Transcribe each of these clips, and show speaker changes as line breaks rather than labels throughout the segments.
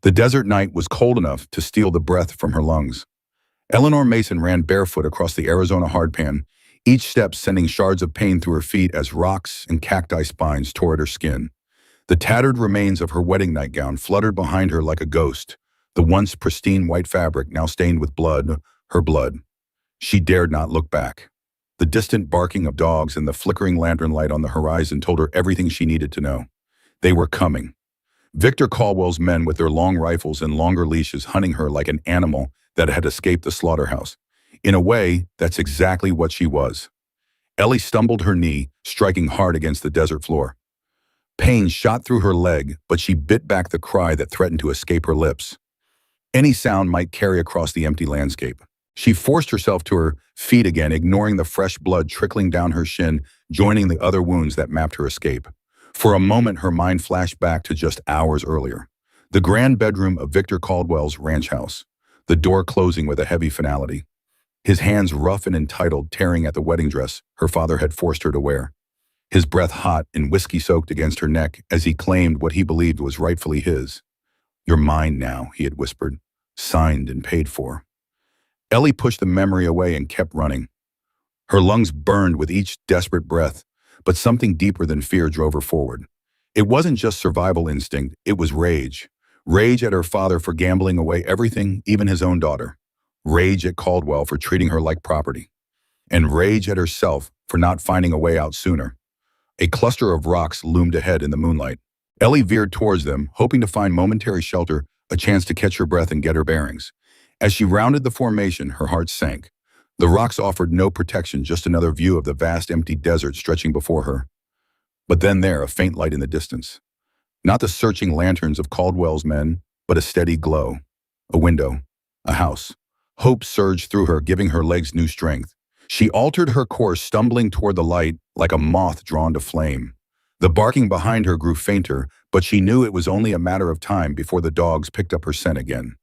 The desert night was cold enough to steal the breath from her lungs. Eleanor Mason ran barefoot across the Arizona hardpan, each step sending shards of pain through her feet as rocks and cacti spines tore at her skin. The tattered remains of her wedding nightgown fluttered behind her like a ghost, the once pristine white fabric now stained with blood, her blood. She dared not look back. The distant barking of dogs and the flickering lantern light on the horizon told her everything she needed to know. They were coming. Victor Caldwell's men with their long rifles and longer leashes hunting her like an animal that had escaped the slaughterhouse. In a way, that's exactly what she was. Ellie stumbled her knee, striking hard against the desert floor. Pain shot through her leg, but she bit back the cry that threatened to escape her lips. Any sound might carry across the empty landscape. She forced herself to her feet again, ignoring the fresh blood trickling down her shin, joining the other wounds that mapped her escape. For a moment, her mind flashed back to just hours earlier. The grand bedroom of Victor Caldwell's ranch house, the door closing with a heavy finality. His hands rough and entitled, tearing at the wedding dress her father had forced her to wear. His breath hot and whiskey-soaked against her neck as he claimed what he believed was rightfully his. "You're mine now," he had whispered, "signed and paid for." Ellie pushed the memory away and kept running. Her lungs burned with each desperate breath, but something deeper than fear drove her forward. It wasn't just survival instinct, it was rage. Rage at her father for gambling away everything, even his own daughter. Rage at Caldwell for treating her like property. And rage at herself for not finding a way out sooner. A cluster of rocks loomed ahead in the moonlight. Ellie veered towards them, hoping to find momentary shelter, a chance to catch her breath and get her bearings. As she rounded the formation, her heart sank. The rocks offered no protection, just another view of the vast empty desert stretching before her. But then there, a faint light in the distance. Not the searching lanterns of Caldwell's men, but a steady glow. A window. A house. Hope surged through her, giving her legs new strength. She altered her course, stumbling toward the light like a moth drawn to flame. The barking behind her grew fainter, but she knew it was only a matter of time before the dogs picked up her scent again.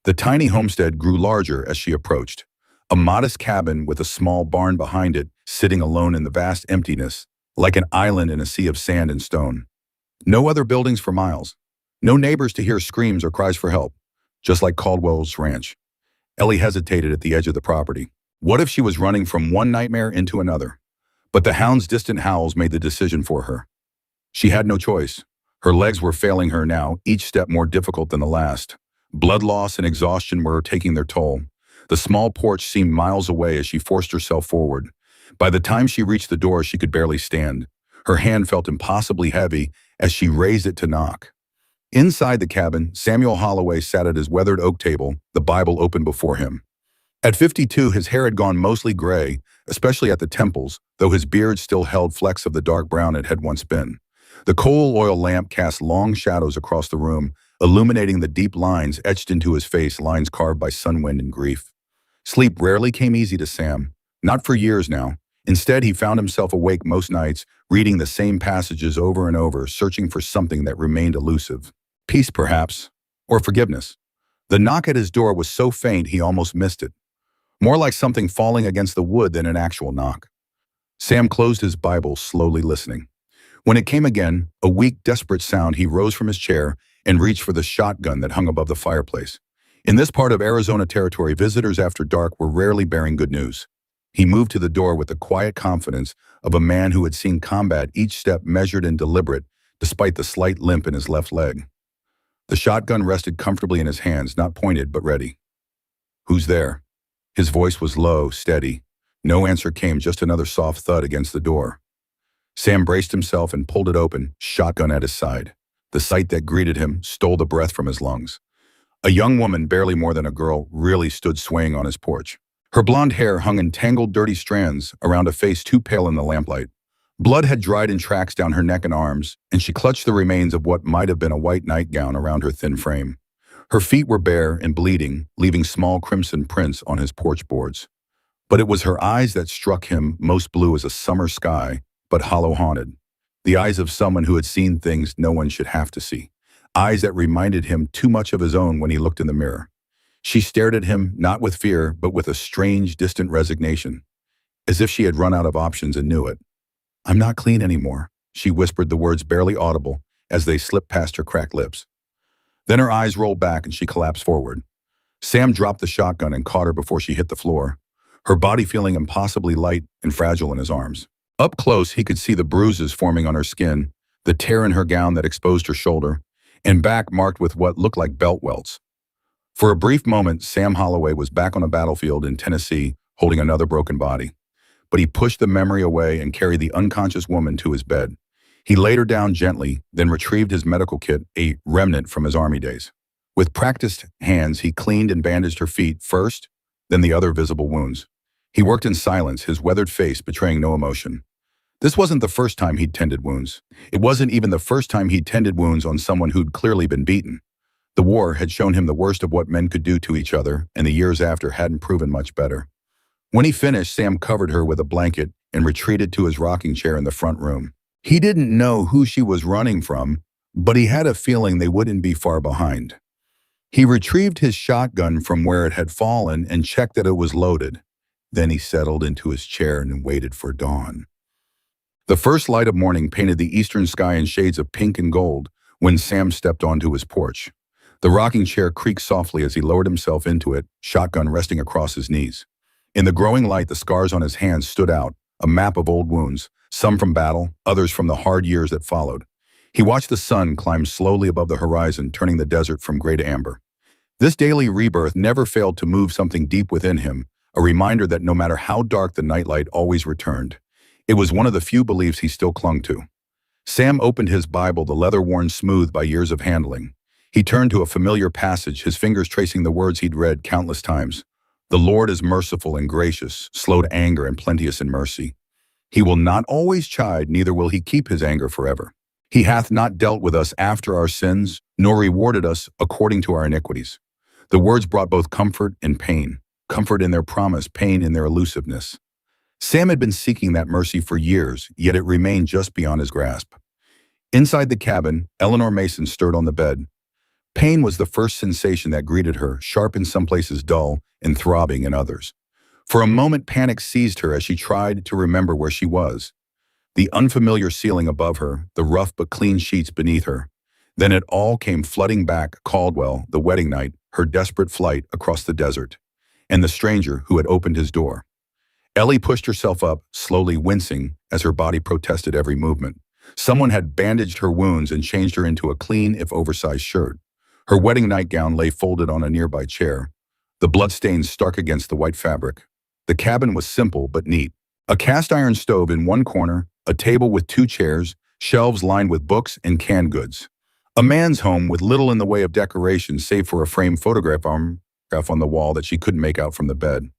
The tiny homestead grew larger as she approached. A modest cabin with a small barn behind it, sitting alone in the vast emptiness, like an island in a sea of sand and stone. No other buildings for miles. No neighbors to hear screams or cries for help, just like Caldwell's ranch. Ellie hesitated at the edge of the property. What if she was running from one nightmare into another? But the hound's distant howls made the decision for her. She had no choice. Her legs were failing her now, each step more difficult than the last. Blood loss and exhaustion were taking their toll. The small porch seemed miles away as she forced herself forward. By the time she reached the door, she could barely stand. Her hand felt impossibly heavy as she raised it to knock. Inside the cabin, Samuel Holloway sat at his weathered oak table, the Bible open before him. At 52, his hair had gone mostly gray, especially at the temples, though his beard still held flecks of the dark brown it had once been. The coal oil lamp cast long shadows across the room, illuminating the deep lines etched into his face, lines carved by sunwind and grief. Sleep rarely came easy to Sam, not for years now. Instead, he found himself awake most nights, reading the same passages over and over, searching for something that remained elusive. Peace, perhaps, or forgiveness. The knock at his door was so faint he almost missed it. More like something falling against the wood than an actual knock. Sam closed his Bible, slowly listening. When it came again, a weak, desperate sound, he rose from his chair and reached for the shotgun that hung above the fireplace. In this part of Arizona territory, visitors after dark were rarely bearing good news. He moved to the door with the quiet confidence of a man who had seen combat, each step measured and deliberate, despite the slight limp in his left leg. The shotgun rested comfortably in his hands, not pointed but ready. "Who's there?" His voice was low, steady. No answer came, just another soft thud against the door. Sam braced himself and pulled it open, shotgun at his side. The sight that greeted him stole the breath from his lungs. A young woman, barely more than a girl, really stood swaying on his porch. Her blonde hair hung in tangled, dirty strands around a face too pale in the lamplight. Blood had dried in tracks down her neck and arms, and she clutched the remains of what might have been a white nightgown around her thin frame. Her feet were bare and bleeding, leaving small crimson prints on his porch boards. But it was her eyes that struck him, most blue as a summer sky, but hollow-haunted. The eyes of someone who had seen things no one should have to see. Eyes that reminded him too much of his own when he looked in the mirror. She stared at him, not with fear, but with a strange, distant resignation, as if she had run out of options and knew it. "I'm not clean anymore," she whispered, the words barely audible as they slipped past her cracked lips. Then her eyes rolled back and she collapsed forward. Sam dropped the shotgun and caught her before she hit the floor, her body feeling impossibly light and fragile in his arms. Up close, he could see the bruises forming on her skin, the tear in her gown that exposed her shoulder, and back marked with what looked like belt welts. For a brief moment, Sam Holloway was back on a battlefield in Tennessee, holding another broken body. But he pushed the memory away and carried the unconscious woman to his bed. He laid her down gently, then retrieved his medical kit, a remnant from his army days. With practiced hands, he cleaned and bandaged her feet first, then the other visible wounds. He worked in silence, his weathered face betraying no emotion. This wasn't the first time he'd tended wounds. It wasn't even the first time he'd tended wounds on someone who'd clearly been beaten. The war had shown him the worst of what men could do to each other, and the years after hadn't proven much better. When he finished, Sam covered her with a blanket and retreated to his rocking chair in the front room. He didn't know who she was running from, but he had a feeling they wouldn't be far behind. He retrieved his shotgun from where it had fallen and checked that it was loaded. Then he settled into his chair and waited for dawn. The first light of morning painted the eastern sky in shades of pink and gold when Sam stepped onto his porch. The rocking chair creaked softly as he lowered himself into it, shotgun resting across his knees. In the growing light, the scars on his hands stood out, a map of old wounds, some from battle, others from the hard years that followed. He watched the sun climb slowly above the horizon, turning the desert from gray to amber. This daily rebirth never failed to move something deep within him, a reminder that no matter how dark the nightlight always returned. It was one of the few beliefs he still clung to. Sam opened his Bible, the leather worn smooth by years of handling. He turned to a familiar passage, his fingers tracing the words he'd read countless times. The Lord is merciful and gracious, slow to anger and plenteous in mercy. He will not always chide, neither will he keep his anger forever. He hath not dealt with us after our sins, nor rewarded us according to our iniquities. The words brought both comfort and pain, comfort in their promise, pain in their elusiveness. Sam had been seeking that mercy for years, yet it remained just beyond his grasp. Inside the cabin, Eleanor Mason stirred on the bed. Pain was the first sensation that greeted her, sharp in some places, dull and throbbing in others. For a moment, panic seized her as she tried to remember where she was. The unfamiliar ceiling above her, the rough but clean sheets beneath her. Then it all came flooding back: Caldwell, the wedding night, her desperate flight across the desert, and the stranger who had opened his door. Ellie pushed herself up, slowly wincing as her body protested every movement. Someone had bandaged her wounds and changed her into a clean, if oversized, shirt. Her wedding nightgown lay folded on a nearby chair, the bloodstains stark against the white fabric. The cabin was simple but neat. A cast-iron stove in one corner, a table with 2 chairs, shelves lined with books and canned goods. A man's home with little in the way of decoration save for a framed photograph on the wall that she couldn't make out from the bed.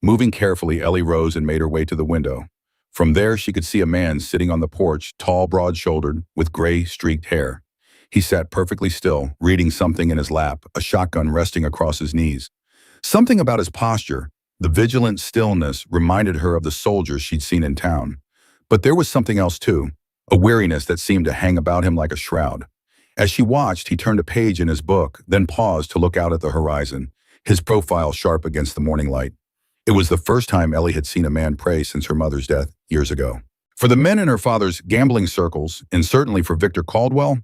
Moving carefully, Ellie rose and made her way to the window. From there, she could see a man sitting on the porch, tall, broad-shouldered, with gray, streaked hair. He sat perfectly still, reading something in his lap, a shotgun resting across his knees. Something about his posture, the vigilant stillness, reminded her of the soldiers she'd seen in town. But there was something else too, a weariness that seemed to hang about him like a shroud. As she watched, he turned a page in his book, then paused to look out at the horizon, his profile sharp against the morning light. It was the first time Ellie had seen a man pray since her mother's death years ago. For the men in her father's gambling circles, and certainly for Victor Caldwell,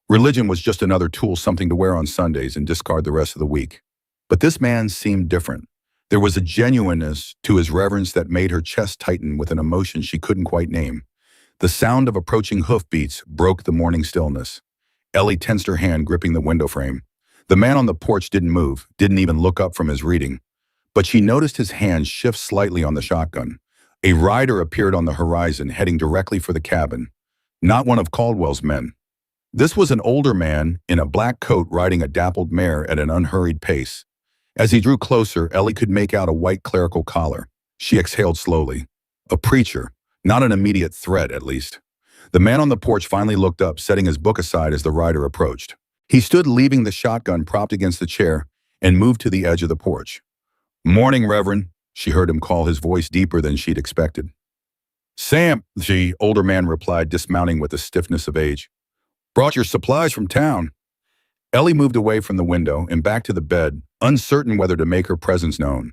religion was just another tool, something to wear on Sundays and discard the rest of the week. But this man seemed different. There was a genuineness to his reverence that made her chest tighten with an emotion she couldn't quite name. The sound of approaching hoofbeats broke the morning stillness. Ellie tensed her hand, gripping the window frame. The man on the porch didn't move, didn't even look up from his reading. But she noticed his hand shift slightly on the shotgun. A rider appeared on the horizon, heading directly for the cabin. Not one of Caldwell's men. This was an older man in a black coat riding a dappled mare at an unhurried pace. As he drew closer, Ellie could make out a white clerical collar. She exhaled slowly. A preacher, not an immediate threat, at least. The man on the porch finally looked up, setting his book aside as the rider approached. He stood, leaving the shotgun propped against the chair, and moved to the edge of the porch. "Morning, Reverend," she heard him call, his voice deeper than she'd expected. "Sam," the older man replied, dismounting with the stiffness of age. "Brought your supplies from town." Ellie moved away from the window and back to the bed, uncertain whether to make her presence known.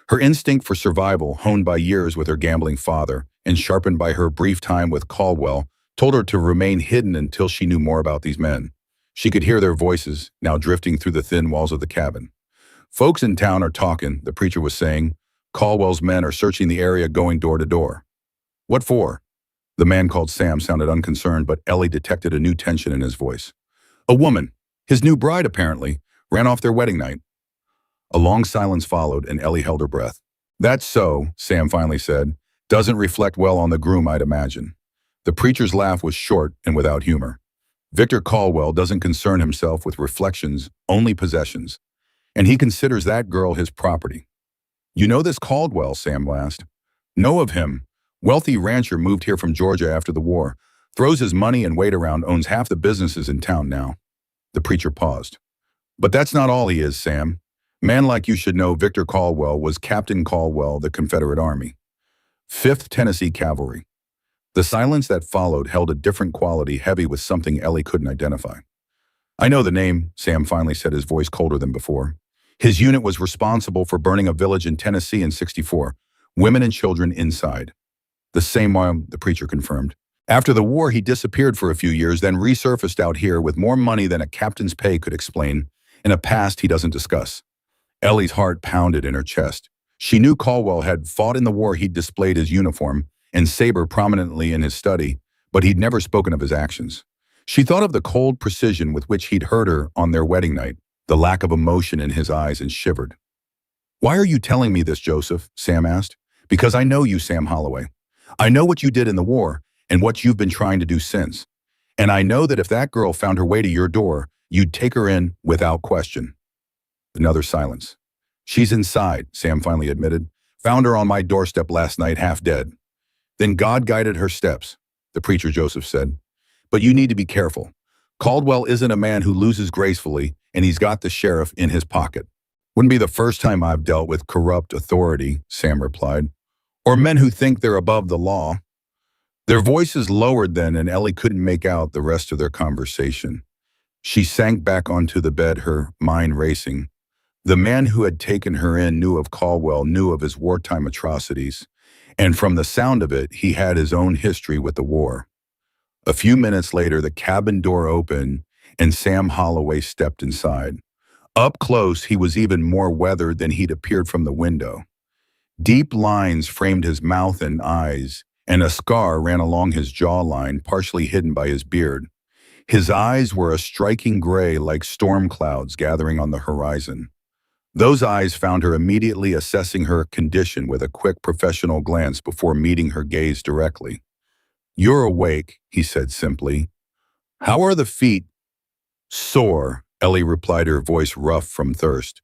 Her instinct for survival, honed by years with her gambling father and sharpened by her brief time with Caldwell, told her to remain hidden until she knew more about these men. She could hear their voices, now drifting through the thin walls of the cabin. Folks in town are talking, the preacher was saying. Caldwell's men are searching the area, going door to door. What for? The man called Sam sounded unconcerned, but Ellie detected a new tension in his voice. A woman, his new bride apparently, ran off their wedding night. A long silence followed, and Ellie held her breath. That's so, Sam finally said. Doesn't reflect well on the groom, I'd imagine. The preacher's laugh was short and without humor. Victor Caldwell doesn't concern himself with reflections, only possessions. And he considers that girl his property. You know this Caldwell, Sam asked. Know of him. Wealthy rancher, moved here from Georgia after the war. Throws his money and weight around, owns half the businesses in town now. The preacher paused. But that's not all he is, Sam. Man like you should know, Victor Caldwell was Captain Caldwell, the Confederate Army. 5th Tennessee Cavalry. The silence that followed held a different quality, heavy with something Ellie couldn't identify. I know the name, Sam finally said, his voice colder than before. His unit was responsible for burning a village in Tennessee in '64, women and children inside. The same one, the preacher confirmed. After the war, he disappeared for a few years, then resurfaced out here with more money than a captain's pay could explain, in a past he doesn't discuss. Ellie's heart pounded in her chest. She knew Caldwell had fought in the war. He'd displayed his uniform and saber prominently in his study, but he'd never spoken of his actions. She thought of the cold precision with which he'd hurt her on their wedding night, the lack of emotion in his eyes, and shivered. Why are you telling me this, Joseph? Sam asked. Because I know you, Sam Holloway. I know what you did in the war and what you've been trying to do since. And I know that if that girl found her way to your door, you'd take her in without question. Another silence. She's inside, Sam finally admitted. Found her on my doorstep last night, half dead. Then God guided her steps, the preacher Joseph said. But you need to be careful. Caldwell isn't a man who loses gracefully, and he's got the sheriff in his pocket. Wouldn't be the first time I've dealt with corrupt authority, Sam replied. Or men who think they're above the law. Their voices lowered then, and Ellie couldn't make out the rest of their conversation. She sank back onto the bed, her mind racing. The man who had taken her in knew of Caldwell, knew of his wartime atrocities, and from the sound of it, he had his own history with the war. A few minutes later, the cabin door opened, and Sam Holloway stepped inside. Up close, he was even more weathered than he'd appeared from the window. Deep lines framed his mouth and eyes, and a scar ran along his jawline, partially hidden by his beard. His eyes were a striking gray, like storm clouds gathering on the horizon. Those eyes found her immediately, assessing her condition with a quick professional glance before meeting her gaze directly. You're awake, he said simply. How are the feet? Sore, Ellie replied, her voice rough from thirst.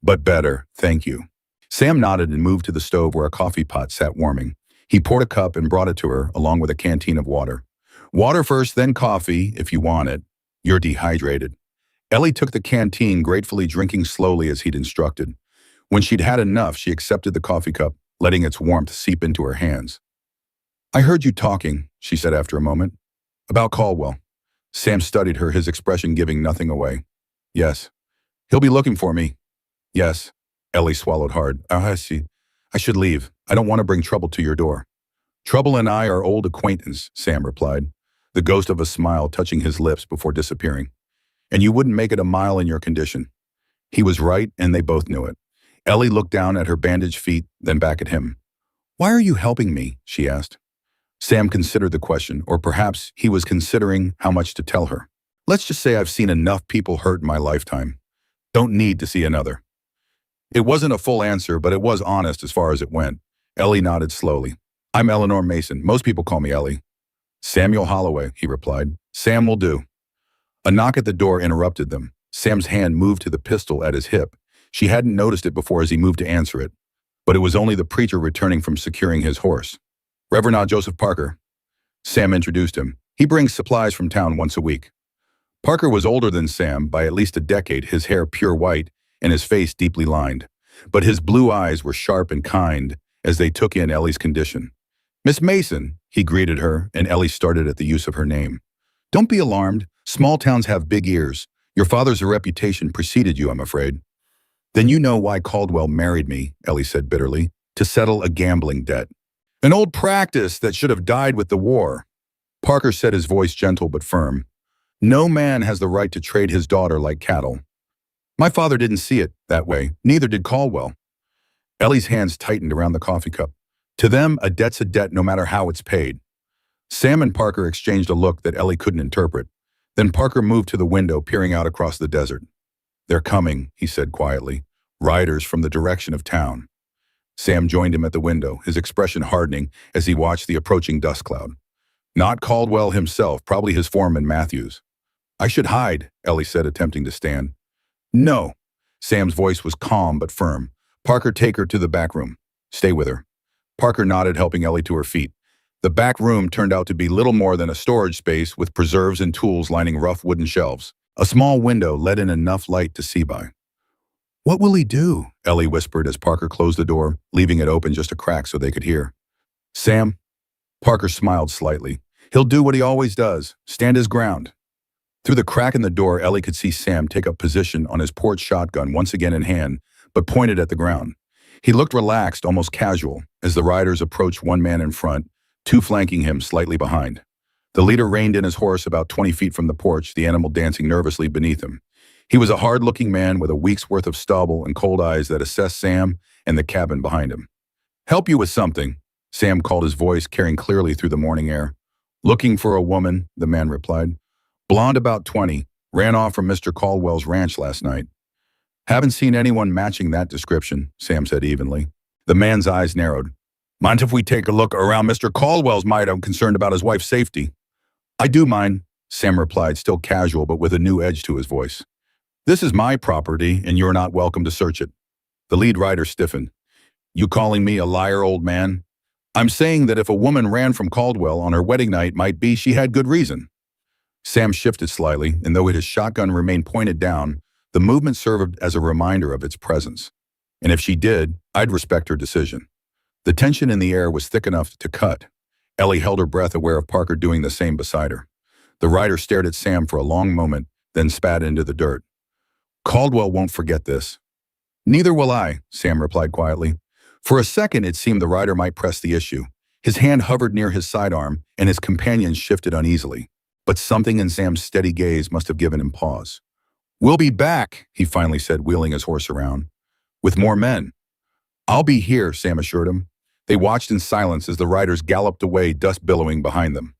But better, thank you. Sam nodded and moved to the stove where a coffee pot sat warming. He poured a cup and brought it to her, along with a canteen of water. Water first, then coffee, if you want it. You're dehydrated. Ellie took the canteen, gratefully drinking slowly as he'd instructed. When she'd had enough, she accepted the coffee cup, letting its warmth seep into her hands. I heard you talking, she said after a moment. About Caldwell. Sam studied her, his expression giving nothing away. Yes. He'll be looking for me. Yes. Ellie swallowed hard. I see. I should leave. I don't want to bring trouble to your door. Trouble and I are old acquaintance, Sam replied, the ghost of a smile touching his lips before disappearing. And you wouldn't make it a mile in your condition. He was right, and they both knew it. Ellie looked down at her bandaged feet, then back at him. Why are you helping me? She asked. Sam considered the question, or perhaps he was considering how much to tell her. Let's just say I've seen enough people hurt in my lifetime. Don't need to see another. It wasn't a full answer, but it was honest as far as it went. Ellie nodded slowly. I'm Eleanor Mason. Most people call me Ellie. Samuel Holloway, he replied. Sam will do. A knock at the door interrupted them. Sam's hand moved to the pistol at his hip. She hadn't noticed it before as he moved to answer it. But it was only the preacher returning from securing his horse. Reverend Joseph Parker. Sam introduced him. He brings supplies from town once a week. Parker was older than Sam by at least a decade, his hair pure white and his face deeply lined. But his blue eyes were sharp and kind as they took in Ellie's condition. Miss Mason, he greeted her, and Ellie started at the use of her name. Don't be alarmed. Small towns have big ears. Your father's reputation preceded you, I'm afraid. Then you know why Caldwell married me, Ellie said bitterly, to settle a gambling debt. An old practice that should have died with the war. Parker said, his voice gentle but firm. No man has the right to trade his daughter like cattle. My father didn't see it that way, neither did Caldwell. Ellie's hands tightened around the coffee cup. To them, a debt's a debt no matter how it's paid. Sam and Parker exchanged a look that Ellie couldn't interpret. Then Parker moved to the window, peering out across the desert. They're coming, he said quietly. Riders from the direction of town. Sam joined him at the window, his expression hardening as he watched the approaching dust cloud. Not Caldwell himself, probably his foreman Matthews. I should hide, Ellie said, attempting to stand. No. Sam's voice was calm but firm. Parker, take her to the back room. Stay with her. Parker nodded, helping Ellie to her feet. The back room turned out to be little more than a storage space with preserves and tools lining rough wooden shelves. A small window let in enough light to see by. What will he do? Ellie whispered as Parker closed the door, leaving it open just a crack so they could hear. Sam? Parker smiled slightly. He'll do what he always does, stand his ground. Through the crack in the door, Ellie could see Sam take up position on his porch shotgun, once again in hand, but pointed at the ground. He looked relaxed, almost casual, as the riders approached, one man in front, two flanking him slightly behind. The leader reined in his horse about 20 feet from the porch, the animal dancing nervously beneath him. He was a hard-looking man with a week's worth of stubble and cold eyes that assessed Sam and the cabin behind him. Help you with something, Sam called, his voice carrying clearly through the morning air. Looking for a woman, the man replied. Blonde, about 20, ran off from Mr. Caldwell's ranch last night. Haven't seen anyone matching that description, Sam said evenly. The man's eyes narrowed. Mind if we take a look around Mr. Caldwell's? I'm concerned about his wife's safety. I do mind, Sam replied, still casual but with a new edge to his voice. This is my property, and you're not welcome to search it. The lead rider stiffened. You calling me a liar, old man? I'm saying that if a woman ran from Caldwell on her wedding night, might be she had good reason. Sam shifted slightly, and though his shotgun remained pointed down, the movement served as a reminder of its presence. And if she did, I'd respect her decision. The tension in the air was thick enough to cut. Ellie held her breath, aware of Parker doing the same beside her. The rider stared at Sam for a long moment, then spat into the dirt. Caldwell won't forget this. Neither will I, Sam replied quietly. For a second, it seemed the rider might press the issue. His hand hovered near his sidearm, and his companion shifted uneasily. But something in Sam's steady gaze must have given him pause. We'll be back, he finally said, wheeling his horse around. With more men. I'll be here, Sam assured him. They watched in silence as the riders galloped away, dust billowing behind them.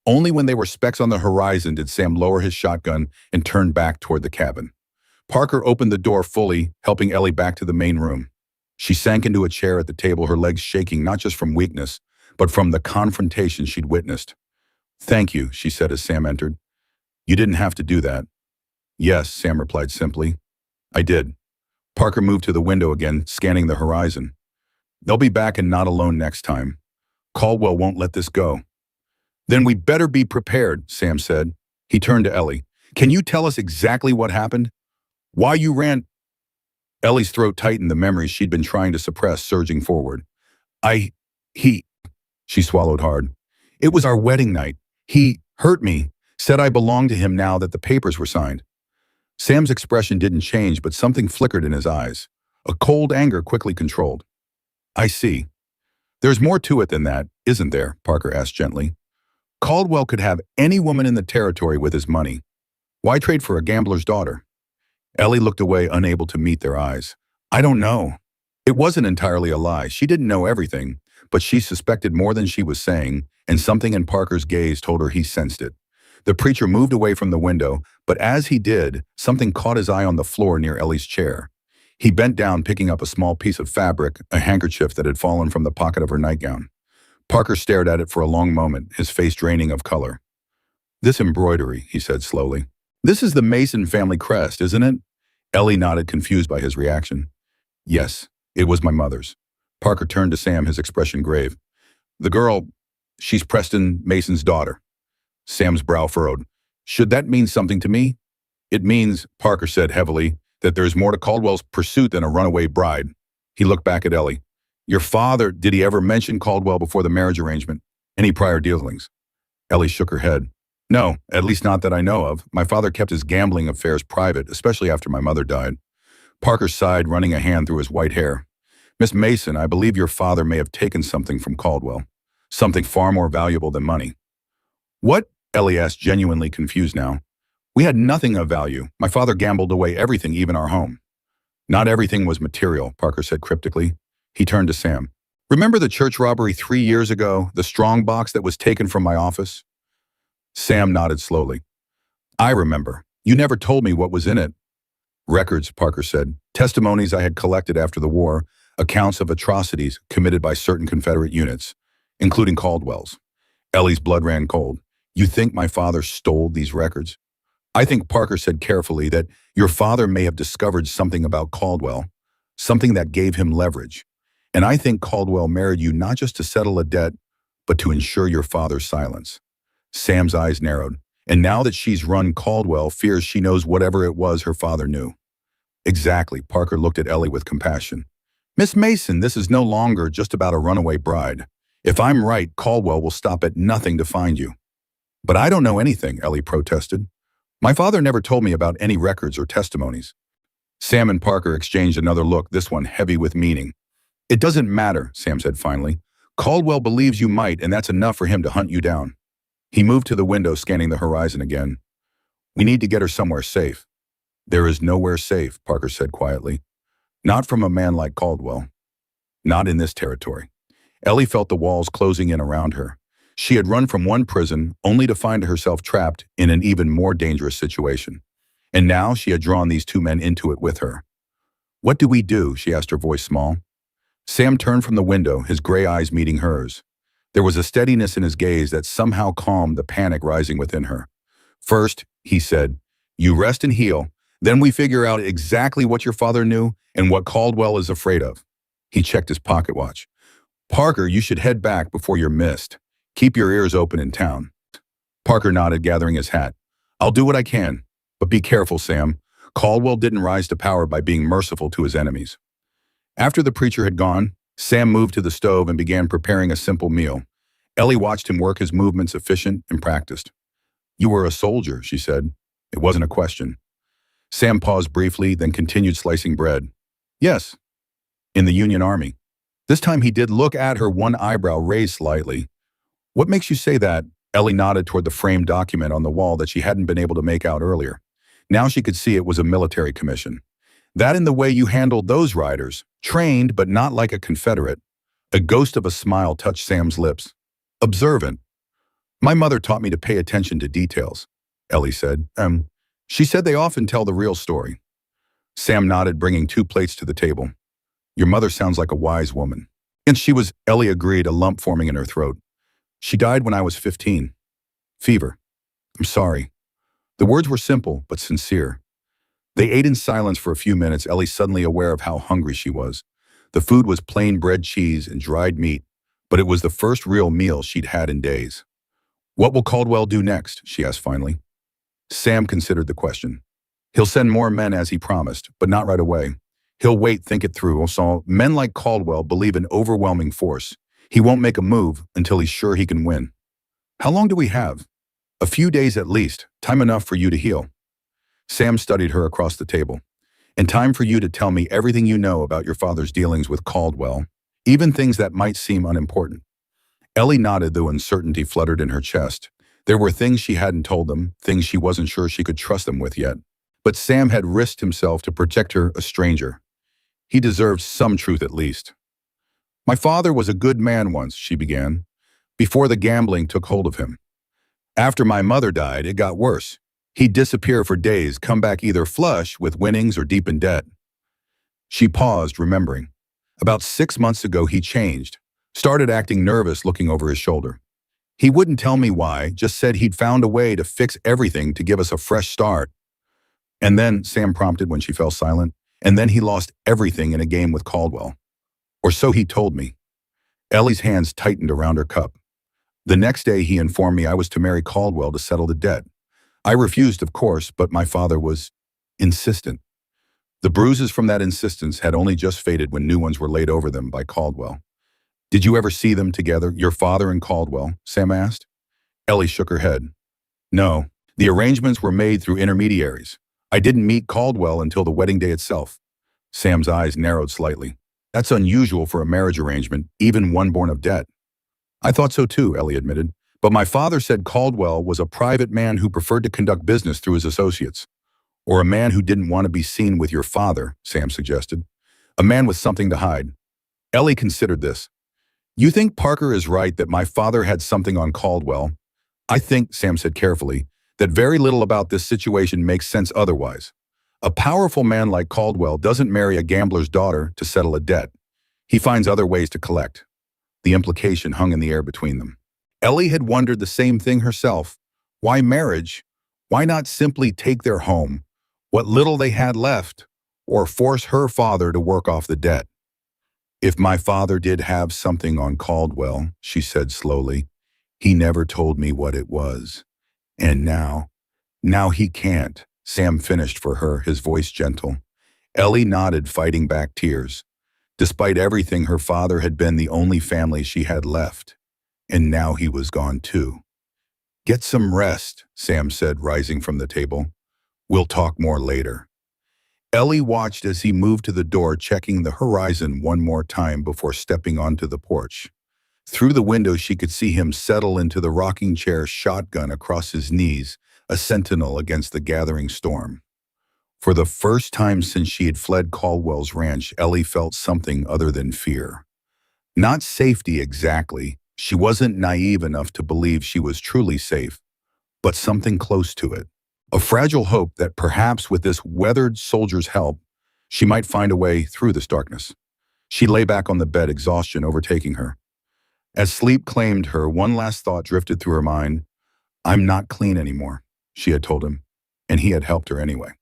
Only when they were specks on the horizon did Sam lower his shotgun and turn back toward the cabin. Parker opened the door fully, helping Ellie back to the main room. She sank into a chair at the table, her legs shaking not just from weakness, but from the confrontation she'd witnessed. Thank you, she said as Sam entered. You didn't have to do that. Yes, Sam replied simply. I did. Parker moved to the window again, scanning the horizon. They'll be back and not alone next time. Caldwell won't let this go. Then we better be prepared, Sam said. He turned to Ellie. Can you tell us exactly what happened? Why you ran? Ellie's throat tightened, the memories she'd been trying to suppress surging forward. She swallowed hard. It was our wedding night. He hurt me, said I belonged to him now that the papers were signed. Sam's expression didn't change, but something flickered in his eyes. A cold anger quickly controlled. I see. There's more to it than that, isn't there? Parker asked gently. Caldwell could have any woman in the territory with his money. Why trade for a gambler's daughter? Ellie looked away, unable to meet their eyes. I don't know. It wasn't entirely a lie. She didn't know everything, but she suspected more than she was saying, and something in Parker's gaze told her he sensed it. The preacher moved away from the window, but as he did, something caught his eye on the floor near Ellie's chair. He bent down, picking up a small piece of fabric, a handkerchief that had fallen from the pocket of her nightgown. Parker stared at it for a long moment, his face draining of color. This embroidery, he said slowly. This is the Mason family crest, isn't it? Ellie nodded, confused by his reaction. Yes, it was my mother's. Parker turned to Sam, his expression grave. The girl, she's Preston Mason's daughter. Sam's brow furrowed. Should that mean something to me? It means, Parker said heavily, that there's more to Caldwell's pursuit than a runaway bride. He looked back at Ellie. Your father, did he ever mention Caldwell before the marriage arrangement? Any prior dealings? Ellie shook her head. No, at least not that I know of. My father kept his gambling affairs private, especially after my mother died. Parker sighed, running a hand through his white hair. Miss Mason, I believe your father may have taken something from Caldwell. Something far more valuable than money. What? Ellie asked, genuinely confused now. We had nothing of value. My father gambled away everything, even our home. Not everything was material, Parker said cryptically. He turned to Sam. Remember the church robbery 3 years ago, the strong box that was taken from my office? Sam nodded slowly. I remember. You never told me what was in it. Records, Parker said. Testimonies I had collected after the war, accounts of atrocities committed by certain Confederate units, including Caldwell's. Ellie's blood ran cold. You think my father stole these records? I think Parker said carefully that your father may have discovered something about Caldwell, something that gave him leverage. And I think Caldwell married you not just to settle a debt, but to ensure your father's silence. Sam's eyes narrowed. And now that she's run, Caldwell fears she knows whatever it was her father knew. Exactly, Parker looked at Ellie with compassion. Miss Mason, this is no longer just about a runaway bride. If I'm right, Caldwell will stop at nothing to find you. But I don't know anything, Ellie protested. My father never told me about any records or testimonies. Sam and Parker exchanged another look, this one heavy with meaning. It doesn't matter, Sam said finally. Caldwell believes you might, and that's enough for him to hunt you down. He moved to the window, scanning the horizon again. We need to get her somewhere safe. There is nowhere safe, Parker said quietly. Not from a man like Caldwell. Not in this territory. Ellie felt the walls closing in around her. She had run from one prison only to find herself trapped in an even more dangerous situation. And now she had drawn these two men into it with her. What do we do? She asked, her voice small. Sam turned from the window, his gray eyes meeting hers. There was a steadiness in his gaze that somehow calmed the panic rising within her. First, he said, you rest and heal. Then we figure out exactly what your father knew and what Caldwell is afraid of. He checked his pocket watch. Parker, you should head back before you're missed. Keep your ears open in town. Parker nodded, gathering his hat. I'll do what I can, but be careful, Sam. Caldwell didn't rise to power by being merciful to his enemies. After the preacher had gone, Sam moved to the stove and began preparing a simple meal. Ellie watched him work, his movements efficient and practiced. You were a soldier, she said. It wasn't a question. Sam paused briefly, then continued slicing bread. Yes, in the Union Army. This time he did look at her, one eyebrow raised slightly. What makes you say that? Ellie nodded toward the framed document on the wall that she hadn't been able to make out earlier. Now she could see it was a military commission. That and the way you handled those riders, trained but not like a Confederate. A ghost of a smile touched Sam's lips. Observant. My mother taught me to pay attention to details, Ellie said. She said they often tell the real story. Sam nodded, bringing 2 plates to the table. Your mother sounds like a wise woman. And she was, Ellie agreed, a lump forming in her throat. She died when I was 15. Fever. I'm sorry. The words were simple, but sincere. They ate in silence for a few minutes, Ellie suddenly aware of how hungry she was. The food was plain bread, cheese, and dried meat, but it was the first real meal she'd had in days. What will Caldwell do next? She asked finally. Sam considered the question. He'll send more men as he promised, but not right away. He'll wait, think it through. Also, men like Caldwell believe in overwhelming force. He won't make a move until he's sure he can win. How long do we have? A few days at least, time enough for you to heal. Sam studied her across the table. And time for you to tell me everything you know about your father's dealings with Caldwell, even things that might seem unimportant. Ellie nodded, though uncertainty fluttered in her chest. There were things she hadn't told them, things she wasn't sure she could trust them with yet. But Sam had risked himself to protect her, a stranger. He deserved some truth at least. My father was a good man once, she began, before the gambling took hold of him. After my mother died, it got worse. He'd disappear for days, come back either flush with winnings or deep in debt. She paused, remembering. About 6 months ago, he changed, started acting nervous, looking over his shoulder. He wouldn't tell me why, just said he'd found a way to fix everything to give us a fresh start. And then, Sam prompted when she fell silent, and then he lost everything in a game with Caldwell. Or so he told me. Ellie's hands tightened around her cup. The next day, he informed me I was to marry Caldwell to settle the debt. I refused, of course, but my father was insistent. The bruises from that insistence had only just faded when new ones were laid over them by Caldwell. Did you ever see them together, your father and Caldwell? Sam asked. Ellie shook her head. No, the arrangements were made through intermediaries. I didn't meet Caldwell until the wedding day itself. Sam's eyes narrowed slightly. That's unusual for a marriage arrangement, even one born of debt. I thought so too, Ellie admitted. But my father said Caldwell was a private man who preferred to conduct business through his associates. Or a man who didn't want to be seen with your father, Sam suggested. A man with something to hide. Ellie considered this. You think Parker is right that my father had something on Caldwell? I think, Sam said carefully, that very little about this situation makes sense otherwise. A powerful man like Caldwell doesn't marry a gambler's daughter to settle a debt. He finds other ways to collect. The implication hung in the air between them. Ellie had wondered the same thing herself. Why marriage? Why not simply take their home, what little they had left, or force her father to work off the debt? If my father did have something on Caldwell, she said slowly, he never told me what it was. And now he can't, Sam finished for her, his voice gentle. Ellie nodded, fighting back tears. Despite everything, her father had been the only family she had left. And now he was gone too. Get some rest, Sam said, rising from the table. We'll talk more later. Ellie watched as he moved to the door, checking the horizon one more time before stepping onto the porch. Through the window, she could see him settle into the rocking chair, shotgun across his knees, a sentinel against the gathering storm. For the first time since she had fled Caldwell's ranch, Ellie felt something other than fear. Not safety exactly. She wasn't naive enough to believe she was truly safe, but something close to it. A fragile hope that perhaps with this weathered soldier's help, she might find a way through this darkness. She lay back on the bed, exhaustion overtaking her. As sleep claimed her, one last thought drifted through her mind. I'm not clean anymore, she had told him, and he had helped her anyway.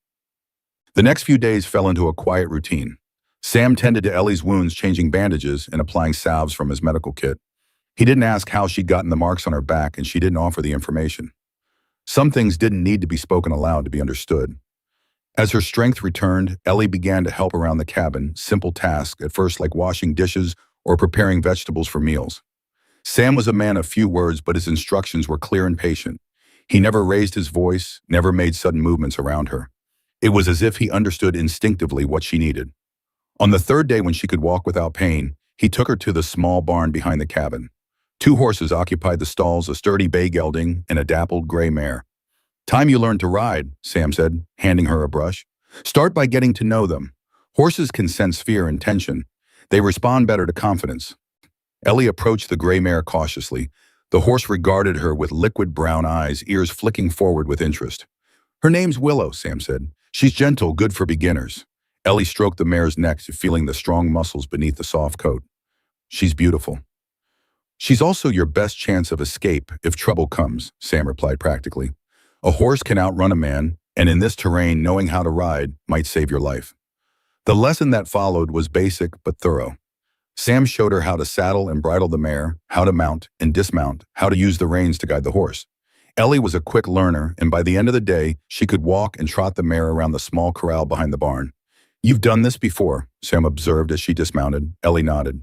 The next few days fell into a quiet routine. Sam tended to Ellie's wounds, changing bandages and applying salves from his medical kit. He didn't ask how she'd gotten the marks on her back, and she didn't offer the information. Some things didn't need to be spoken aloud to be understood. As her strength returned, Ellie began to help around the cabin, simple tasks at first like washing dishes or preparing vegetables for meals. Sam was a man of few words, but his instructions were clear and patient. He never raised his voice, never made sudden movements around her. It was as if he understood instinctively what she needed. On the third day, when she could walk without pain, he took her to the small barn behind the cabin. 2 horses occupied the stalls, a sturdy bay gelding and a dappled gray mare. Time you learn to ride, Sam said, handing her a brush. Start by getting to know them. Horses can sense fear and tension. They respond better to confidence. Ellie approached the gray mare cautiously. The horse regarded her with liquid brown eyes, ears flicking forward with interest. Her name's Willow, Sam said. She's gentle, good for beginners. Ellie stroked the mare's neck, feeling the strong muscles beneath the soft coat. She's beautiful. She's also your best chance of escape if trouble comes, Sam replied practically. A horse can outrun a man, and in this terrain, knowing how to ride might save your life. The lesson that followed was basic but thorough. Sam showed her how to saddle and bridle the mare, how to mount and dismount, how to use the reins to guide the horse. Ellie was a quick learner, and by the end of the day, she could walk and trot the mare around the small corral behind the barn. You've done this before, Sam observed as she dismounted. Ellie nodded.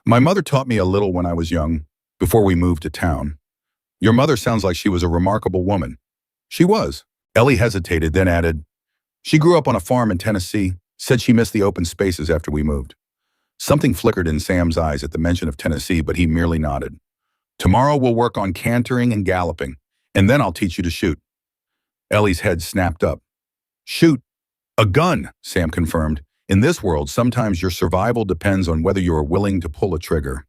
My mother taught me a little when I was young, before we moved to town. Your mother sounds like she was a remarkable woman. She was. Ellie hesitated, then added, she grew up on a farm in Tennessee, said she missed the open spaces after we moved. Something flickered in Sam's eyes at the mention of Tennessee, but he merely nodded. Tomorrow we'll work on cantering and galloping, and then I'll teach you to shoot. Ellie's head snapped up. Shoot. A gun, Sam confirmed. In this world, sometimes your survival depends on whether you are willing to pull a trigger.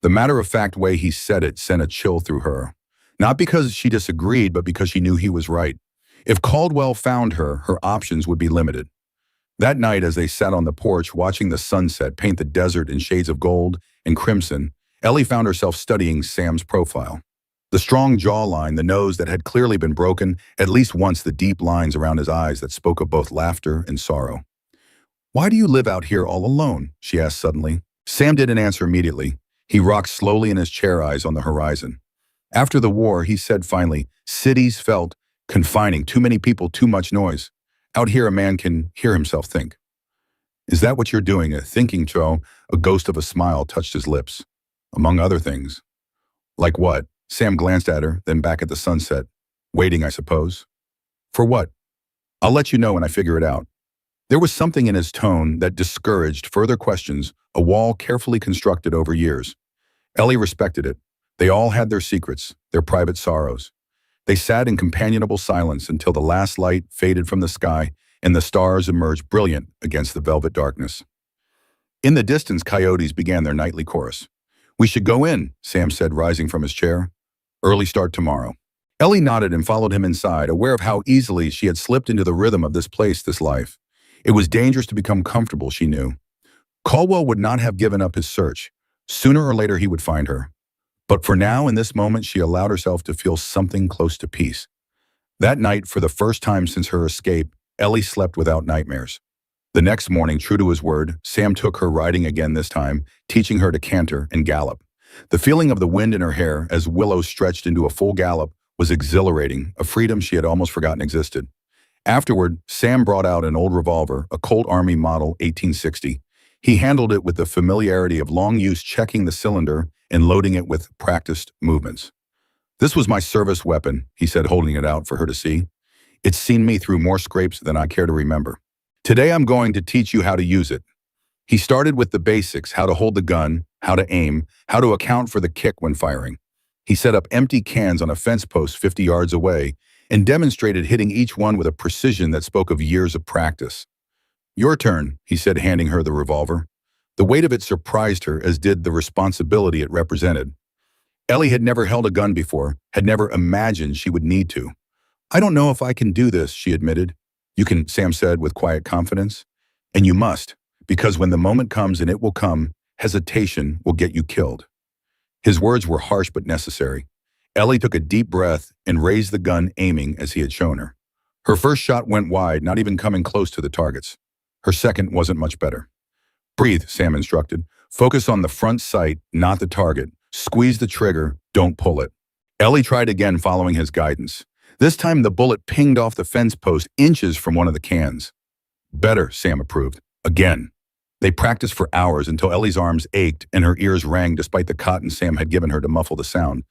The matter-of-fact way he said it sent a chill through her. Not because she disagreed, but because she knew he was right. If Caldwell found her, her options would be limited. That night, as they sat on the porch watching the sunset paint the desert in shades of gold and crimson, Ellie found herself studying Sam's profile. The strong jawline, the nose that had clearly been broken, at least once the deep lines around his eyes that spoke of both laughter and sorrow. Why do you live out here all alone? She asked suddenly. Sam didn't answer immediately. He rocked slowly in his chair, eyes on the horizon. After the war, he said finally, cities felt confining, too many people, too much noise. Out here, a man can hear himself think. Is that what you're doing? Thinking, Joe? A ghost of a smile touched his lips. Among other things. Like what? Sam glanced at her, then back at the sunset. Waiting, I suppose. For what? I'll let you know when I figure it out. There was something in his tone that discouraged further questions, a wall carefully constructed over years. Ellie respected it. They all had their secrets, their private sorrows. They sat in companionable silence until the last light faded from the sky and the stars emerged brilliant against the velvet darkness. In the distance, coyotes began their nightly chorus. "We should go in," Sam said, rising from his chair. "Early start tomorrow." Ellie nodded and followed him inside, aware of how easily she had slipped into the rhythm of this place, this life. It was dangerous to become comfortable, she knew. Caldwell would not have given up his search. Sooner or later he would find her. But for now, in this moment, she allowed herself to feel something close to peace. That night, for the first time since her escape, Ellie slept without nightmares. The next morning, true to his word, Sam took her riding again this time, teaching her to canter and gallop. The feeling of the wind in her hair as Willow stretched into a full gallop was exhilarating, a freedom she had almost forgotten existed. Afterward, Sam brought out an old revolver, a Colt Army Model 1860. He handled it with the familiarity of long use, checking the cylinder and loading it with practiced movements. "This was my service weapon," he said, holding it out for her to see. "It's seen me through more scrapes than I care to remember. Today I'm going to teach you how to use it." He started with the basics: how to hold the gun, how to aim, how to account for the kick when firing. He set up empty cans on a fence post 50 yards away and demonstrated hitting each one with a precision that spoke of years of practice. "Your turn," he said, handing her the revolver. The weight of it surprised her, as did the responsibility it represented. Ellie had never held a gun before, had never imagined she would need to. "I don't know if I can do this," she admitted. "You can," Sam said with quiet confidence. "And you must, because when the moment comes, and it will come, hesitation will get you killed." His words were harsh but necessary. Ellie took a deep breath and raised the gun, aiming as he had shown her. Her first shot went wide, not even coming close to the targets. Her second wasn't much better. "Breathe," Sam instructed. "Focus on the front sight, not the target. Squeeze the trigger, don't pull it." Ellie tried again, following his guidance. This time the bullet pinged off the fence post inches from one of the cans. "Better," Sam approved. "Again." They practiced for hours until Ellie's arms ached and her ears rang despite the cotton Sam had given her to muffle the sound.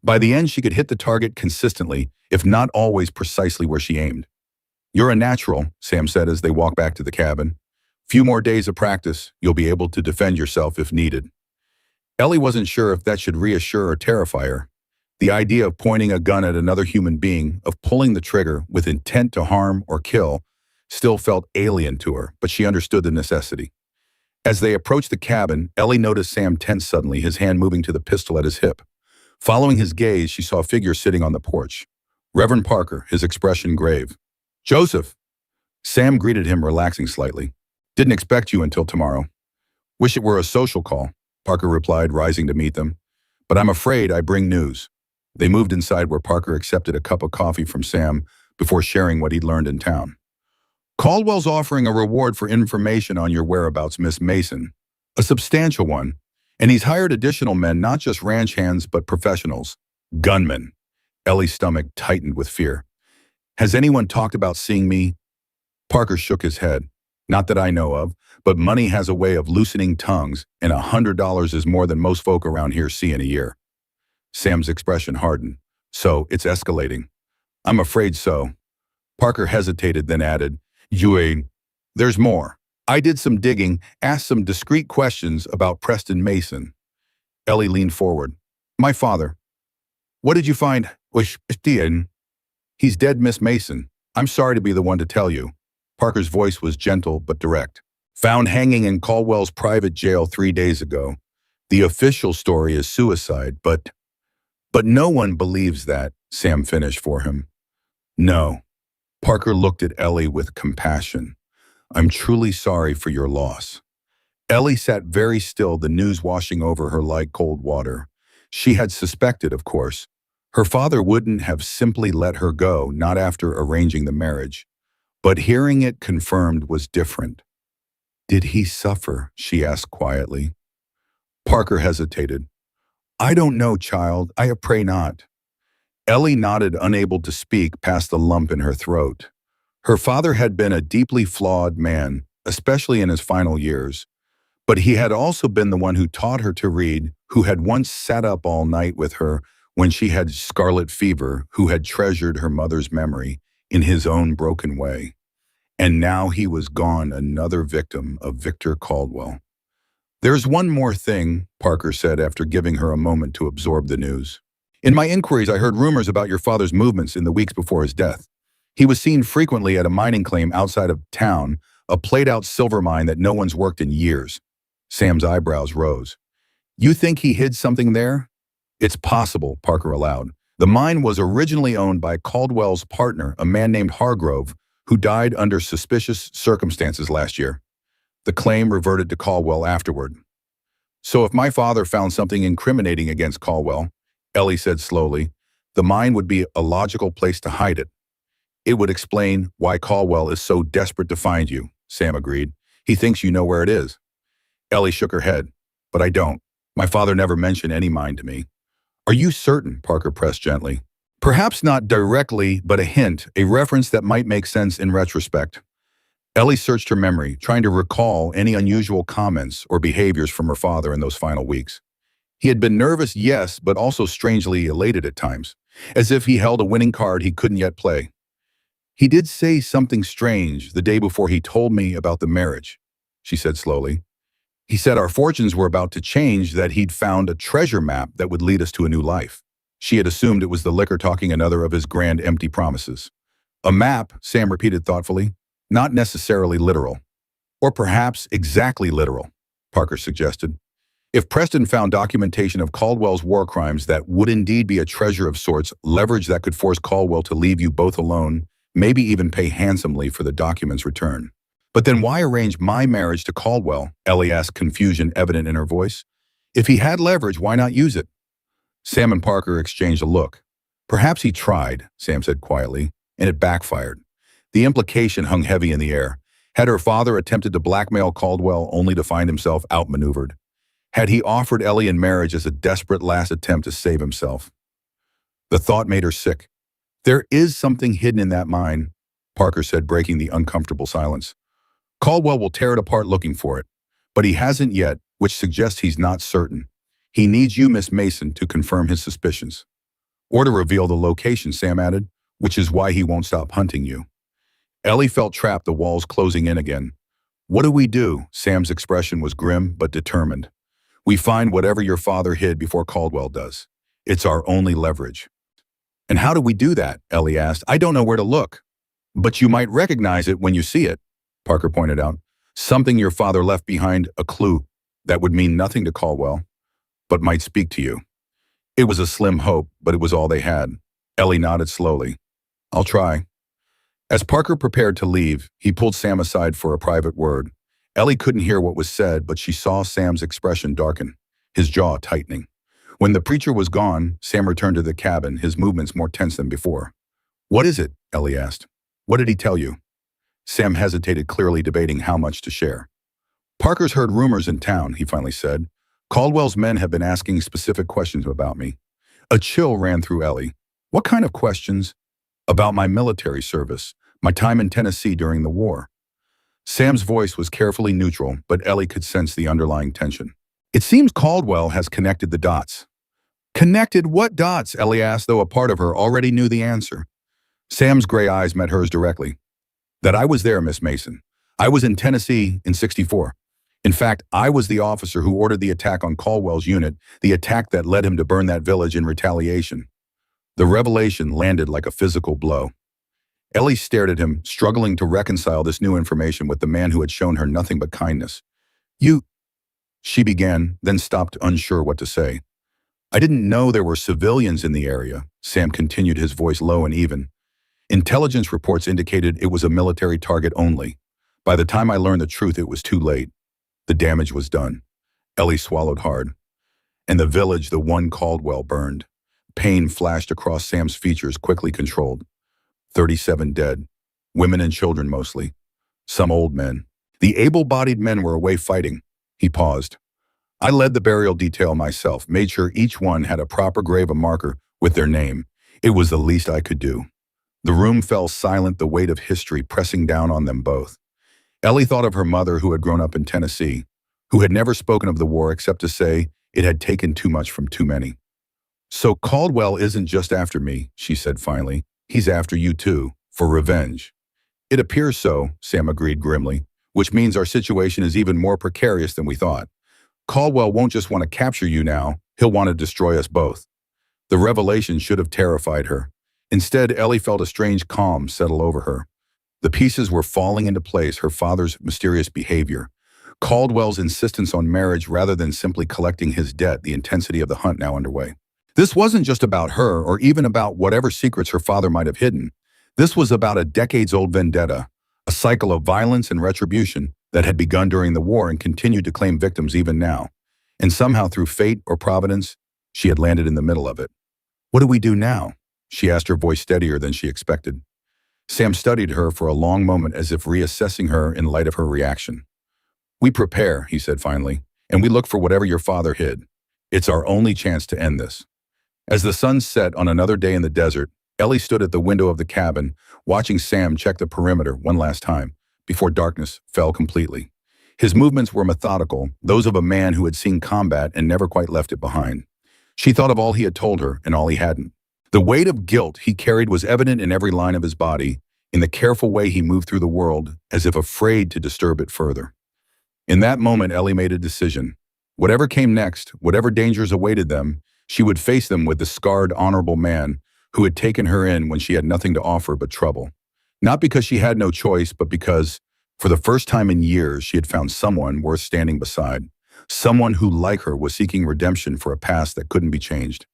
By the end, she could hit the target consistently, if not always precisely where she aimed. "You're a natural," Sam said as they walked back to the cabin. "Few more days of practice, you'll be able to defend yourself if needed." Ellie wasn't sure if that should reassure or terrify her. The idea of pointing a gun at another human being, of pulling the trigger with intent to harm or kill, still felt alien to her, but she understood the necessity. As they approached the cabin, Ellie noticed Sam tense suddenly, his hand moving to the pistol at his hip. Following his gaze, she saw a figure sitting on the porch. Reverend Parker, his expression grave. "Joseph!" Sam greeted him, relaxing slightly. "Didn't expect you until tomorrow." "Wish it were a social call," Parker replied, rising to meet them. "But I'm afraid I bring news." They moved inside, where Parker accepted a cup of coffee from Sam before sharing what he'd learned in town. "Caldwell's offering a reward for information on your whereabouts, Miss Mason. A substantial one. And he's hired additional men, not just ranch hands, but professionals. Gunmen." Ellie's stomach tightened with fear. "Has anyone talked about seeing me?" Parker shook his head. "Not that I know of, but money has a way of loosening tongues, and $100 is more than most folk around here see in a year." Sam's expression hardened. "So, it's escalating." "I'm afraid so." Parker hesitated, then added, There's more. I did some digging, asked some discreet questions about Preston Mason." Ellie leaned forward. "My father. What did you find? He's dead, Miss Mason. I'm sorry to be the one to tell you." Parker's voice was gentle but direct. "Found hanging in Caldwell's private jail 3 days ago. The official story is suicide, but no one believes that," Sam finished for him. "No." Parker looked at Ellie with compassion. "I'm truly sorry for your loss." Ellie sat very still, the news washing over her like cold water. She had suspected, of course. Her father wouldn't have simply let her go, not after arranging the marriage. But hearing it confirmed was different. "Did he suffer?" she asked quietly. Parker hesitated. "I don't know, child. I pray not." Ellie nodded, unable to speak past the lump in her throat. Her father had been a deeply flawed man, especially in his final years. But he had also been the one who taught her to read, who had once sat up all night with her when she had scarlet fever, who had treasured her mother's memory in his own broken way. And now he was gone, another victim of Victor Caldwell. There's one more thing, Parker said after giving her a moment to absorb the news. In my inquiries, I heard rumors about your father's movements in the weeks before his death. He was seen frequently at a mining claim outside of town, a played-out silver mine that no one's worked in years. Sam's eyebrows rose. You think he hid something there? It's possible, Parker allowed. The mine was originally owned by Caldwell's partner, a man named Hargrove, who died under suspicious circumstances last year. The claim reverted to Caldwell afterward. So if my father found something incriminating against Caldwell, Ellie said slowly, the mine would be a logical place to hide it. It would explain why Caldwell is so desperate to find you, Sam agreed. He thinks you know where it is. Ellie shook her head. But I don't. My father never mentioned any mine to me. Are you certain? Parker pressed gently. Perhaps not directly, but a hint, a reference that might make sense in retrospect. Ellie searched her memory, trying to recall any unusual comments or behaviors from her father in those final weeks. He had been nervous, yes, but also strangely elated at times, as if he held a winning card he couldn't yet play. He did say something strange the day before he told me about the marriage, she said slowly. He said our fortunes were about to change, that he'd found a treasure map that would lead us to a new life. She had assumed it was the liquor talking another of his grand empty promises. A map, Sam repeated thoughtfully, not necessarily literal. Or perhaps exactly literal, Parker suggested. If Preston found documentation of Caldwell's war crimes that would indeed be a treasure of sorts, leverage that could force Caldwell to leave you both alone, maybe even pay handsomely for the document's return. But then why arrange my marriage to Caldwell? Ellie asked, confusion evident in her voice. If he had leverage, why not use it? Sam and Parker exchanged a look. Perhaps he tried, Sam said quietly, and it backfired. The implication hung heavy in the air. Had her father attempted to blackmail Caldwell only to find himself outmaneuvered? Had he offered Ellie in marriage as a desperate last attempt to save himself? The thought made her sick. There is something hidden in that mine, Parker said, breaking the uncomfortable silence. Caldwell will tear it apart looking for it, but he hasn't yet, which suggests he's not certain. He needs you, Miss Mason, to confirm his suspicions. Or to reveal the location, Sam added, which is why he won't stop hunting you. Ellie felt trapped, the walls closing in again. What do we do? Sam's expression was grim but determined. We find whatever your father hid before Caldwell does. It's our only leverage. And how do we do that? Ellie asked. I don't know where to look. But you might recognize it when you see it, Parker pointed out. Something your father left behind, a clue that would mean nothing to Caldwell, but might speak to you. It was a slim hope, but it was all they had. Ellie nodded slowly. I'll try. As Parker prepared to leave, he pulled Sam aside for a private word. Ellie couldn't hear what was said, but she saw Sam's expression darken, his jaw tightening. When the preacher was gone, Sam returned to the cabin, his movements more tense than before. What is it? Ellie asked. What did he tell you? Sam hesitated, clearly debating how much to share. Parker's heard rumors in town, he finally said. Caldwell's men have been asking specific questions about me. A chill ran through Ellie. What kind of questions? About my military service, my time in Tennessee during the war. Sam's voice was carefully neutral, but Ellie could sense the underlying tension. It seems Caldwell has connected the dots. Connected what dots? Ellie asked, though a part of her already knew the answer. Sam's gray eyes met hers directly. That I was there, Miss Mason. I was in Tennessee in '64. In fact, I was the officer who ordered the attack on Caldwell's unit, the attack that led him to burn that village in retaliation. The revelation landed like a physical blow. Ellie stared at him, struggling to reconcile this new information with the man who had shown her nothing but kindness. You, she began, then stopped, unsure what to say. I didn't know there were civilians in the area, Sam continued, his voice low and even. Intelligence reports indicated it was a military target only. By the time I learned the truth, it was too late. The damage was done. Ellie swallowed hard. And the village, the one Caldwell, burned. Pain flashed across Sam's features, quickly controlled. 37 dead. Women and children mostly. Some old men. The able-bodied men were away fighting. He paused. I led the burial detail myself, made sure each one had a proper grave, a marker with their name. It was the least I could do. The room fell silent, the weight of history pressing down on them both. Ellie thought of her mother, who had grown up in Tennessee, who had never spoken of the war except to say it had taken too much from too many. So Caldwell isn't just after me, she said finally. He's after you too, for revenge. It appears so, Sam agreed grimly, which means our situation is even more precarious than we thought. Caldwell won't just want to capture you now, he'll want to destroy us both. The revelation should have terrified her. Instead, Ellie felt a strange calm settle over her. The pieces were falling into place, her father's mysterious behavior, Caldwell's insistence on marriage rather than simply collecting his debt, the intensity of the hunt now underway. This wasn't just about her or even about whatever secrets her father might have hidden. This was about a decades-old vendetta, a cycle of violence and retribution that had begun during the war and continued to claim victims even now. And somehow through fate or providence, she had landed in the middle of it. "What do we do now?" she asked, her voice steadier than she expected. Sam studied her for a long moment as if reassessing her in light of her reaction. "We prepare," he said finally, "and we look for whatever your father hid. It's our only chance to end this." As the sun set on another day in the desert, Ellie stood at the window of the cabin, watching Sam check the perimeter one last time, before darkness fell completely. His movements were methodical, those of a man who had seen combat and never quite left it behind. She thought of all he had told her and all he hadn't. The weight of guilt he carried was evident in every line of his body, in the careful way he moved through the world, as if afraid to disturb it further. In that moment, Ellie made a decision. Whatever came next, whatever dangers awaited them, she would face them with the scarred, honorable man who had taken her in when she had nothing to offer but trouble. Not because she had no choice, but because, for the first time in years, she had found someone worth standing beside. Someone who, like her, was seeking redemption for a past that couldn't be changed.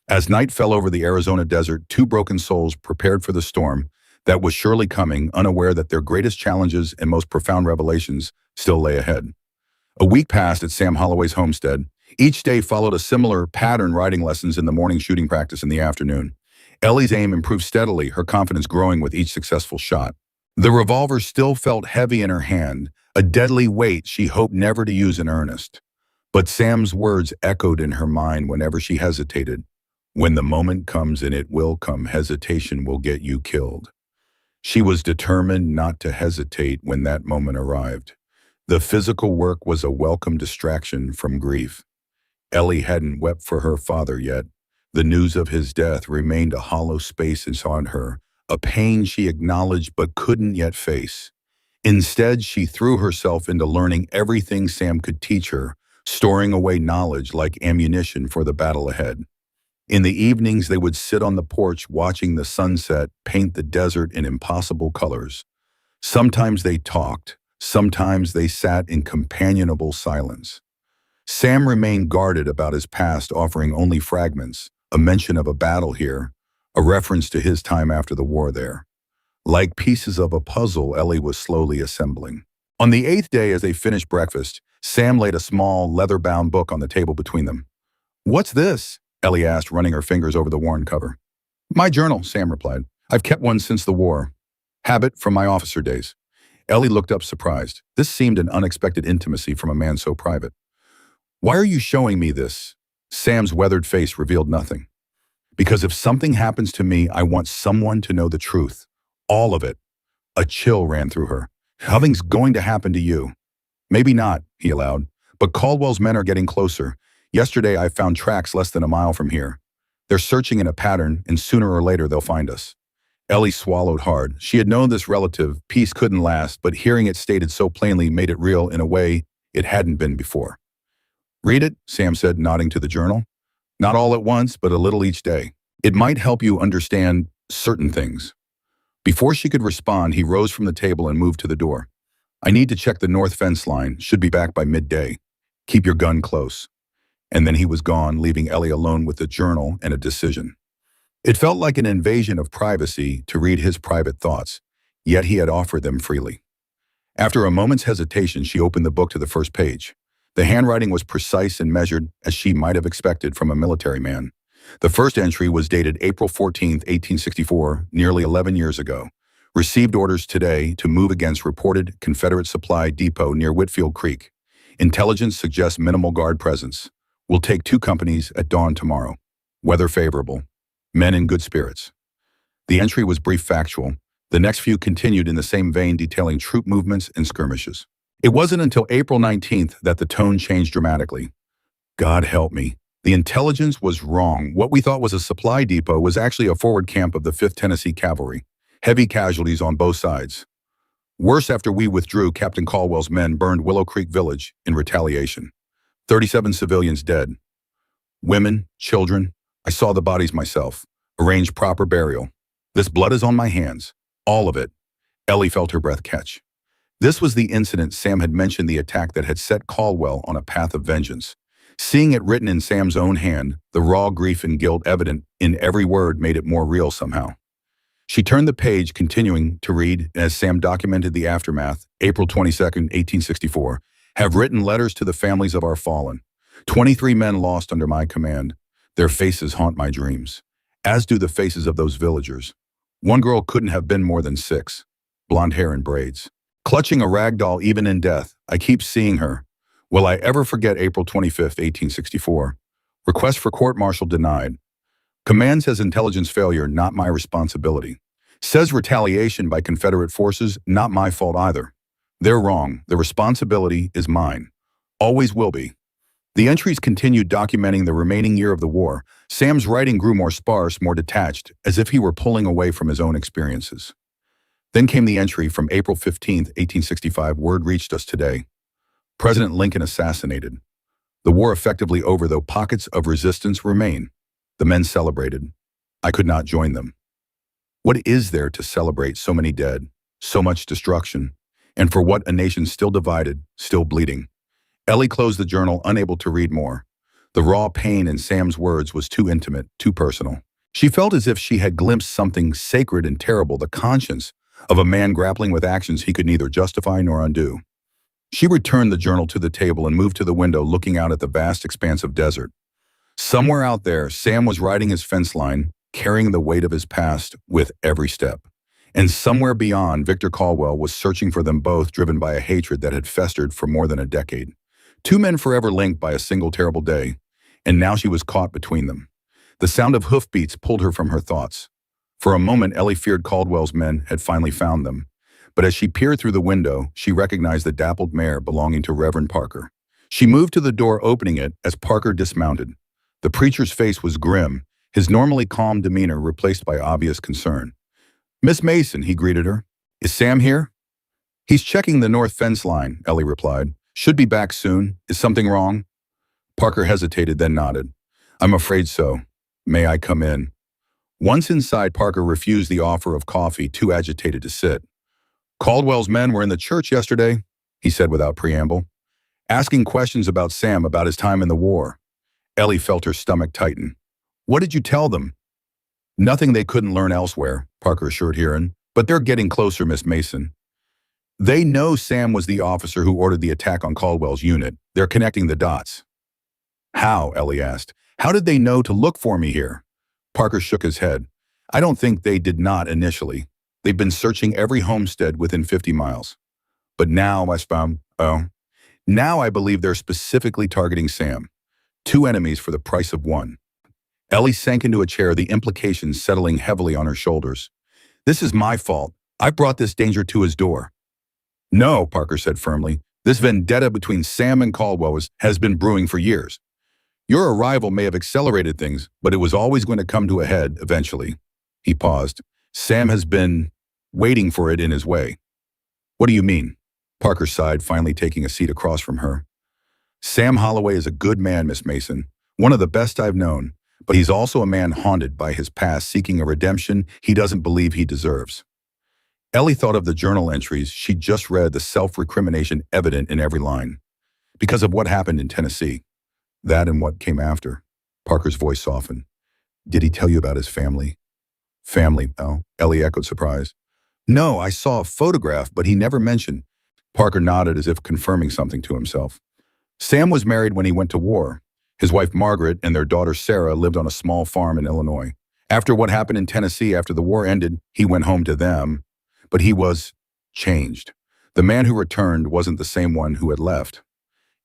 As night fell over the Arizona desert, two broken souls prepared for the storm that was surely coming, unaware that their greatest challenges and most profound revelations still lay ahead. A week passed at Sam Holloway's homestead. Each day followed a similar pattern: riding lessons in the morning, shooting practice in the afternoon. Ellie's aim improved steadily, her confidence growing with each successful shot. The revolver still felt heavy in her hand, a deadly weight she hoped never to use in earnest. But Sam's words echoed in her mind whenever she hesitated. "When the moment comes, and it will come, hesitation will get you killed." She was determined not to hesitate when that moment arrived. The physical work was a welcome distraction from grief. Ellie hadn't wept for her father yet. The news of his death remained a hollow space inside her, a pain she acknowledged but couldn't yet face. Instead, she threw herself into learning everything Sam could teach her, storing away knowledge like ammunition for the battle ahead. In the evenings, they would sit on the porch watching the sunset paint the desert in impossible colors. Sometimes they talked, sometimes they sat in companionable silence. Sam remained guarded about his past, offering only fragments, a mention of a battle here, a reference to his time after the war there. Like pieces of a puzzle, Ellie was slowly assembling. On the 8th day, as they finished breakfast, Sam laid a small, leather-bound book on the table between them. "What's this?" Ellie asked, running her fingers over the worn cover. "My journal," Sam replied. "I've kept one since the war. Habit from my officer days." Ellie looked up surprised. This seemed an unexpected intimacy from a man so private. "Why are you showing me this?" Sam's weathered face revealed nothing. "Because if something happens to me, I want someone to know the truth. All of it." A chill ran through her. "Nothing's going to happen to you." "Maybe not," he allowed, "but Caldwell's men are getting closer. Yesterday, I found tracks less than a mile from here. They're searching in a pattern, and sooner or later they'll find us." Ellie swallowed hard. She had known this relative peace couldn't last, but hearing it stated so plainly made it real in a way it hadn't been before. "Read it," Sam said, nodding to the journal. "Not all at once, but a little each day. It might help you understand certain things." Before she could respond, he rose from the table and moved to the door. "I need to check the north fence line. Should be back by midday. Keep your gun close." And then he was gone, leaving Ellie alone with the journal and a decision. It felt like an invasion of privacy to read his private thoughts, yet he had offered them freely. After a moment's hesitation, she opened the book to the first page. The handwriting was precise and measured, as she might have expected from a military man. The first entry was dated April 14, 1864, nearly 11 years ago. "Received orders today to move against reported Confederate supply depot near Whitfield Creek. Intelligence suggests minimal guard presence. Will take 2 companies at dawn tomorrow. Weather favorable. Men in good spirits." The entry was brief, factual. The next few continued in the same vein, detailing troop movements and skirmishes. It wasn't until April 19th that the tone changed dramatically. "God help me. The intelligence was wrong. What we thought was a supply depot was actually a forward camp of the 5th Tennessee Cavalry. Heavy casualties on both sides. Worse, after we withdrew, Captain Caldwell's men burned Willow Creek Village in retaliation. 37 civilians dead. Women, children. I saw the bodies myself. Arranged proper burial. This blood is on my hands. All of it. Ellie felt her breath catch. This was the incident Sam had mentioned, the attack that had set Caldwell on a path of vengeance. Seeing it written in Sam's own hand, the raw grief and guilt evident in every word made it more real somehow. She turned the page, continuing to read, as Sam documented the aftermath. April 22nd, 1864. Have written letters to the families of our fallen. 23 men lost under my command. Their faces haunt my dreams, as do the faces of those villagers. One girl couldn't have been more than 6. Blonde hair and braids. Clutching a rag doll even in death, I keep seeing her. Will I ever forget April 25th, 1864? Request for court-martial denied. Command says intelligence failure, not my responsibility. Says retaliation by Confederate forces, not my fault either. They're wrong. The responsibility is mine. Always will be. The entries continued, documenting the remaining year of the war. Sam's writing grew more sparse, more detached, as if he were pulling away from his own experiences. Then came the entry from April 15th, 1865. Word reached us today. President Lincoln assassinated. The war effectively over, though pockets of resistance remain. The men celebrated. I could not join them. What is there to celebrate? So many dead, so much destruction, and for what? A nation still divided, still bleeding. Ellie closed the journal, unable to read more. The raw pain in Sam's words was too intimate, too personal. She felt as if she had glimpsed something sacred and terrible, the conscience of a man grappling with actions he could neither justify nor undo. She returned the journal to the table and moved to the window, looking out at the vast expanse of desert. Somewhere out there, Sam was riding his fence line, carrying the weight of his past with every step. And somewhere beyond, Victor Caldwell was searching for them both, driven by a hatred that had festered for more than a decade. 2 men forever linked by a single terrible day, and now she was caught between them. The sound of hoofbeats pulled her from her thoughts. For a moment, Ellie feared Caldwell's men had finally found them. But as she peered through the window, she recognized the dappled mare belonging to Reverend Parker. She moved to the door, opening it as Parker dismounted. The preacher's face was grim, his normally calm demeanor replaced by obvious concern. "Miss Mason," he greeted her. "Is Sam here?" "He's checking the north fence line," Ellie replied. "Should be back soon. Is something wrong?" Parker hesitated, then nodded. "I'm afraid so. May I come in?" Once inside, Parker refused the offer of coffee, too agitated to sit. "Caldwell's men were in the church yesterday," he said without preamble, "asking questions about Sam, about his time in the war." Ellie felt her stomach tighten. "What did you tell them?" "Nothing they couldn't learn elsewhere," Parker assured Heron. "But they're getting closer, Miss Mason. They know Sam was the officer who ordered the attack on Caldwell's unit. They're connecting the dots." "How?" Ellie asked. "How did they know to look for me here?" Parker shook his head. "I don't think they did not initially. They've been searching every homestead within 50 miles. But now now I believe they're specifically targeting Sam. 2 enemies for the price of 1. Ellie sank into a chair, the implications settling heavily on her shoulders. "This is my fault. I brought this danger to his door." "No," Parker said firmly. "This vendetta between Sam and Caldwell has been brewing for years. Your arrival may have accelerated things, but it was always going to come to a head eventually." He paused. "Sam has been waiting for it in his way." "What do you mean?" Parker sighed, finally taking a seat across from her. "Sam Holloway is a good man, Miss Mason. One of the best I've known. But he's also a man haunted by his past, seeking a redemption he doesn't believe he deserves." Ellie thought of the journal entries she'd just read, the self-recrimination evident in every line. Because of what happened in Tennessee. That and what came after. Parker's voice softened. "Did he tell you about his family?" "Family, oh," Ellie echoed, surprised. "No, I saw a photograph, but he never mentioned." Parker nodded, as if confirming something to himself. "Sam was married when he went to war. His wife Margaret and their daughter Sarah lived on a small farm in Illinois. After what happened in Tennessee, after the war ended, he went home to them. But he was changed. The man who returned wasn't the same one who had left."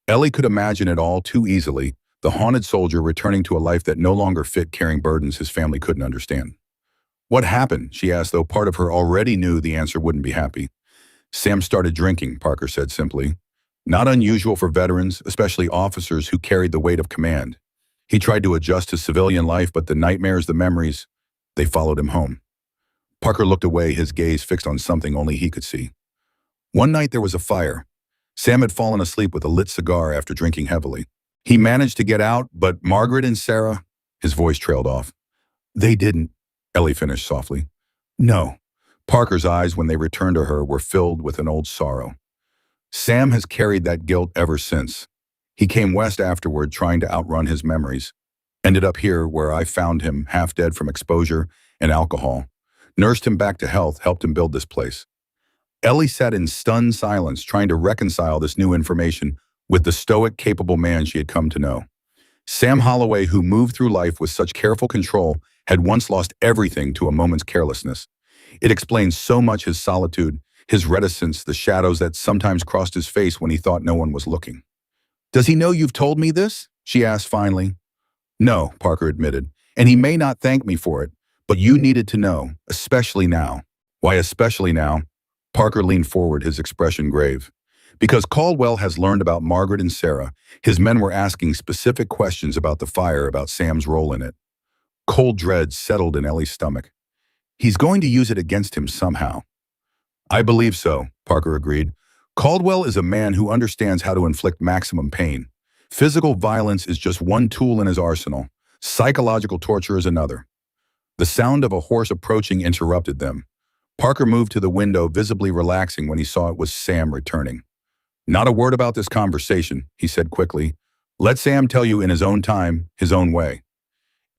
Ellie could imagine it all too easily, the haunted soldier returning to a life that no longer fit, carrying burdens his family couldn't understand. "What happened?" she asked, though part of her already knew the answer wouldn't be happy. "Sam started drinking," Parker said simply. "Not unusual for veterans, especially officers who carried the weight of command. He tried to adjust to civilian life, but the nightmares, the memories, they followed him home." Parker looked away, his gaze fixed on something only he could see. One night there was a fire. Sam had fallen asleep with a lit cigar after drinking heavily. He managed to get out, but Margaret and Sarah, his voice trailed off. They didn't, Ellie finished softly. No. Parker's eyes, when they returned to her, were filled with an old sorrow. Sam has carried that guilt ever since. He came west afterward trying to outrun his memories. Ended up here where I found him half dead from exposure and alcohol. Nursed him back to health, helped him build this place. Ellie sat in stunned silence, trying to reconcile this new information with the stoic, capable man she had come to know. Sam Holloway, who moved through life with such careful control, had once lost everything to a moment's carelessness. It explains so much: his solitude, his reticence, the shadows that sometimes crossed his face when he thought no one was looking. Does he know you've told me this? She asked finally. No, Parker admitted, and he may not thank me for it, but you needed to know, especially now. Why especially now? Parker leaned forward, his expression grave. Because Caldwell has learned about Margaret and Sarah, his men were asking specific questions about the fire, about Sam's role in it. Cold dread settled in Ellie's stomach. He's going to use it against him somehow. I believe so, Parker agreed. Caldwell is a man who understands how to inflict maximum pain. Physical violence is just one tool in his arsenal. Psychological torture is another. The sound of a horse approaching interrupted them. Parker moved to the window, visibly relaxing when he saw it was Sam returning. Not a word about this conversation, he said quickly. Let Sam tell you in his own time, his own way.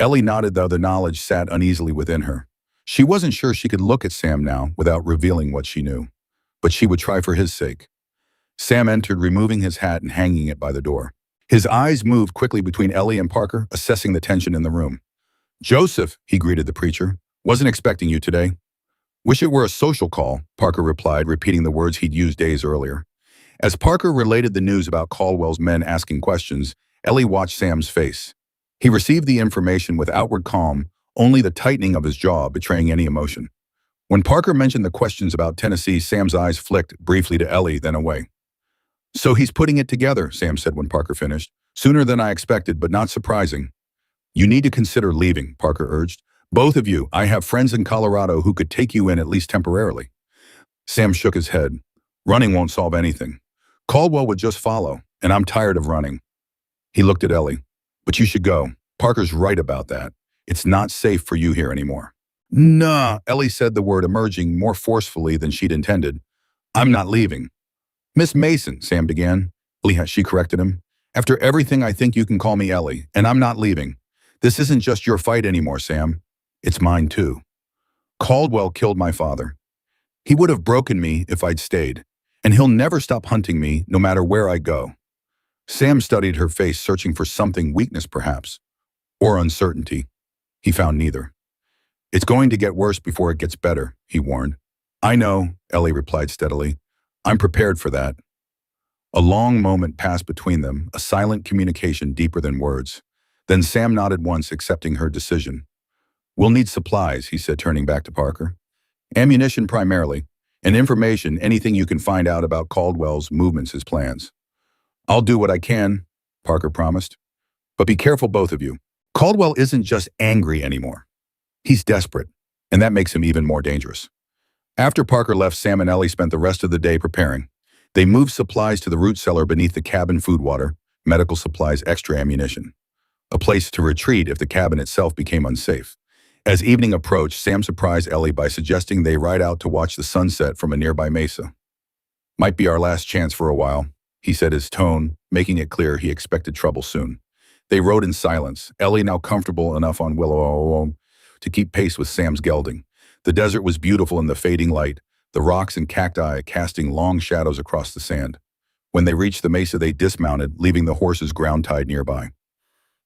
Ellie nodded, though the knowledge sat uneasily within her. She wasn't sure she could look at Sam now without revealing what she knew. But she would try for his sake. Sam entered, removing his hat and hanging it by the door. His eyes moved quickly between Ellie and Parker, assessing the tension in the room. Joseph, he greeted the preacher. Wasn't expecting you today. Wish it were a social call, Parker replied, repeating the words he'd used days earlier. As Parker related the news about Caldwell's men asking questions, Ellie watched Sam's face. He received the information with outward calm, only the tightening of his jaw betraying any emotion. When Parker mentioned the questions about Tennessee, Sam's eyes flicked briefly to Ellie, then away. So he's putting it together, Sam said when Parker finished. Sooner than I expected, but not surprising. You need to consider leaving, Parker urged. Both of you. I have friends in Colorado who could take you in, at least temporarily. Sam shook his head. Running won't solve anything. Caldwell would just follow, and I'm tired of running. He looked at Ellie. But you should go. Parker's right about that. It's not safe for you here anymore. Nah, Ellie said, the word emerging more forcefully than she'd intended. I'm not leaving. Miss Mason, Sam began. She corrected him. After everything, I think you can call me Ellie, and I'm not leaving. This isn't just your fight anymore, Sam. It's mine too. Caldwell killed my father. He would have broken me if I'd stayed, and he'll never stop hunting me no matter where I go. Sam studied her face, searching for something, weakness perhaps, or uncertainty. He found neither. It's going to get worse before it gets better, he warned. I know, Ellie replied steadily. I'm prepared for that. A long moment passed between them, a silent communication deeper than words. Then Sam nodded once, accepting her decision. We'll need supplies, he said, turning back to Parker. Ammunition primarily, and information, anything you can find out about Caldwell's movements, his plans. I'll do what I can, Parker promised. But be careful, both of you. Caldwell isn't just angry anymore. He's desperate, and that makes him even more dangerous. After Parker left, Sam and Ellie spent the rest of the day preparing. They moved supplies to the root cellar beneath the cabin: food, water, medical supplies, extra ammunition. A place to retreat if the cabin itself became unsafe. As evening approached, Sam surprised Ellie by suggesting they ride out to watch the sunset from a nearby mesa. Might be our last chance for a while, he said, his tone making it clear he expected trouble soon. They rode in silence, Ellie now comfortable enough on Willow to keep pace with Sam's gelding. The desert was beautiful in the fading light, the rocks and cacti casting long shadows across the sand. When they reached the mesa, they dismounted, leaving the horses ground-tied nearby.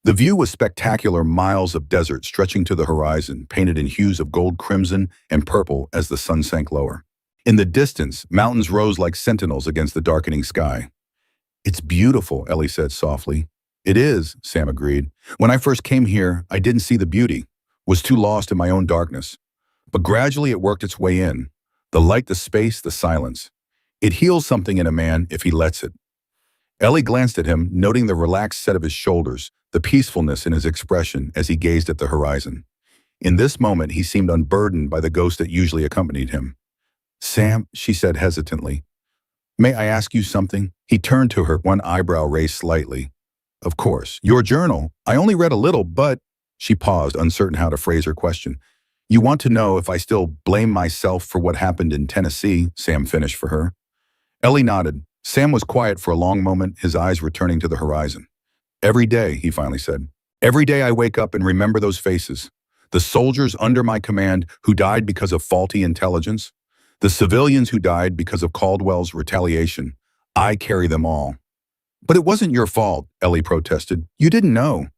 The view was spectacular, miles of desert stretching to the horizon, painted in hues of gold, crimson, and purple as the sun sank lower. In the distance, mountains rose like sentinels against the darkening sky. It's beautiful, Ellie said softly. It is, Sam agreed. When I first came here, I didn't see the beauty, was too lost in my own darkness. But gradually it worked its way in. The light, the space, the silence. It heals something in a man if he lets it. Ellie glanced at him, noting the relaxed set of his shoulders, the peacefulness in his expression as he gazed at the horizon. In this moment, he seemed unburdened by the ghost that usually accompanied him. Sam, she said hesitantly, may I ask you something? He turned to her, one eyebrow raised slightly. Of course. Your journal. I only read a little, but... She paused, uncertain how to phrase her question. You want to know if I still blame myself for what happened in Tennessee, Sam finished for her. Ellie nodded. Sam was quiet for a long moment, his eyes returning to the horizon. Every day, he finally said. Every day I wake up and remember those faces. The soldiers under my command who died because of faulty intelligence. The civilians who died because of Caldwell's retaliation. I carry them all. But it wasn't your fault, Ellie protested. You didn't know.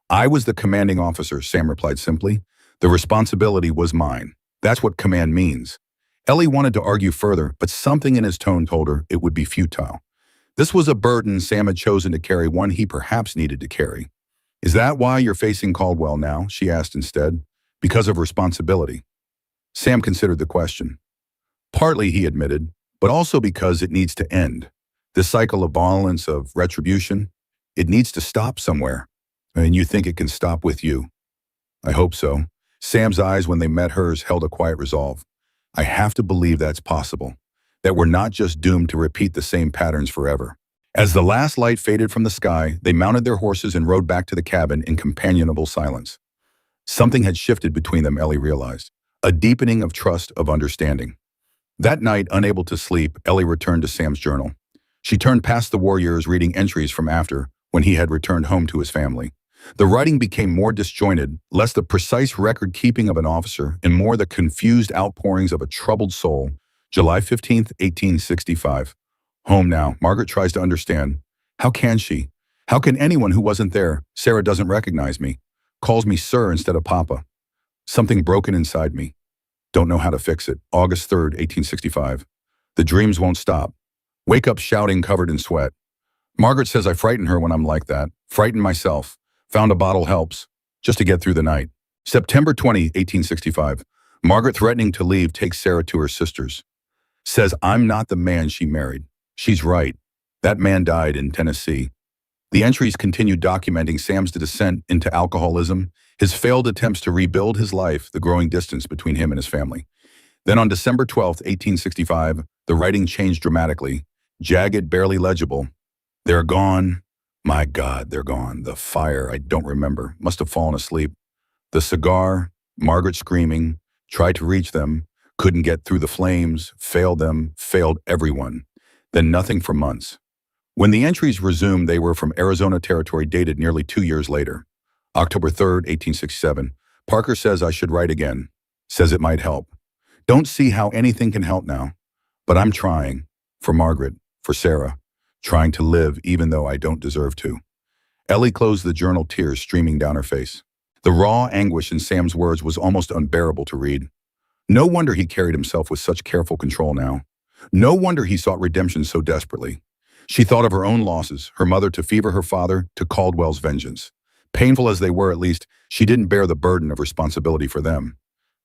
I was the commanding officer, Sam replied simply. The responsibility was mine. That's what command means. Ellie wanted to argue further, but something in his tone told her it would be futile. This was a burden Sam had chosen to carry, one he perhaps needed to carry. Is that why you're facing Caldwell now? She asked instead. Because of responsibility. Sam considered the question. Partly, he admitted, but also because it needs to end. This cycle of violence, of retribution, it needs to stop somewhere. And you think it can stop with you? I hope so. Sam's eyes, when they met hers, held a quiet resolve. I have to believe that's possible. That we're not just doomed to repeat the same patterns forever. As the last light faded from the sky, they mounted their horses and rode back to the cabin in companionable silence. Something had shifted between them, Ellie realized. A deepening of trust, of understanding. That night, unable to sleep, Ellie returned to Sam's journal. She turned past the warriors, reading entries from after, when he had returned home to his family. The writing became more disjointed, less the precise record-keeping of an officer and more the confused outpourings of a troubled soul. July 15th, 1865. Home now. Margaret tries to understand. How can she? How can anyone who wasn't there? Sarah doesn't recognize me. Calls me sir instead of papa. Something broken inside me. Don't know how to fix it. August 3rd, 1865. The dreams won't stop. Wake up shouting, covered in sweat. Margaret says I frighten her when I'm like that. Frighten myself. Found a bottle helps, just to get through the night. September 20, 1865. Margaret, threatening to leave, takes Sarah to her sisters. Says I'm not the man she married. She's right. That man died in Tennessee. The entries continued documenting Sam's descent into alcoholism, his failed attempts to rebuild his life, the growing distance between him and his family. Then on December 12, 1865, the writing changed dramatically. Jagged, barely legible. They're gone. My God, they're gone. The fire, I don't remember. Must have fallen asleep. The cigar, Margaret screaming, tried to reach them, couldn't get through the flames, failed them, failed everyone. Then nothing for months. When the entries resumed, they were from Arizona territory dated nearly 2 years later. October 3rd, 1867. Parker says I should write again. Says it might help. Don't see how anything can help now. But I'm trying. For Margaret. For Sarah. Trying to live even though I don't deserve to. Ellie closed the journal, tears streaming down her face. The raw anguish in Sam's words was almost unbearable to read. No wonder he carried himself with such careful control now. No wonder he sought redemption so desperately. She thought of her own losses, her mother to fever, her father to Caldwell's vengeance. Painful as they were, at least, she didn't bear the burden of responsibility for them.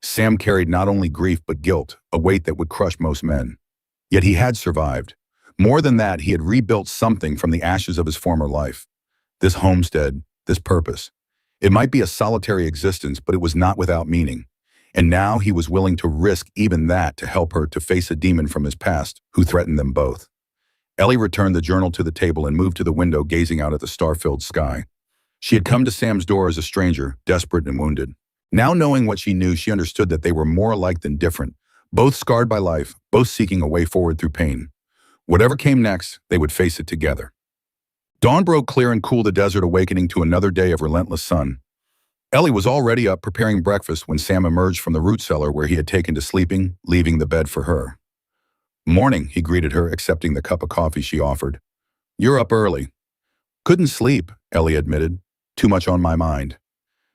Sam carried not only grief but guilt, a weight that would crush most men. Yet he had survived. More than that, he had rebuilt something from the ashes of his former life. This homestead, this purpose. It might be a solitary existence, but it was not without meaning. And now he was willing to risk even that to help her to face a demon from his past who threatened them both. Ellie returned the journal to the table and moved to the window, gazing out at the star-filled sky. She had come to Sam's door as a stranger, desperate and wounded. Now knowing what she knew, she understood that they were more alike than different, both scarred by life, both seeking a way forward through pain. Whatever came next, they would face it together. Dawn broke clear and cool the desert, awakening to another day of relentless sun. Ellie was already up preparing breakfast when Sam emerged from the root cellar where he had taken to sleeping, leaving the bed for her. Morning, he greeted her, accepting the cup of coffee she offered. You're up early. Couldn't sleep, Ellie admitted. Too much on my mind.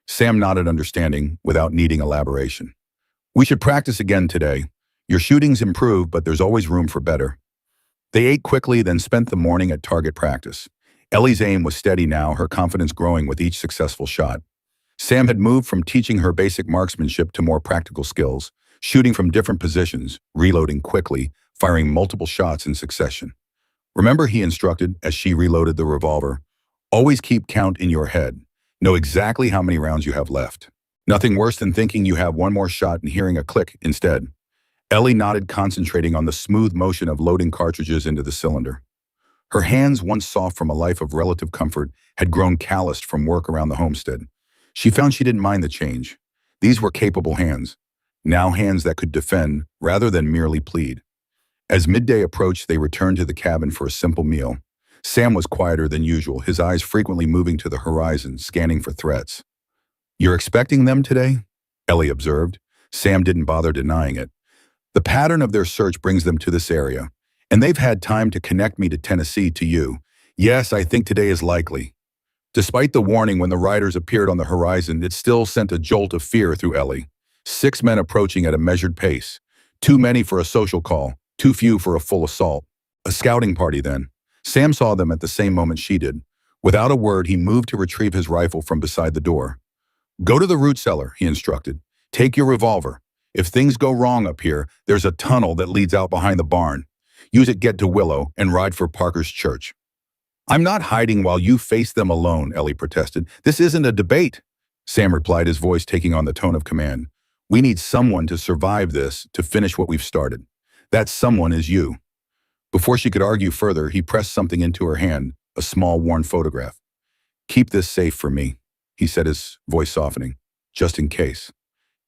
Sam nodded, understanding, without needing elaboration. We should practice again today. Your shooting's improved, but there's always room for better. They ate quickly, then spent the morning at target practice. Ellie's aim was steady now, her confidence growing with each successful shot. Sam had moved from teaching her basic marksmanship to more practical skills, shooting from different positions, reloading quickly, firing multiple shots in succession. Remember, he instructed as she reloaded the revolver, always keep count in your head. Know exactly how many rounds you have left. Nothing worse than thinking you have one more shot and hearing a click instead. Ellie nodded, concentrating on the smooth motion of loading cartridges into the cylinder. Her hands, once soft from a life of relative comfort, had grown calloused from work around the homestead. She found she didn't mind the change. These were capable hands, now hands that could defend rather than merely plead. As midday approached, they returned to the cabin for a simple meal. Sam was quieter than usual, his eyes frequently moving to the horizon, scanning for threats. "You're expecting them today?" Ellie observed. Sam didn't bother denying it. "The pattern of their search brings them to this area, and they've had time to connect me to Tennessee, to you. Yes, I think today is likely." Despite the warning when the riders appeared on the horizon, it still sent a jolt of fear through Ellie. 6 men approaching at a measured pace. Too many for a social call, too few for a full assault. A scouting party, then. Sam saw them at the same moment she did. Without a word, he moved to retrieve his rifle from beside the door. "Go to the root cellar," he instructed. "Take your revolver. If things go wrong up here, there's a tunnel that leads out behind the barn. Use it, get to Willow, and ride for Parker's church." "I'm not hiding while you face them alone," Ellie protested. "This isn't a debate." Sam replied, his voice taking on the tone of command. "We need someone to survive this, to finish what we've started. That someone is you." Before she could argue further, he pressed something into her hand, a small, worn photograph. "Keep this safe for me," he said, his voice softening, "just in case."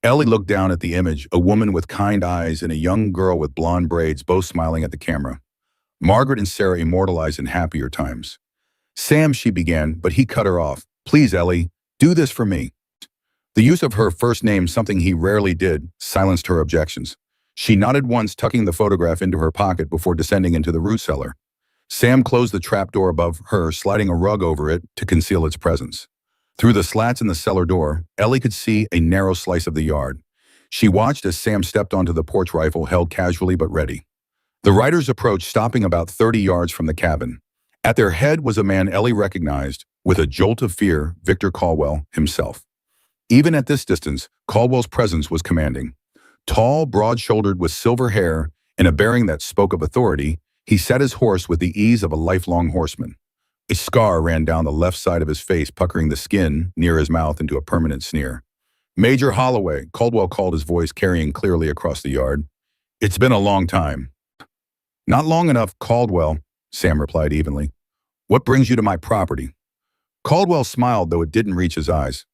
Ellie looked down at the image, a woman with kind eyes and a young girl with blonde braids, both smiling at the camera. Margaret and Sarah immortalized in happier times. "Sam," she began, but he cut her off. "Please, Ellie, do this for me." The use of her first name, something he rarely did, silenced her objections. She nodded once, tucking the photograph into her pocket before descending into the root cellar. Sam closed the trapdoor above her, sliding a rug over it to conceal its presence. Through the slats in the cellar door, Ellie could see a narrow slice of the yard. She watched as Sam stepped onto the porch, rifle held casually but ready. The riders approached, stopping about 30 yards from the cabin. At their head was a man Ellie recognized. With a jolt of fear, Victor Caldwell himself. Even at this distance, Caldwell's presence was commanding. Tall, broad-shouldered, with silver hair and a bearing that spoke of authority, he sat his horse with the ease of a lifelong horseman. A scar ran down the left side of his face, puckering the skin near his mouth into a permanent sneer. "Major Holloway," Caldwell called, his voice carrying clearly across the yard. "It's been a long time." "Not long enough, Caldwell," Sam replied evenly. "What brings you to my property?" Caldwell smiled, though it didn't reach his eyes.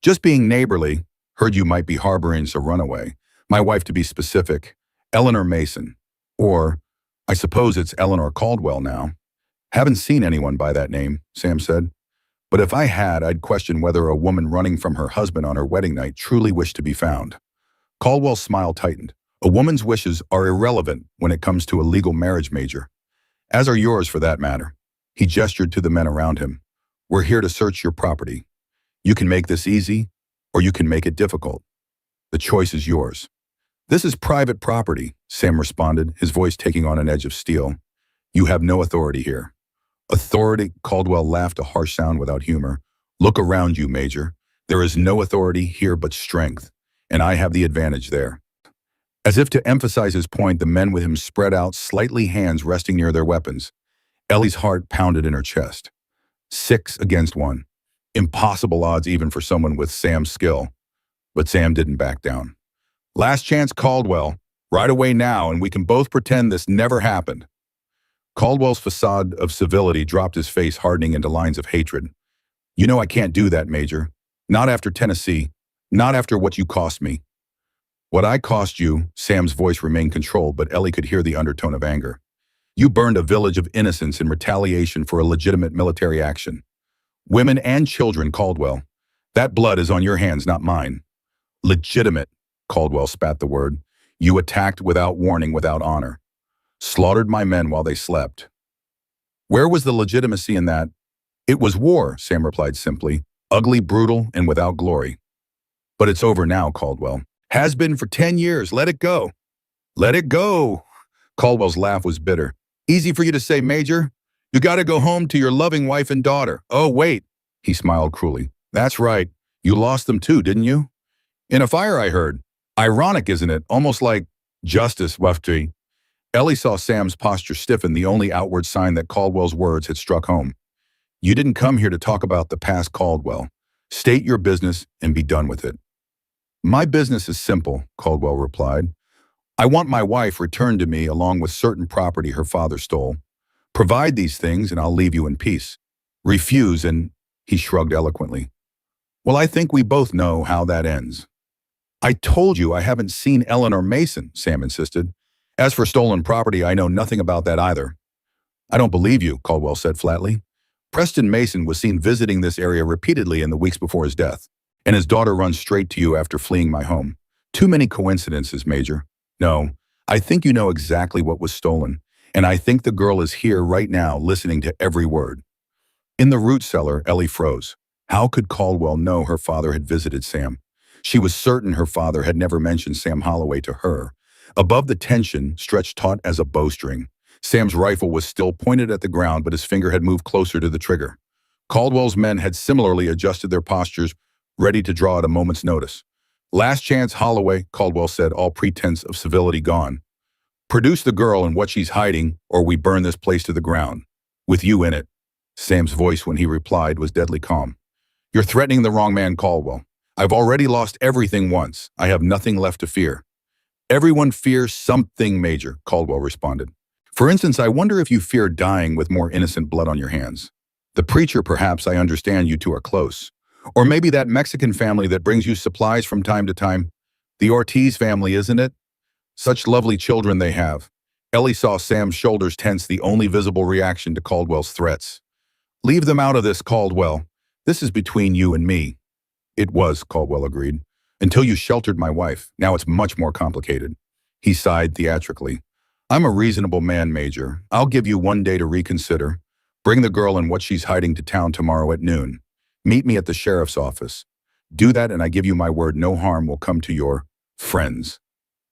"Just being neighborly. Heard you might be harboring a runaway. My wife, to be specific, Eleanor Mason. Or, I suppose it's Eleanor Caldwell now." "Haven't seen anyone by that name," Sam said. "But if I had, I'd question whether a woman running from her husband on her wedding night truly wished to be found." Caldwell's smile tightened. "A woman's wishes are irrelevant when it comes to a legal marriage, Major. As are yours, for that matter." He gestured to the men around him. "We're here to search your property. You can make this easy, or you can make it difficult. The choice is yours." "This is private property," Sam responded, his voice taking on an edge of steel. "You have no authority here." "Authority?" Caldwell laughed, a harsh sound without humor. "Look around you, Major. There is no authority here but strength, and I have the advantage there." As if to emphasize his point, the men with him spread out, slightly, hands resting near their weapons. Ellie's heart pounded in her chest. 6 against 1. Impossible odds even for someone with Sam's skill. But Sam didn't back down. "Last chance, Caldwell. Right away now, and we can both pretend this never happened." Caldwell's facade of civility dropped, his face hardening into lines of hatred. "You know I can't do that, Major. Not after Tennessee. Not after what you cost me." "What I cost you," Sam's voice remained controlled, but Ellie could hear the undertone of anger. "You burned a village of innocents in retaliation for a legitimate military action. Women and children, Caldwell. That blood is on your hands, not mine." "Legitimate," Caldwell spat the word. "You attacked without warning, without honor. Slaughtered my men while they slept. Where was the legitimacy in that?" "It was war," Sam replied simply. "Ugly, brutal, and without glory." "But it's over now, Caldwell. Has been for 10 years. Let it go." "Let it go." Caldwell's laugh was bitter. "Easy for you to say, Major. You gotta go home to your loving wife and daughter." "Oh, wait," he smiled cruelly. "That's right. You lost them too, didn't you? In a fire, I heard. Ironic, isn't it? Almost like justice, Wafty." Ellie saw Sam's posture stiffen, the only outward sign that Caldwell's words had struck home. "You didn't come here to talk about the past, Caldwell. State your business and be done with it." "My business is simple," Caldwell replied. "I want my wife returned to me along with certain property her father stole. Provide these things and I'll leave you in peace. Refuse and he shrugged eloquently. Well, I think we both know how that ends. I told you I haven't seen Eleanor Mason, Sam insisted. As for stolen property, I know nothing about that either. I don't believe you, Caldwell said flatly. Preston Mason was seen visiting this area repeatedly in the weeks before his death, and his daughter runs straight to you after fleeing my home. Too many coincidences, Major. No, I think you know exactly what was stolen, and I think the girl is here right now listening to every word. In the root cellar, Ellie froze. How could Caldwell know her father had visited Sam? She was certain her father had never mentioned Sam Holloway to her. Above the tension, stretched taut as a bowstring, Sam's rifle was still pointed at the ground, but his finger had moved closer to the trigger. Caldwell's men had similarly adjusted their postures, ready to draw at a moment's notice. Last chance, Holloway, Caldwell said, all pretense of civility gone. Produce the girl and what she's hiding, or we burn this place to the ground. With you in it. Sam's voice, when he replied, was deadly calm. You're threatening the wrong man, Caldwell. I've already lost everything once. I have nothing left to fear. Everyone fears something, Major, Caldwell responded. For instance, I wonder if you fear dying with more innocent blood on your hands. The preacher, perhaps. I understand you two are close. Or maybe that Mexican family that brings you supplies from time to time. The Ortiz family, isn't it? Such lovely children they have. Ellie saw Sam's shoulders tense, the only visible reaction to Caldwell's threats. Leave them out of this, Caldwell. This is between you and me. It was, Caldwell agreed. Until you sheltered my wife. Now it's much more complicated. He sighed theatrically. I'm a reasonable man, Major. I'll give you 1 day to reconsider. Bring the girl and what she's hiding to town tomorrow at noon. Meet me at the sheriff's office. Do that and I give you my word no harm will come to your friends.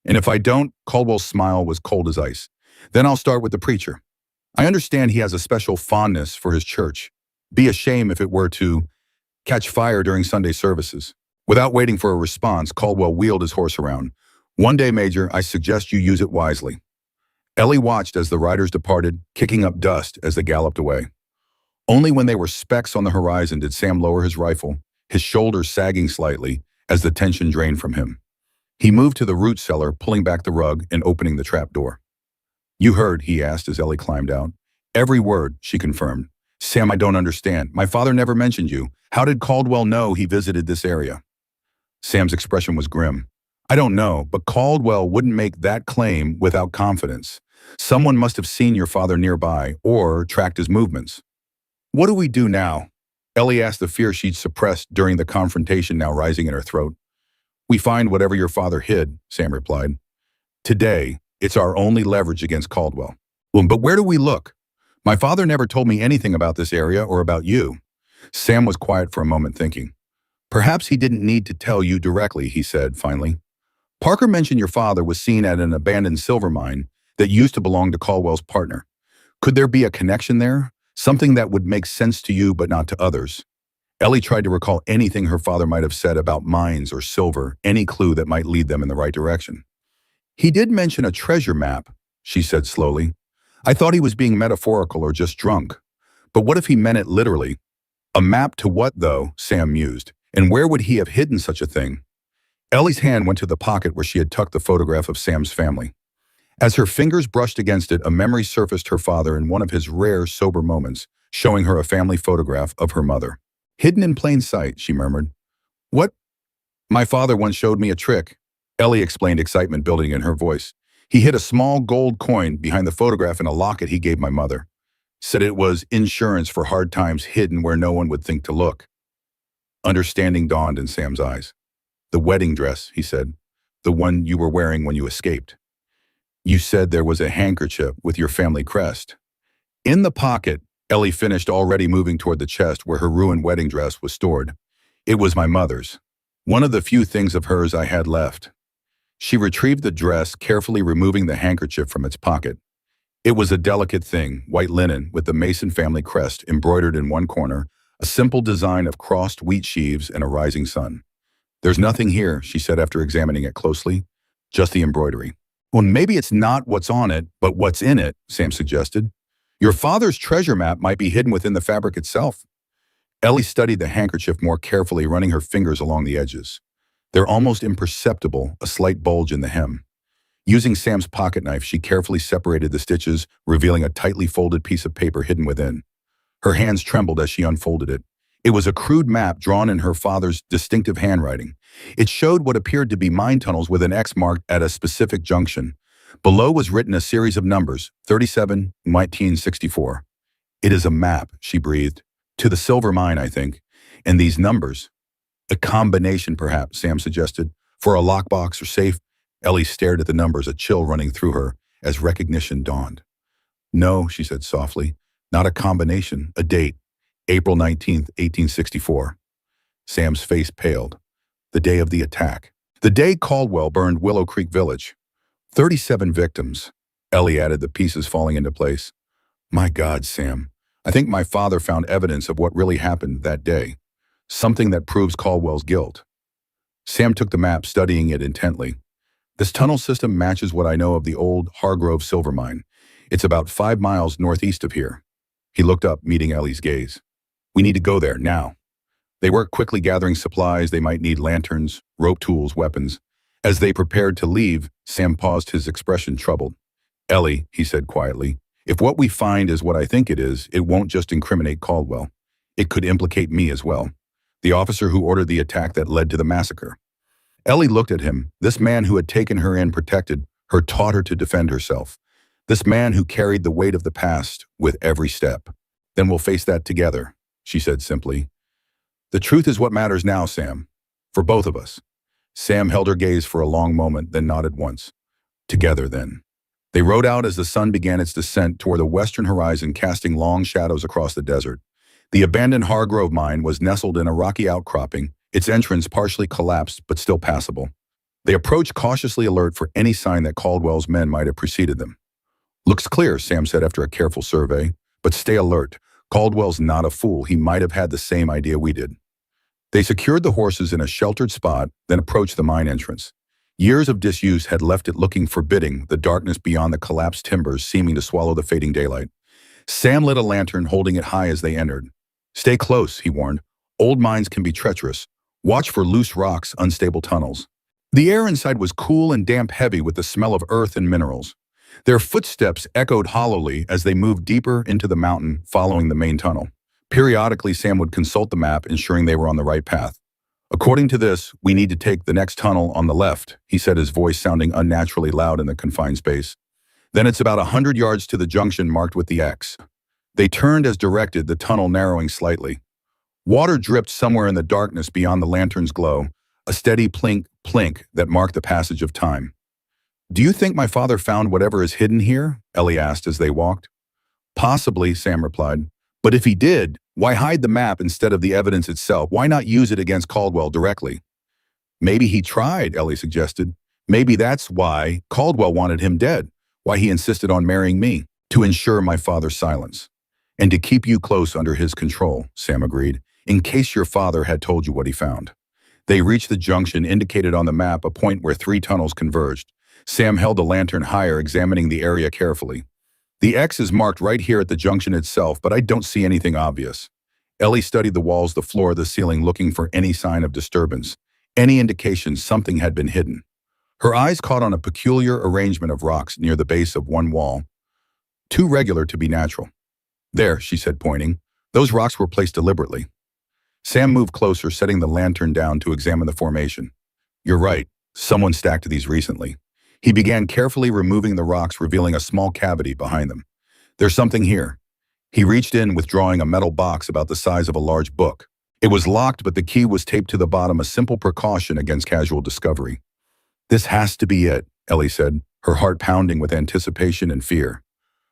And if I don't, Caldwell's smile was cold as ice. Then I'll start with the preacher. I understand he has a special fondness for his church. Be a shame if it were to catch fire during Sunday services. Without waiting for a response, Caldwell wheeled his horse around. 1 day, Major, I suggest you use it wisely. Ellie watched as the riders departed, kicking up dust as they galloped away. Only when they were specks on the horizon did Sam lower his rifle, his shoulders sagging slightly as the tension drained from him. He moved to the root cellar, pulling back the rug and opening the trap door. You heard, he asked as Ellie climbed out. Every word, she confirmed. Sam, I don't understand. My father never mentioned you. How did Caldwell know he visited this area? Sam's expression was grim. I don't know, but Caldwell wouldn't make that claim without confidence. Someone must have seen your father nearby or tracked his movements. What do we do now? Ellie asked, the fear she'd suppressed during the confrontation now rising in her throat. We find whatever your father hid, Sam replied. Today, it's our only leverage against Caldwell. Well, but where do we look? My father never told me anything about this area or about you. Sam was quiet for a moment, thinking. Perhaps he didn't need to tell you directly, he said, finally. Parker mentioned your father was seen at an abandoned silver mine that used to belong to Caldwell's partner. Could there be a connection there? Something that would make sense to you but not to others? Ellie tried to recall anything her father might have said about mines or silver, any clue that might lead them in the right direction. He did mention a treasure map, she said slowly. I thought he was being metaphorical or just drunk. But what if he meant it literally? A map to what, though? Sam mused. And where would he have hidden such a thing? Ellie's hand went to the pocket where she had tucked the photograph of Sam's family. As her fingers brushed against it, a memory surfaced her father in one of his rare, sober moments, showing her a family photograph of her mother. Hidden in plain sight, she murmured. What? My father once showed me a trick. Ellie explained, excitement building in her voice. He hid a small gold coin behind the photograph in a locket he gave my mother. Said it was insurance for hard times hidden where no one would think to look. Understanding dawned in Sam's eyes. The wedding dress, he said. The one you were wearing when you escaped. You said there was a handkerchief with your family crest. In the pocket, Ellie finished, already moving toward the chest where her ruined wedding dress was stored. It was my mother's. One of the few things of hers I had left. She retrieved the dress, carefully removing the handkerchief from its pocket. It was a delicate thing, white linen, with the Mason family crest embroidered in one corner, a simple design of crossed wheat sheaves and a rising sun. There's nothing here, she said after examining it closely. Just the embroidery. Well, maybe it's not what's on it, but what's in it, Sam suggested. Your father's treasure map might be hidden within the fabric itself. Ellie studied the handkerchief more carefully, running her fingers along the edges. They're almost imperceptible, a slight bulge in the hem. Using Sam's pocket knife, she carefully separated the stitches, revealing a tightly folded piece of paper hidden within. Her hands trembled as she unfolded it. It was a crude map drawn in her father's distinctive handwriting. It showed what appeared to be mine tunnels with an X marked at a specific junction. Below was written a series of numbers, 37, 1964. It is a map, she breathed. To the silver mine, I think. And these numbers. A combination, perhaps, Sam suggested. For a lockbox or safe. Ellie stared at the numbers, a chill running through her as recognition dawned. No, she said softly. Not a combination, a date. April 19th, 1864. Sam's face paled. The day of the attack. The day Caldwell burned Willow Creek Village. 37 victims. Ellie added, the pieces falling into place. My God, Sam. I think my father found evidence of what really happened that day. Something that proves Caldwell's guilt. Sam took the map, studying it intently. This tunnel system matches what I know of the old Hargrove silver mine. It's about 5 miles northeast of here. He looked up, meeting Ellie's gaze. We need to go there, now. They worked quickly gathering supplies. They might need lanterns, rope tools, weapons. As they prepared to leave, Sam paused, his expression troubled. Ellie, he said quietly, if what we find is what I think it is, it won't just incriminate Caldwell. It could implicate me as well. The officer who ordered the attack that led to the massacre. Ellie looked at him. This man who had taken her in, protected her, taught her to defend herself. This man who carried the weight of the past with every step. Then we'll face that together, she said simply. The truth is what matters now, Sam. For both of us. Sam held her gaze for a long moment, then nodded once. Together, then. They rode out as the sun began its descent toward the western horizon, casting long shadows across the desert. The abandoned Hargrove mine was nestled in a rocky outcropping, its entrance partially collapsed but still passable. They approached, cautiously alert for any sign that Caldwell's men might have preceded them. Looks clear, Sam said after a careful survey, but stay alert. Caldwell's not a fool. He might have had the same idea we did. They secured the horses in a sheltered spot, then approached the mine entrance. Years of disuse had left it looking forbidding, the darkness beyond the collapsed timbers seeming to swallow the fading daylight. Sam lit a lantern, holding it high as they entered. Stay close, he warned. Old mines can be treacherous. Watch for loose rocks, unstable tunnels. The air inside was cool and damp, heavy with the smell of earth and minerals. Their footsteps echoed hollowly as they moved deeper into the mountain, following the main tunnel. Periodically, Sam would consult the map, ensuring they were on the right path. According to this, we need to take the next tunnel on the left, he said, his voice sounding unnaturally loud in the confined space. Then it's about 100 yards to the junction marked with the X. They turned as directed, the tunnel narrowing slightly. Water dripped somewhere in the darkness beyond the lantern's glow, a steady plink, plink that marked the passage of time. Do you think my father found whatever is hidden here? Ellie asked as they walked. Possibly, Sam replied. But if he did, why hide the map instead of the evidence itself? Why not use it against Caldwell directly? Maybe he tried, Ellie suggested. Maybe that's why Caldwell wanted him dead, why he insisted on marrying me, to ensure my father's silence. And to keep you close under his control, Sam agreed, in case your father had told you what he found. They reached the junction indicated on the map, a point where 3 tunnels converged. Sam held the lantern higher, examining the area carefully. The X is marked right here at the junction itself, but I don't see anything obvious. Ellie studied the walls, the floor, the ceiling, looking for any sign of disturbance, any indication something had been hidden. Her eyes caught on a peculiar arrangement of rocks near the base of one wall, too regular to be natural. There, she said, pointing. Those rocks were placed deliberately. Sam moved closer, setting the lantern down to examine the formation. You're right. Someone stacked these recently. He began carefully removing the rocks, revealing a small cavity behind them. There's something here. He reached in, withdrawing a metal box about the size of a large book. It was locked, but the key was taped to the bottom, a simple precaution against casual discovery. This has to be it, Ellie said, her heart pounding with anticipation and fear.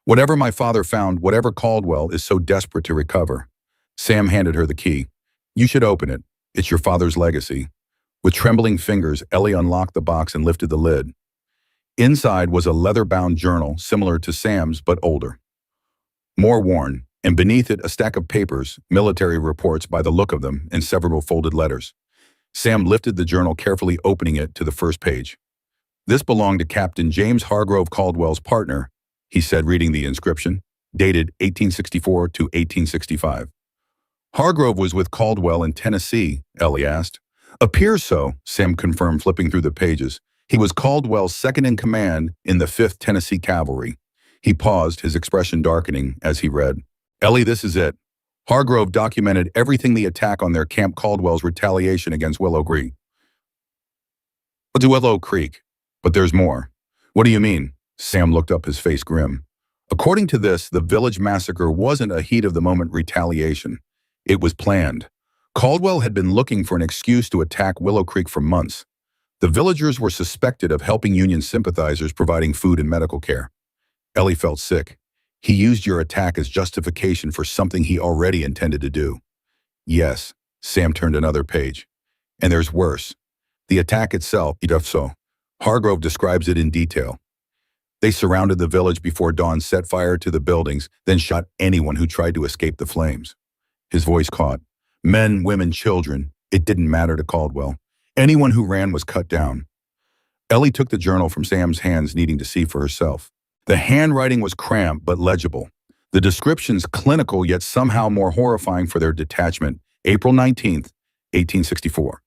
Whatever my father found, whatever Caldwell is so desperate to recover. Sam handed her the key. You should open it. It's your father's legacy. With trembling fingers, Ellie unlocked the box and lifted the lid. Inside was a leather-bound journal, similar to Sam's, but older. More worn, and beneath it a stack of papers, military reports by the look of them, and several folded letters. Sam lifted the journal, carefully opening it to the first page. This belonged to Captain James Hargrove, Caldwell's partner, he said, reading the inscription, dated 1864 to 1865. Hargrove was with Caldwell in Tennessee, Ellie asked. Appears so, Sam confirmed, flipping through the pages. He was Caldwell's second in command in the 5th Tennessee Cavalry. He paused, his expression darkening as he read. Ellie, this is it. Hargrove documented everything the attack on their camp Caldwell's retaliation against Willow Creek. What's Willow Creek? But there's more. What do you mean? Sam looked up, his face grim. According to this, the village massacre wasn't a heat-of-the-moment retaliation. It was planned. Caldwell had been looking for an excuse to attack Willow Creek for months. The villagers were suspected of helping Union sympathizers providing food and medical care. Ellie felt sick. He used your attack as justification for something he already intended to do. Yes, Sam turned another page. And there's worse. The attack itself, so Hargrove describes it in detail. They surrounded the village before dawn, set fire to the buildings, then shot anyone who tried to escape the flames. His voice caught. Men, women, children. It didn't matter to Caldwell. Anyone who ran was cut down. Ellie took the journal from Sam's hands, needing to see for herself. The handwriting was cramped but legible. The descriptions clinical yet somehow more horrifying for their detachment. April 19th, 1864.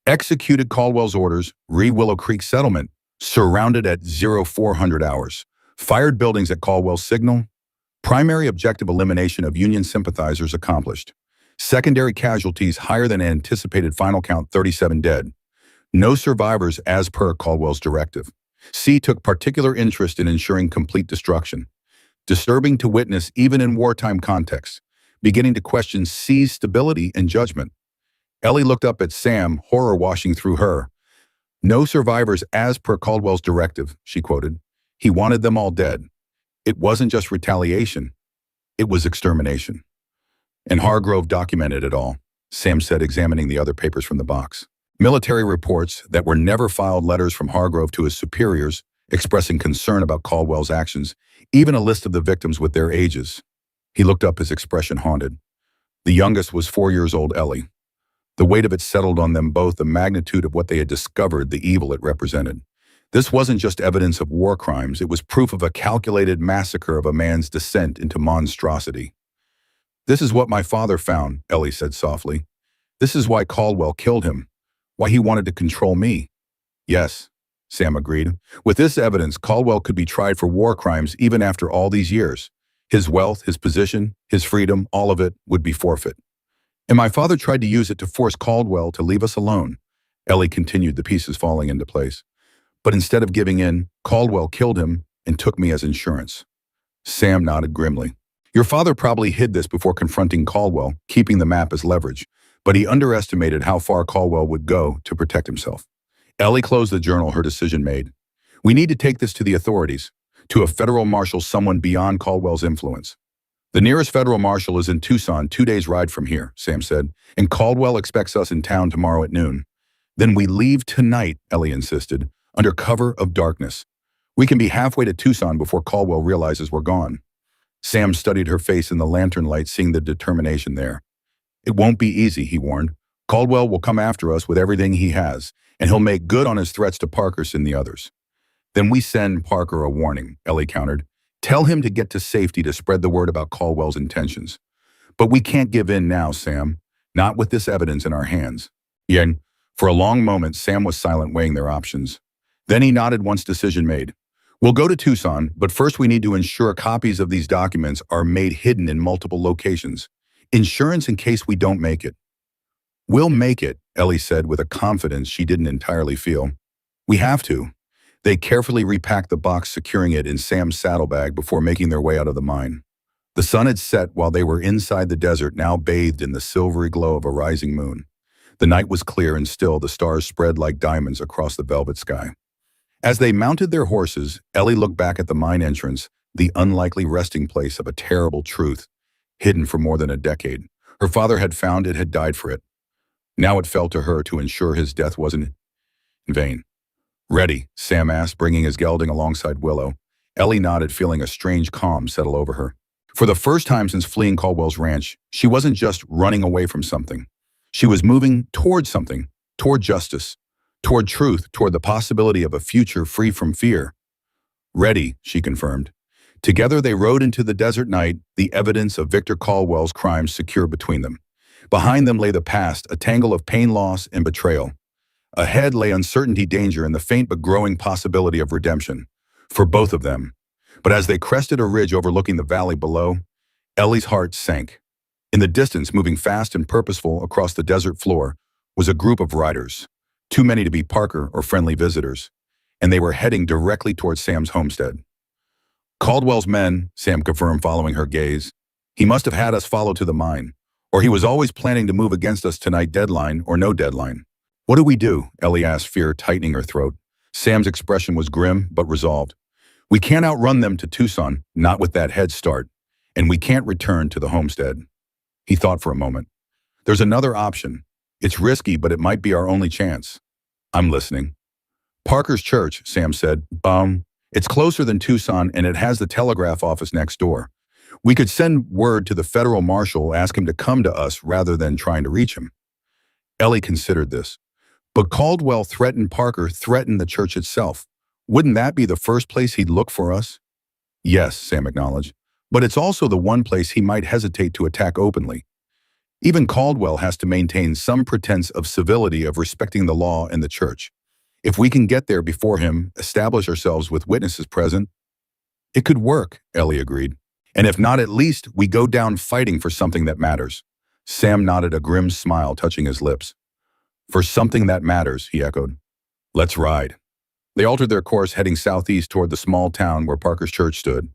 Executed Caldwell's orders, Willow Creek settlement, surrounded at 0400 hours. Fired buildings at Caldwell's signal. Primary objective elimination of Union sympathizers accomplished. Secondary casualties higher than anticipated, final count 37 dead. No survivors as per Caldwell's directive. C took particular interest in ensuring complete destruction. Disturbing to witness even in wartime contexts, beginning to question C's stability and judgment. Ellie looked up at Sam, horror washing through her. No survivors as per Caldwell's directive, she quoted. He wanted them all dead. It wasn't just retaliation. It was extermination. And Hargrove documented it all, Sam said, examining the other papers from the box. Military reports that were never filed, letters from Hargrove to his superiors expressing concern about Caldwell's actions, even a list of the victims with their ages. He looked up, his expression haunted. The youngest was 4 years old, Ellie. The weight of it settled on them both, the magnitude of what they had discovered, the evil it represented. This wasn't just evidence of war crimes, it was proof of a calculated massacre of a man's descent into monstrosity. This is what my father found, Ellie said softly. This is why Caldwell killed him. Why he wanted to control me. Yes, Sam agreed. With this evidence, Caldwell could be tried for war crimes even after all these years. His wealth, his position, his freedom, all of it would be forfeit. And my father tried to use it to force Caldwell to leave us alone. Ellie continued, the pieces falling into place. But instead of giving in, Caldwell killed him and took me as insurance. Sam nodded grimly. Your father probably hid this before confronting Caldwell, keeping the map as leverage, but he underestimated how far Caldwell would go to protect himself. Ellie closed the journal, her decision made. We need to take this to the authorities, to a federal marshal, someone beyond Caldwell's influence. The nearest federal marshal is in Tucson, 2 days' ride from here, Sam said, and Caldwell expects us in town tomorrow at noon. Then we leave tonight, Ellie insisted, under cover of darkness. We can be halfway to Tucson before Caldwell realizes we're gone. Sam studied her face in the lantern light, seeing the determination there. It won't be easy, he warned. Caldwell will come after us with everything he has, and he'll make good on his threats to Parkhurst and the others. Then we send Parker a warning, Ellie countered. Tell him to get to safety to spread the word about Caldwell's intentions. But we can't give in now, Sam. Not with this evidence in our hands. Yen, for a long moment, Sam was silent, weighing their options. Then he nodded once decision made. We'll go to Tucson, but first we need to ensure copies of these documents are made hidden in multiple locations. Insurance in case we don't make it. We'll make it, Ellie said with a confidence she didn't entirely feel. We have to. They carefully repacked the box, securing it in Sam's saddlebag before making their way out of the mine. The sun had set while they were inside the desert, now bathed in the silvery glow of a rising moon. The night was clear and still, the stars spread like diamonds across the velvet sky. As they mounted their horses, Ellie looked back at the mine entrance, the unlikely resting place of a terrible truth, hidden for more than a decade. Her father had found it, had died for it. Now it fell to her to ensure his death wasn't in vain. Ready? Sam asked, bringing his gelding alongside Willow. Ellie nodded, feeling a strange calm settle over her. For the first time since fleeing Caldwell's ranch, she wasn't just running away from something. She was moving toward something, toward justice, toward truth, toward the possibility of a future free from fear. Ready, she confirmed. Together they rode into the desert night, the evidence of Victor Caldwell's crimes secure between them. Behind them lay the past, a tangle of pain, loss, and betrayal. Ahead lay uncertainty, danger, and the faint but growing possibility of redemption. For both of them. But as they crested a ridge overlooking the valley below, Ellie's heart sank. In the distance, moving fast and purposeful across the desert floor, was a group of riders. Too many to be Parker or friendly visitors. And they were heading directly towards Sam's homestead. Caldwell's men, Sam confirmed following her gaze. He must have had us follow to the mine. Or he was always planning to move against us tonight, deadline or no deadline. What do we do? Ellie asked, fear tightening her throat. Sam's expression was grim but resolved. We can't outrun them to Tucson, not with that head start. And we can't return to the homestead. He thought for a moment. There's another option. It's risky, but it might be our only chance. I'm listening. Parker's church, Sam said. It's closer than Tucson and it has the telegraph office next door. We could send word to the federal marshal, ask him to come to us rather than trying to reach him. Ellie considered this. But Caldwell threatened Parker, threatened the church itself. Wouldn't that be the first place he'd look for us? Yes, Sam acknowledged. But it's also the one place he might hesitate to attack openly. Even Caldwell has to maintain some pretense of civility, of respecting the law and the church. If we can get there before him, establish ourselves with witnesses present, it could work, Ellie agreed. And if not, at least we go down fighting for something that matters. Sam nodded, a grim smile touching his lips. For something that matters, he echoed. Let's ride. They altered their course, heading southeast toward the small town where Parker's church stood.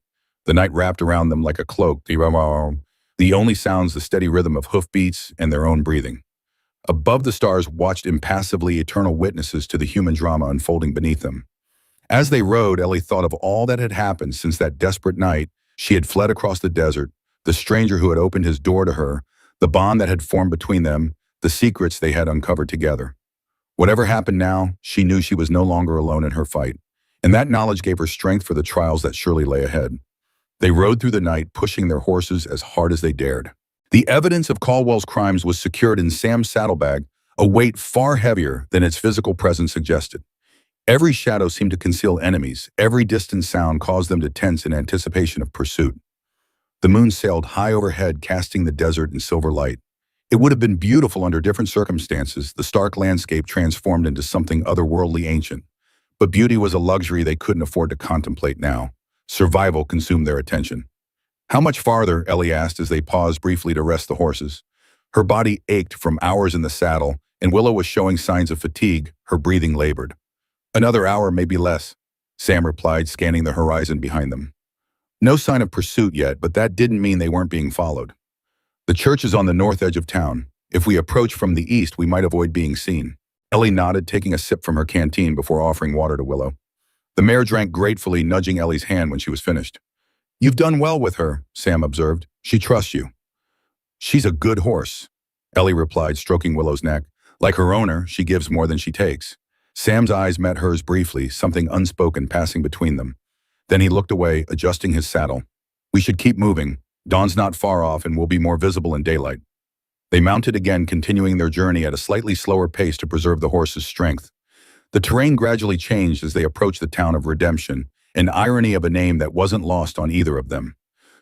The night wrapped around them like a cloak, the only sounds the steady rhythm of hoofbeats and their own breathing. Above, the stars watched impassively, eternal witnesses to the human drama unfolding beneath them. As they rode, Ellie thought of all that had happened since that desperate night she had fled across the desert, the stranger who had opened his door to her, the bond that had formed between them, the secrets they had uncovered together. Whatever happened now, she knew she was no longer alone in her fight, and that knowledge gave her strength for the trials that surely lay ahead. They rode through the night, pushing their horses as hard as they dared. The evidence of Caldwell's crimes was secured in Sam's saddlebag, a weight far heavier than its physical presence suggested. Every shadow seemed to conceal enemies. Every distant sound caused them to tense in anticipation of pursuit. The moon sailed high overhead, casting the desert in silver light. It would have been beautiful under different circumstances, the stark landscape transformed into something otherworldly, ancient. But beauty was a luxury they couldn't afford to contemplate now. Survival consumed their attention. How much farther? Ellie asked as they paused briefly to rest the horses. Her body ached from hours in the saddle, and Willow was showing signs of fatigue, her breathing labored. Another hour, maybe less, Sam replied, scanning the horizon behind them. No sign of pursuit yet, but that didn't mean they weren't being followed. The church is on the north edge of town. If we approach from the east, we might avoid being seen. Ellie nodded, taking a sip from her canteen before offering water to Willow. The mare drank gratefully, nudging Ellie's hand when she was finished. You've done well with her, Sam observed. She trusts you. She's a good horse, Ellie replied, stroking Willow's neck. Like her owner, she gives more than she takes. Sam's eyes met hers briefly, something unspoken passing between them. Then he looked away, adjusting his saddle. We should keep moving. Dawn's not far off and will be more visible in daylight. They mounted again, continuing their journey at a slightly slower pace to preserve the horse's strength. The terrain gradually changed as they approached the town of Redemption, an irony of a name that wasn't lost on either of them.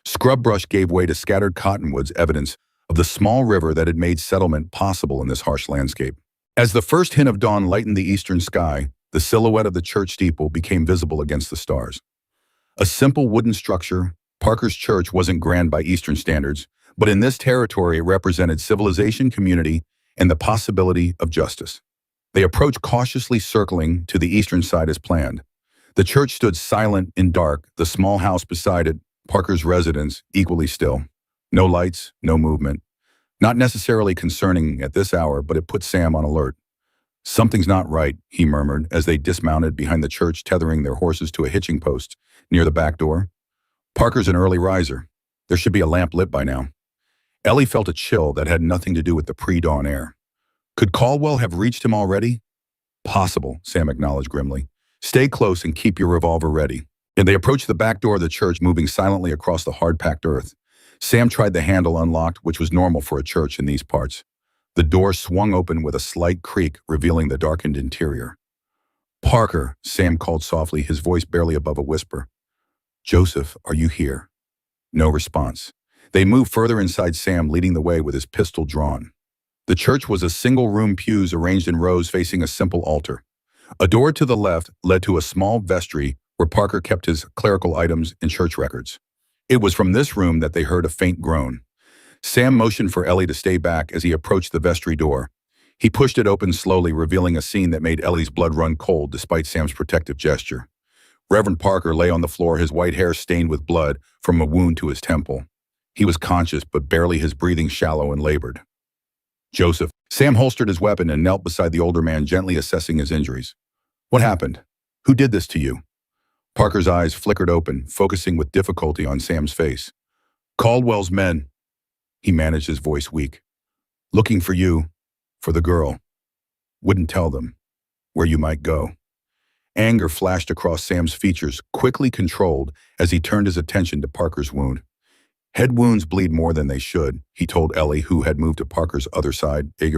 Scrub brush gave way to scattered cottonwoods, evidence of the small river that had made settlement possible in this harsh landscape. As the first hint of dawn lightened the eastern sky, the silhouette of the church steeple became visible against the stars. A simple wooden structure, Parker's church wasn't grand by Eastern standards, but in this territory it represented civilization, community, and the possibility of justice. They approached cautiously, circling to the eastern side as planned. The church stood silent and dark, the small house beside it, Parker's residence, equally still. No lights, no movement. Not necessarily concerning at this hour, but it put Sam on alert. Something's not right, he murmured as they dismounted behind the church, tethering their horses to a hitching post near the back door. Parker's an early riser. There should be a lamp lit by now. Ellie felt a chill that had nothing to do with the pre-dawn air. Could Caldwell have reached him already? Possible, Sam acknowledged grimly. Stay close and keep your revolver ready. And they approached the back door of the church, moving silently across the hard-packed earth. Sam tried the handle, unlocked, which was normal for a church in these parts. The door swung open with a slight creak, revealing the darkened interior. Parker, Sam called softly, his voice barely above a whisper. Joseph, are you here? No response. They moved further inside, Sam leading the way with his pistol drawn. The church was a single-room pews arranged in rows facing a simple altar. A door to the left led to a small vestry where Parker kept his clerical items and church records. It was from this room that they heard a faint groan. Sam motioned for Ellie to stay back as he approached the vestry door. He pushed it open slowly, revealing a scene that made Ellie's blood run cold despite Sam's protective gesture. Reverend Parker lay on the floor, his white hair stained with blood from a wound to his temple. He was conscious, but barely, his breathing shallow and labored. Joseph. Sam holstered his weapon and knelt beside the older man, gently assessing his injuries. What happened? Who did this to you? Parker's eyes flickered open, focusing with difficulty on Sam's face. Caldwell's men. He managed, his voice weak. Looking for you, for the girl. Wouldn't tell them where you might go. Anger flashed across Sam's features, quickly controlled as he turned his attention to Parker's wound. Head wounds bleed more than they should, he told Ellie, who had moved to Parker's other side. It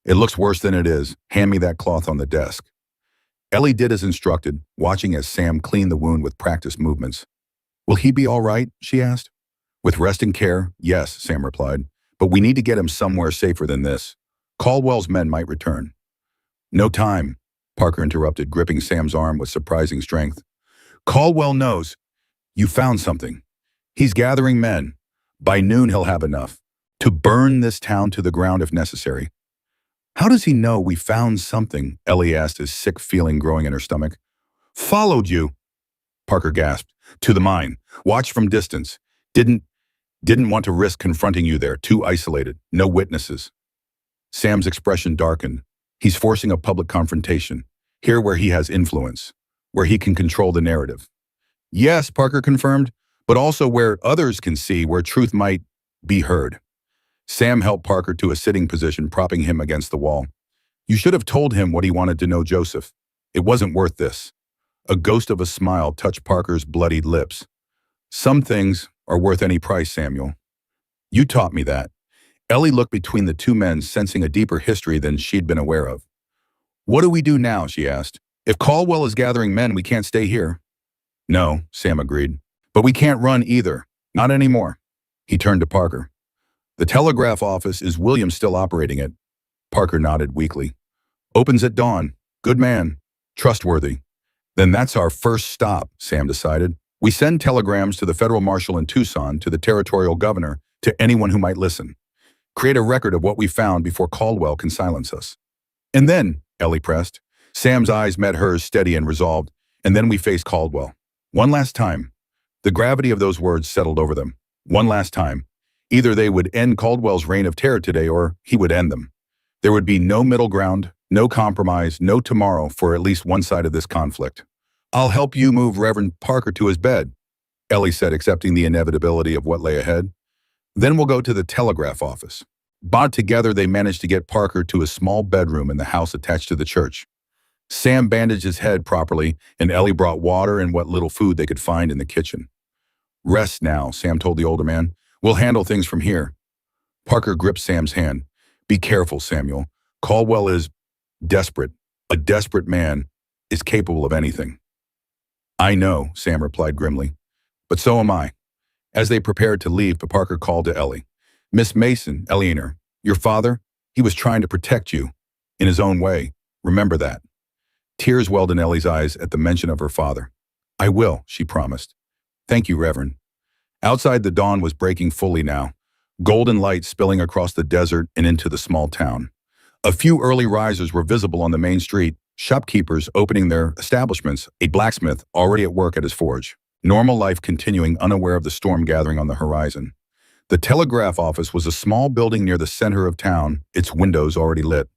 looks worse than it is. Hand me that cloth on the desk. Ellie did as instructed, watching as Sam cleaned the wound with practiced movements. Will he be all right? She asked. With rest and care, yes, Sam replied. But we need to get him somewhere safer than this. Caldwell's men might return. No time, Parker interrupted, gripping Sam's arm with surprising strength. Caldwell knows. You found something. He's gathering men. By noon he'll have enough. To burn this town to the ground if necessary. How does he know we found something? Ellie asked, his sick feeling growing in her stomach. Followed you, Parker gasped. To the mine. Watched from distance. Didn't want to risk confronting you there. Too isolated. No witnesses. Sam's expression darkened. He's forcing a public confrontation. Here where he has influence. Where he can control the narrative. Yes, Parker confirmed, but also where others can see, where truth might be heard. Sam helped Parker to a sitting position, propping him against the wall. You should have told him what he wanted to know, Joseph. It wasn't worth this. A ghost of a smile touched Parker's bloodied lips. Some things are worth any price, Samuel. You taught me that. Ellie looked between the two men, sensing a deeper history than she'd been aware of. What do we do now? She asked. If Caldwell is gathering men, we can't stay here. No, Sam agreed. But we can't run either. Not anymore. He turned to Parker. The telegraph office, is William still operating it? Parker nodded weakly. Opens at dawn. Good man. Trustworthy. Then that's our first stop, Sam decided. We send telegrams to the federal marshal in Tucson, to the territorial governor, to anyone who might listen. Create a record of what we found before Caldwell can silence us. And then, Ellie pressed. Sam's eyes met hers, steady and resolved. And then we face Caldwell. One last time. The gravity of those words settled over them. One last time. Either they would end Caldwell's reign of terror today, or he would end them. There would be no middle ground, no compromise, no tomorrow for at least one side of this conflict. I'll help you move Reverend Parker to his bed, Ellie said, accepting the inevitability of what lay ahead. Then we'll go to the telegraph office. Bought together, they managed to get Parker to a small bedroom in the house attached to the church. Sam bandaged his head properly, and Ellie brought water and what little food they could find in the kitchen. Rest now, Sam told the older man. We'll handle things from here. Parker gripped Sam's hand. Be careful, Samuel. Caldwell is desperate. A desperate man is capable of anything. I know, Sam replied grimly. But so am I. As they prepared to leave, Parker called to Ellie. Miss Mason, Eleanor, your father, he was trying to protect you. In his own way. Remember that. Tears welled in Ellie's eyes at the mention of her father. I will, she promised. Thank you, Reverend. Outside, the dawn was breaking fully now, golden light spilling across the desert and into the small town. A few early risers were visible on the main street, shopkeepers opening their establishments, a blacksmith already at work at his forge. Normal life continuing, unaware of the storm gathering on the horizon. The telegraph office was a small building near the center of town, its windows already lit.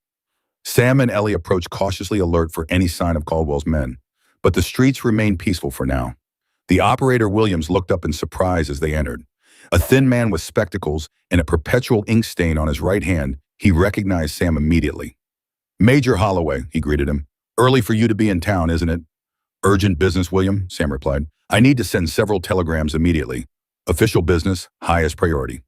Sam and Ellie approached, cautiously alert for any sign of Caldwell's men. But the streets remained peaceful for now. The operator Williams looked up in surprise as they entered. A thin man with spectacles and a perpetual ink stain on his right hand, he recognized Sam immediately. Major Holloway, he greeted him. Early for you to be in town, isn't it? Urgent business, William, Sam replied. I need to send several telegrams immediately. Official business, highest priority.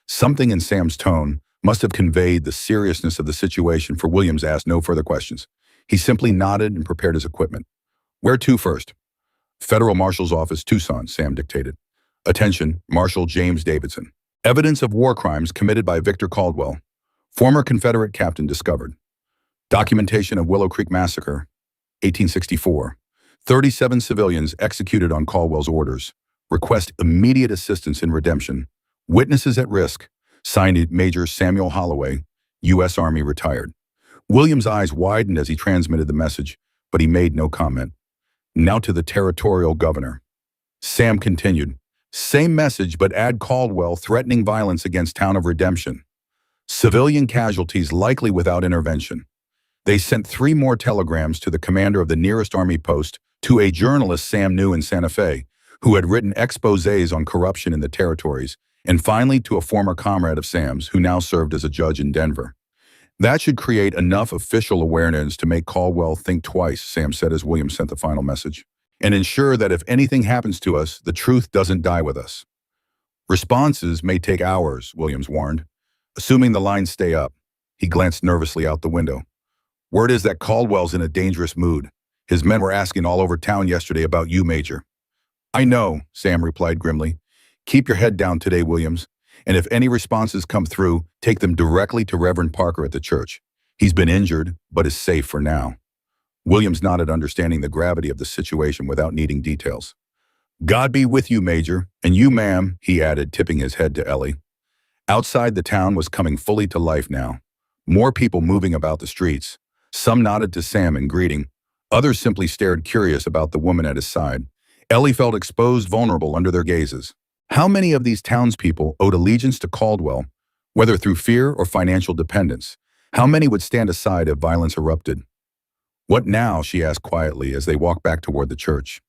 Something in Sam's tone must have conveyed the seriousness of the situation, for Williams asked no further questions. He simply nodded and prepared his equipment. Where to first? Federal Marshal's Office, Tucson, Sam dictated. Attention, Marshal James Davidson. Evidence of war crimes committed by Victor Caldwell. Former Confederate captain discovered. Documentation of Willow Creek Massacre, 1864. 37 civilians executed on Caldwell's orders. Request immediate assistance in redemption. Witnesses at risk. Signed Major Samuel Holloway, U.S. Army retired. William's eyes widened as he transmitted the message, but he made no comment. Now to the territorial governor. Sam continued. Same message, but add Caldwell threatening violence against town of Redemption. Civilian casualties likely without intervention. They sent 3 more telegrams to the commander of the nearest army post, to a journalist Sam knew in Santa Fe, who had written exposés on corruption in the territories, and finally to a former comrade of Sam's who now served as a judge in Denver. That should create enough official awareness to make Caldwell think twice, Sam said as William sent the final message, and ensure that if anything happens to us, the truth doesn't die with us. Responses may take hours, Williams warned. Assuming the lines stay up, he glanced nervously out the window. Word is that Caldwell's in a dangerous mood. His men were asking all over town yesterday about you, Major. I know, Sam replied grimly. Keep your head down today, Williams, and if any responses come through, take them directly to Reverend Parker at the church. He's been injured, but is safe for now. Williams nodded, understanding the gravity of the situation without needing details. God be with you, Major, and you, ma'am, he added, tipping his head to Ellie. Outside, the town was coming fully to life now. More people moving about the streets. Some nodded to Sam in greeting. Others simply stared curious about the woman at his side. Ellie felt exposed, vulnerable under their gazes. How many of these townspeople owed allegiance to Caldwell, whether through fear or financial dependence? How many would stand aside if violence erupted? What now? She asked quietly as they walked back toward the church.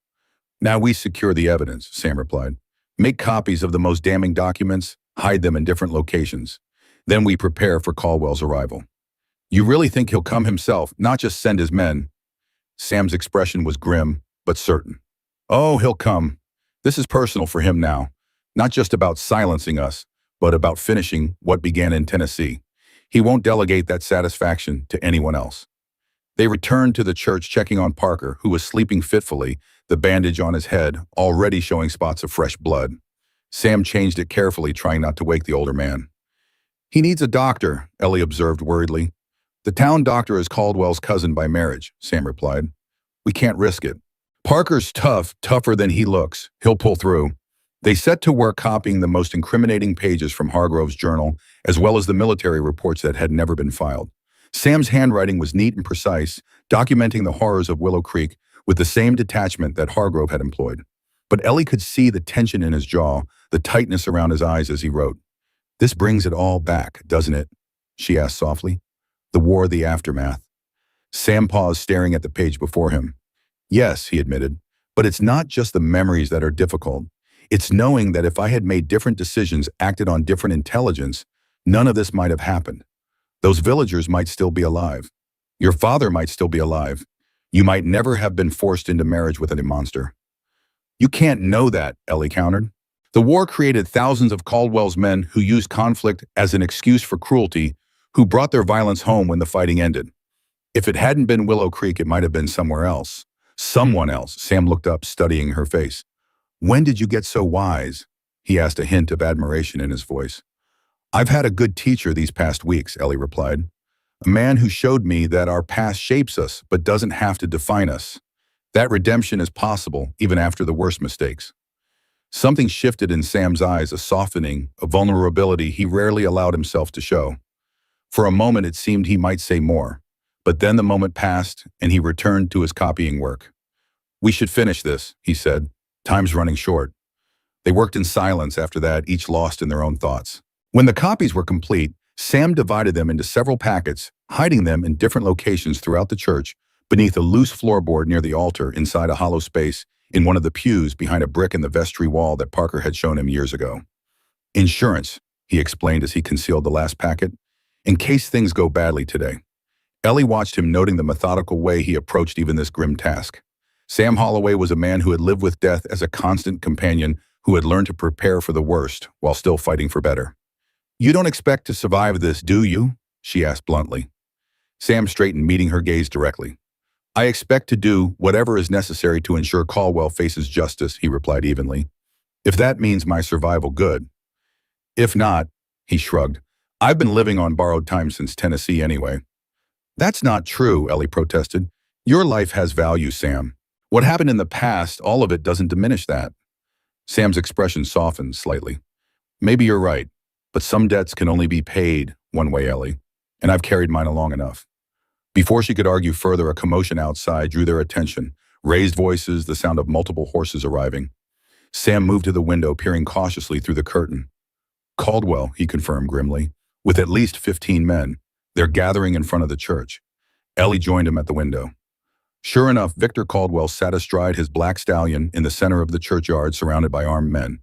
Now we secure the evidence, Sam replied. Make copies of the most damning documents, hide them in different locations. Then we prepare for Caldwell's arrival. You really think he'll come himself, not just send his men? Sam's expression was grim, but certain. Oh, he'll come. This is personal for him now. Not just about silencing us, but about finishing what began in Tennessee. He won't delegate that satisfaction to anyone else. They returned to the church, checking on Parker, who was sleeping fitfully, the bandage on his head already showing spots of fresh blood. Sam changed it carefully, trying not to wake the older man. He needs a doctor, Ellie observed worriedly. The town doctor is Caldwell's cousin by marriage, Sam replied. We can't risk it. Parker's tough, tougher than he looks. He'll pull through. They set to work copying the most incriminating pages from Hargrove's journal, as well as the military reports that had never been filed. Sam's handwriting was neat and precise, documenting the horrors of Willow Creek with the same detachment that Hargrove had employed. But Ellie could see the tension in his jaw, the tightness around his eyes as he wrote. This brings it all back, doesn't it? She asked softly. The war, the aftermath. Sam paused, staring at the page before him. Yes, he admitted, but it's not just the memories that are difficult. It's knowing that if I had made different decisions, acted on different intelligence, none of this might have happened. Those villagers might still be alive. Your father might still be alive. You might never have been forced into marriage with a monster. You can't know that, Ellie countered. The war created thousands of Caldwell's men who used conflict as an excuse for cruelty, who brought their violence home when the fighting ended. If it hadn't been Willow Creek, it might have been somewhere else. Someone else. Sam looked up, studying her face. When did you get so wise? He asked, a hint of admiration in his voice. I've had a good teacher these past weeks, Ellie replied. A man who showed me that our past shapes us, but doesn't have to define us. That redemption is possible, even after the worst mistakes. Something shifted in Sam's eyes, a softening, a vulnerability he rarely allowed himself to show. For a moment, it seemed he might say more. But then the moment passed, and he returned to his copying work. We should finish this, he said. Time's running short. They worked in silence after that, each lost in their own thoughts. When the copies were complete, Sam divided them into several packets, hiding them in different locations throughout the church, beneath a loose floorboard near the altar, inside a hollow space, in one of the pews behind a brick in the vestry wall that Parker had shown him years ago. Insurance, he explained as he concealed the last packet, in case things go badly today. Ellie watched him, noting the methodical way he approached even this grim task. Sam Holloway was a man who had lived with death as a constant companion, who had learned to prepare for the worst while still fighting for better. You don't expect to survive this, do you? She asked bluntly. Sam straightened, meeting her gaze directly. I expect to do whatever is necessary to ensure Caldwell faces justice, he replied evenly. If that means my survival, good. If not, he shrugged, I've been living on borrowed time since Tennessee anyway. That's not true, Ellie protested. Your life has value, Sam. What happened in the past, all of it doesn't diminish that. Sam's expression softened slightly. Maybe you're right, but some debts can only be paid one way, Ellie, and I've carried mine along enough. Before she could argue further, a commotion outside drew their attention. Raised voices, the sound of multiple horses arriving. Sam moved to the window, peering cautiously through the curtain. Caldwell, he confirmed grimly, with at least 15 men. They're gathering in front of the church. Ellie joined him at the window. Sure enough, Victor Caldwell sat astride his black stallion in the center of the churchyard, surrounded by armed men.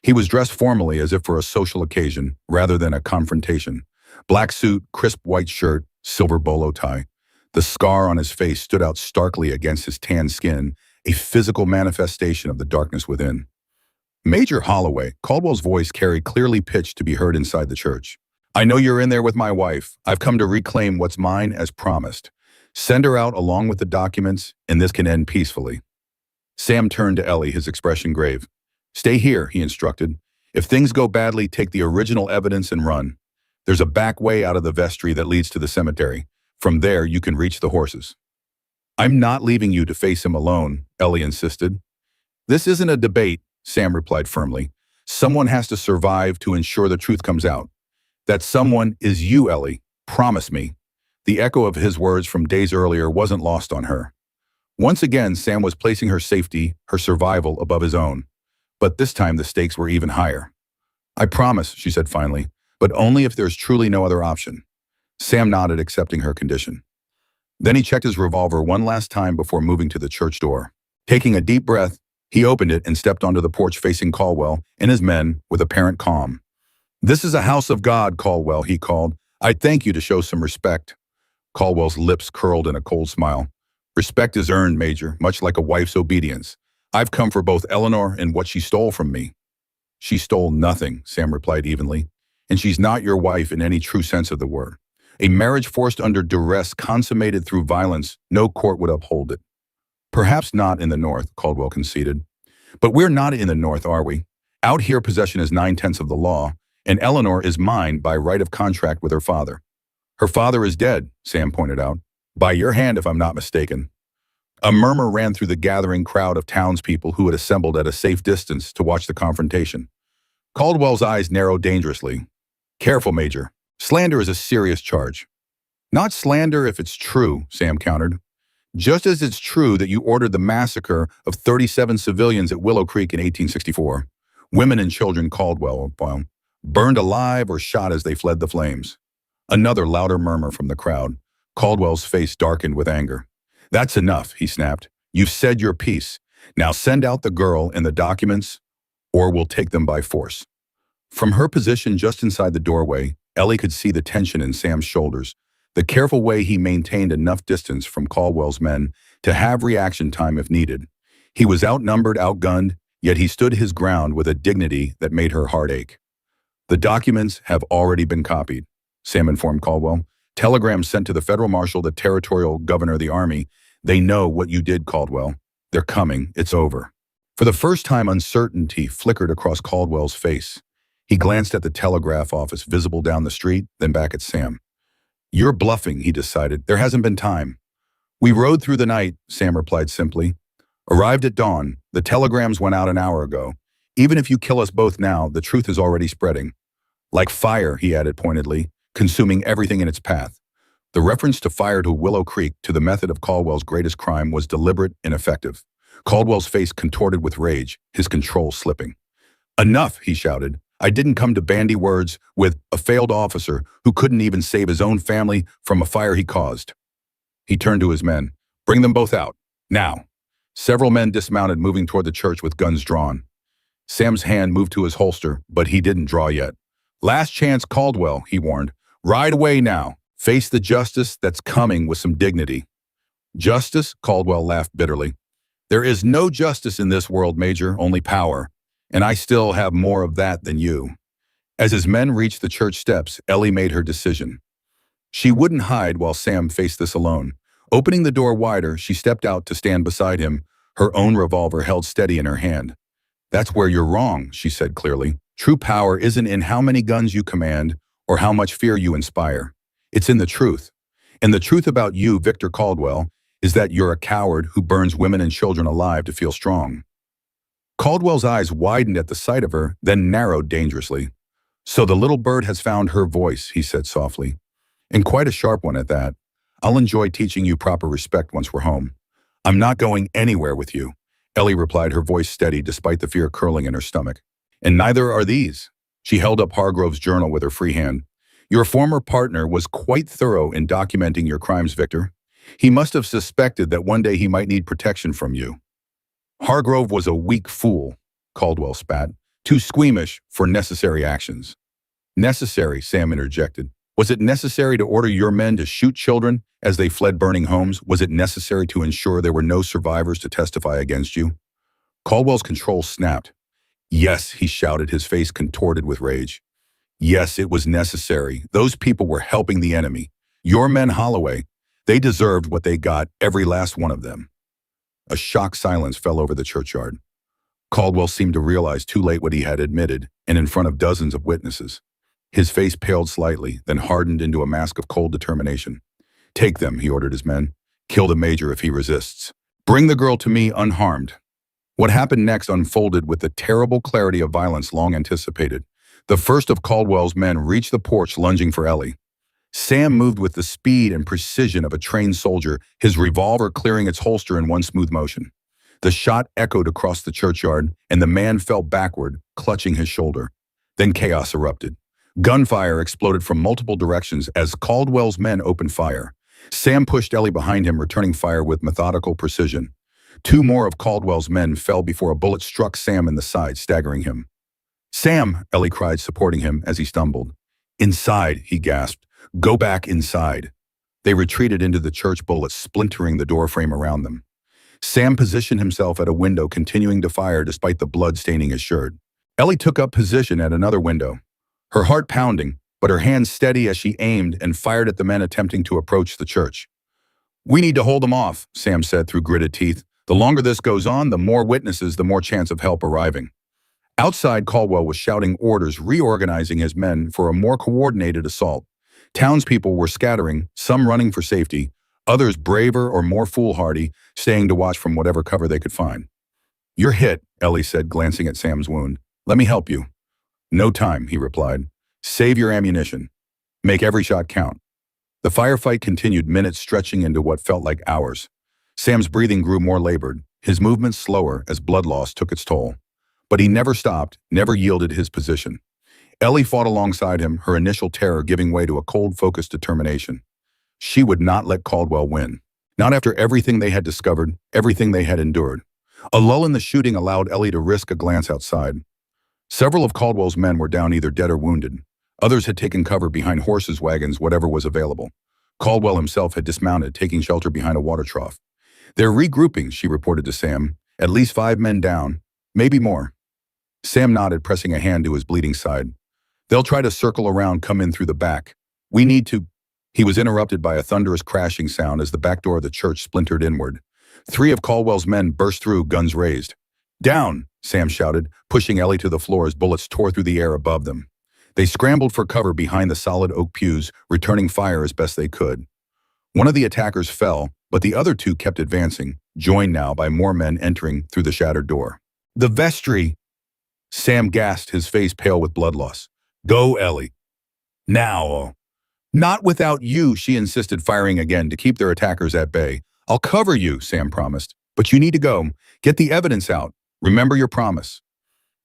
He was dressed formally, as if for a social occasion rather than a confrontation. Black suit, crisp white shirt, silver bolo tie. The scar on his face stood out starkly against his tan skin, a physical manifestation of the darkness within. Major Holloway, Caldwell's voice carried clearly pitched to be heard inside the church. I know you're in there with my wife. I've come to reclaim what's mine as promised. Send her out along with the documents, and this can end peacefully. Sam turned to Ellie, his expression grave. Stay here, he instructed. If things go badly, take the original evidence and run. There's a back way out of the vestry that leads to the cemetery. From there, you can reach the horses. I'm not leaving you to face him alone, Ellie insisted. This isn't a debate, Sam replied firmly. Someone has to survive to ensure the truth comes out. That someone is you, Ellie. Promise me. The echo of his words from days earlier wasn't lost on her. Once again, Sam was placing her safety, her survival, above his own. But this time the stakes were even higher. I promise, she said finally, but only if there's truly no other option. Sam nodded, accepting her condition. Then he checked his revolver one last time before moving to the church door. Taking a deep breath, he opened it and stepped onto the porch facing Caldwell and his men with apparent calm. This is a house of God, Caldwell, he called. I thank you to show some respect. Caldwell's lips curled in a cold smile. Respect is earned, Major, much like a wife's obedience. I've come for both Eleanor and what she stole from me. She stole nothing, Sam replied evenly, and she's not your wife in any true sense of the word. A marriage forced under duress, consummated through violence, no court would uphold it. Perhaps not in the North, Caldwell conceded. But we're not in the North, are we? Out here, possession is 9/10 of the law, and Eleanor is mine by right of contract with her father. Her father is dead, Sam pointed out. By your hand, if I'm not mistaken. A murmur ran through the gathering crowd of townspeople who had assembled at a safe distance to watch the confrontation. Caldwell's eyes narrowed dangerously. Careful, Major. Slander is a serious charge. Not slander if it's true, Sam countered. Just as it's true that you ordered the massacre of 37 civilians at Willow Creek in 1864. Women and children, Caldwell, burned alive or shot as they fled the flames. Another louder murmur from the crowd. Caldwell's face darkened with anger. That's enough, he snapped. You've said your piece. Now send out the girl and the documents, or we'll take them by force. From her position just inside the doorway, Ellie could see the tension in Sam's shoulders, the careful way he maintained enough distance from Caldwell's men to have reaction time if needed. He was outnumbered, outgunned, yet he stood his ground with a dignity that made her heart ache. The documents have already been copied, Sam informed Caldwell. Telegrams sent to the federal marshal, the territorial governor of the army. They know what you did, Caldwell. They're coming. It's over. For the first time, uncertainty flickered across Caldwell's face. He glanced at the telegraph office visible down the street, then back at Sam. You're bluffing, he decided. There hasn't been time. We rode through the night, Sam replied simply. Arrived at dawn. The telegrams went out an hour ago. Even if you kill us both now, the truth is already spreading. Like fire, he added pointedly, consuming everything in its path. The reference to fire to Willow Creek, to the method of Caldwell's greatest crime, was deliberate and effective. Caldwell's face contorted with rage, his control slipping. Enough, he shouted. I didn't come to bandy words with a failed officer who couldn't even save his own family from a fire he caused. He turned to his men. Bring them both out. Now. Several men dismounted, moving toward the church with guns drawn. Sam's hand moved to his holster, but he didn't draw yet. Last chance, Caldwell, he warned. Ride away now. Face the justice that's coming with some dignity. Justice? Caldwell laughed bitterly. There is no justice in this world, Major, only power. And I still have more of that than you. As his men reached the church steps, Ellie made her decision. She wouldn't hide while Sam faced this alone. Opening the door wider, she stepped out to stand beside him, her own revolver held steady in her hand. That's where you're wrong, she said clearly. True power isn't in how many guns you command or how much fear you inspire. It's in the truth. And the truth about you, Victor Caldwell, is that you're a coward who burns women and children alive to feel strong. Caldwell's eyes widened at the sight of her, then narrowed dangerously. So the little bird has found her voice, he said softly. And quite a sharp one at that. I'll enjoy teaching you proper respect once we're home. I'm not going anywhere with you, Ellie replied, her voice steady despite the fear curling in her stomach. And neither are these. She held up Hargrove's journal with her free hand. Your former partner was quite thorough in documenting your crimes, Victor. He must have suspected that one day he might need protection from you. Hargrove was a weak fool, Caldwell spat, too squeamish for necessary actions. Necessary, Sam interjected. Was it necessary to order your men to shoot children as they fled burning homes? Was it necessary to ensure there were no survivors to testify against you? Caldwell's control snapped. Yes, he shouted, his face contorted with rage. Yes, it was necessary. Those people were helping the enemy. Your men, Holloway, they deserved what they got, every last one of them. A shocked silence fell over the churchyard. Caldwell seemed to realize too late what he had admitted, and in front of dozens of witnesses. His face paled slightly, then hardened into a mask of cold determination. Take them, he ordered his men. Kill the major if he resists. Bring the girl to me unharmed. What happened next unfolded with the terrible clarity of violence long anticipated. The first of Caldwell's men reached the porch, lunging for Ellie. Sam moved with the speed and precision of a trained soldier, his revolver clearing its holster in one smooth motion. The shot echoed across the churchyard, and the man fell backward, clutching his shoulder. Then chaos erupted. Gunfire exploded from multiple directions as Caldwell's men opened fire. Sam pushed Ellie behind him, returning fire with methodical precision. Two more of Caldwell's men fell before a bullet struck Sam in the side, staggering him. Sam, Ellie cried, supporting him as he stumbled. Inside, he gasped. Go back inside. They retreated into the church, bullets splintering the doorframe around them. Sam positioned himself at a window, continuing to fire despite the blood staining his shirt. Ellie took up position at another window, her heart pounding, but her hands steady as she aimed and fired at the men attempting to approach the church. We need to hold them off, Sam said through gritted teeth. The longer this goes on, the more witnesses, the more chance of help arriving. Outside, Caldwell was shouting orders, reorganizing his men for a more coordinated assault. Townspeople were scattering, some running for safety, others braver or more foolhardy, staying to watch from whatever cover they could find. You're hit, Ellie said, glancing at Sam's wound. Let me help you. No time, he replied. Save your ammunition. Make every shot count. The firefight continued, minutes stretching into what felt like hours. Sam's breathing grew more labored, his movements slower as blood loss took its toll. But he never stopped, never yielded his position. Ellie fought alongside him, her initial terror giving way to a cold, focused determination. She would not let Caldwell win. Not after everything they had discovered, everything they had endured. A lull in the shooting allowed Ellie to risk a glance outside. Several of Caldwell's men were down, either dead or wounded. Others had taken cover behind horses, wagons, whatever was available. Caldwell himself had dismounted, taking shelter behind a water trough. They're regrouping, she reported to Sam. At least 5 men down, maybe more. Sam nodded, pressing a hand to his bleeding side. They'll try to circle around, come in through the back. We need to... He was interrupted by a thunderous crashing sound as the back door of the church splintered inward. 3 of Caldwell's men burst through, guns raised. Down, Sam shouted, pushing Ellie to the floor as bullets tore through the air above them. They scrambled for cover behind the solid oak pews, returning fire as best they could. One of the attackers fell, but the other 2 kept advancing, joined now by more men entering through the shattered door. The vestry! Sam gasped, his face pale with blood loss. Go, Ellie. Now. Not without you, she insisted, firing again to keep their attackers at bay. I'll cover you, Sam promised. But you need to go. Get the evidence out. Remember your promise.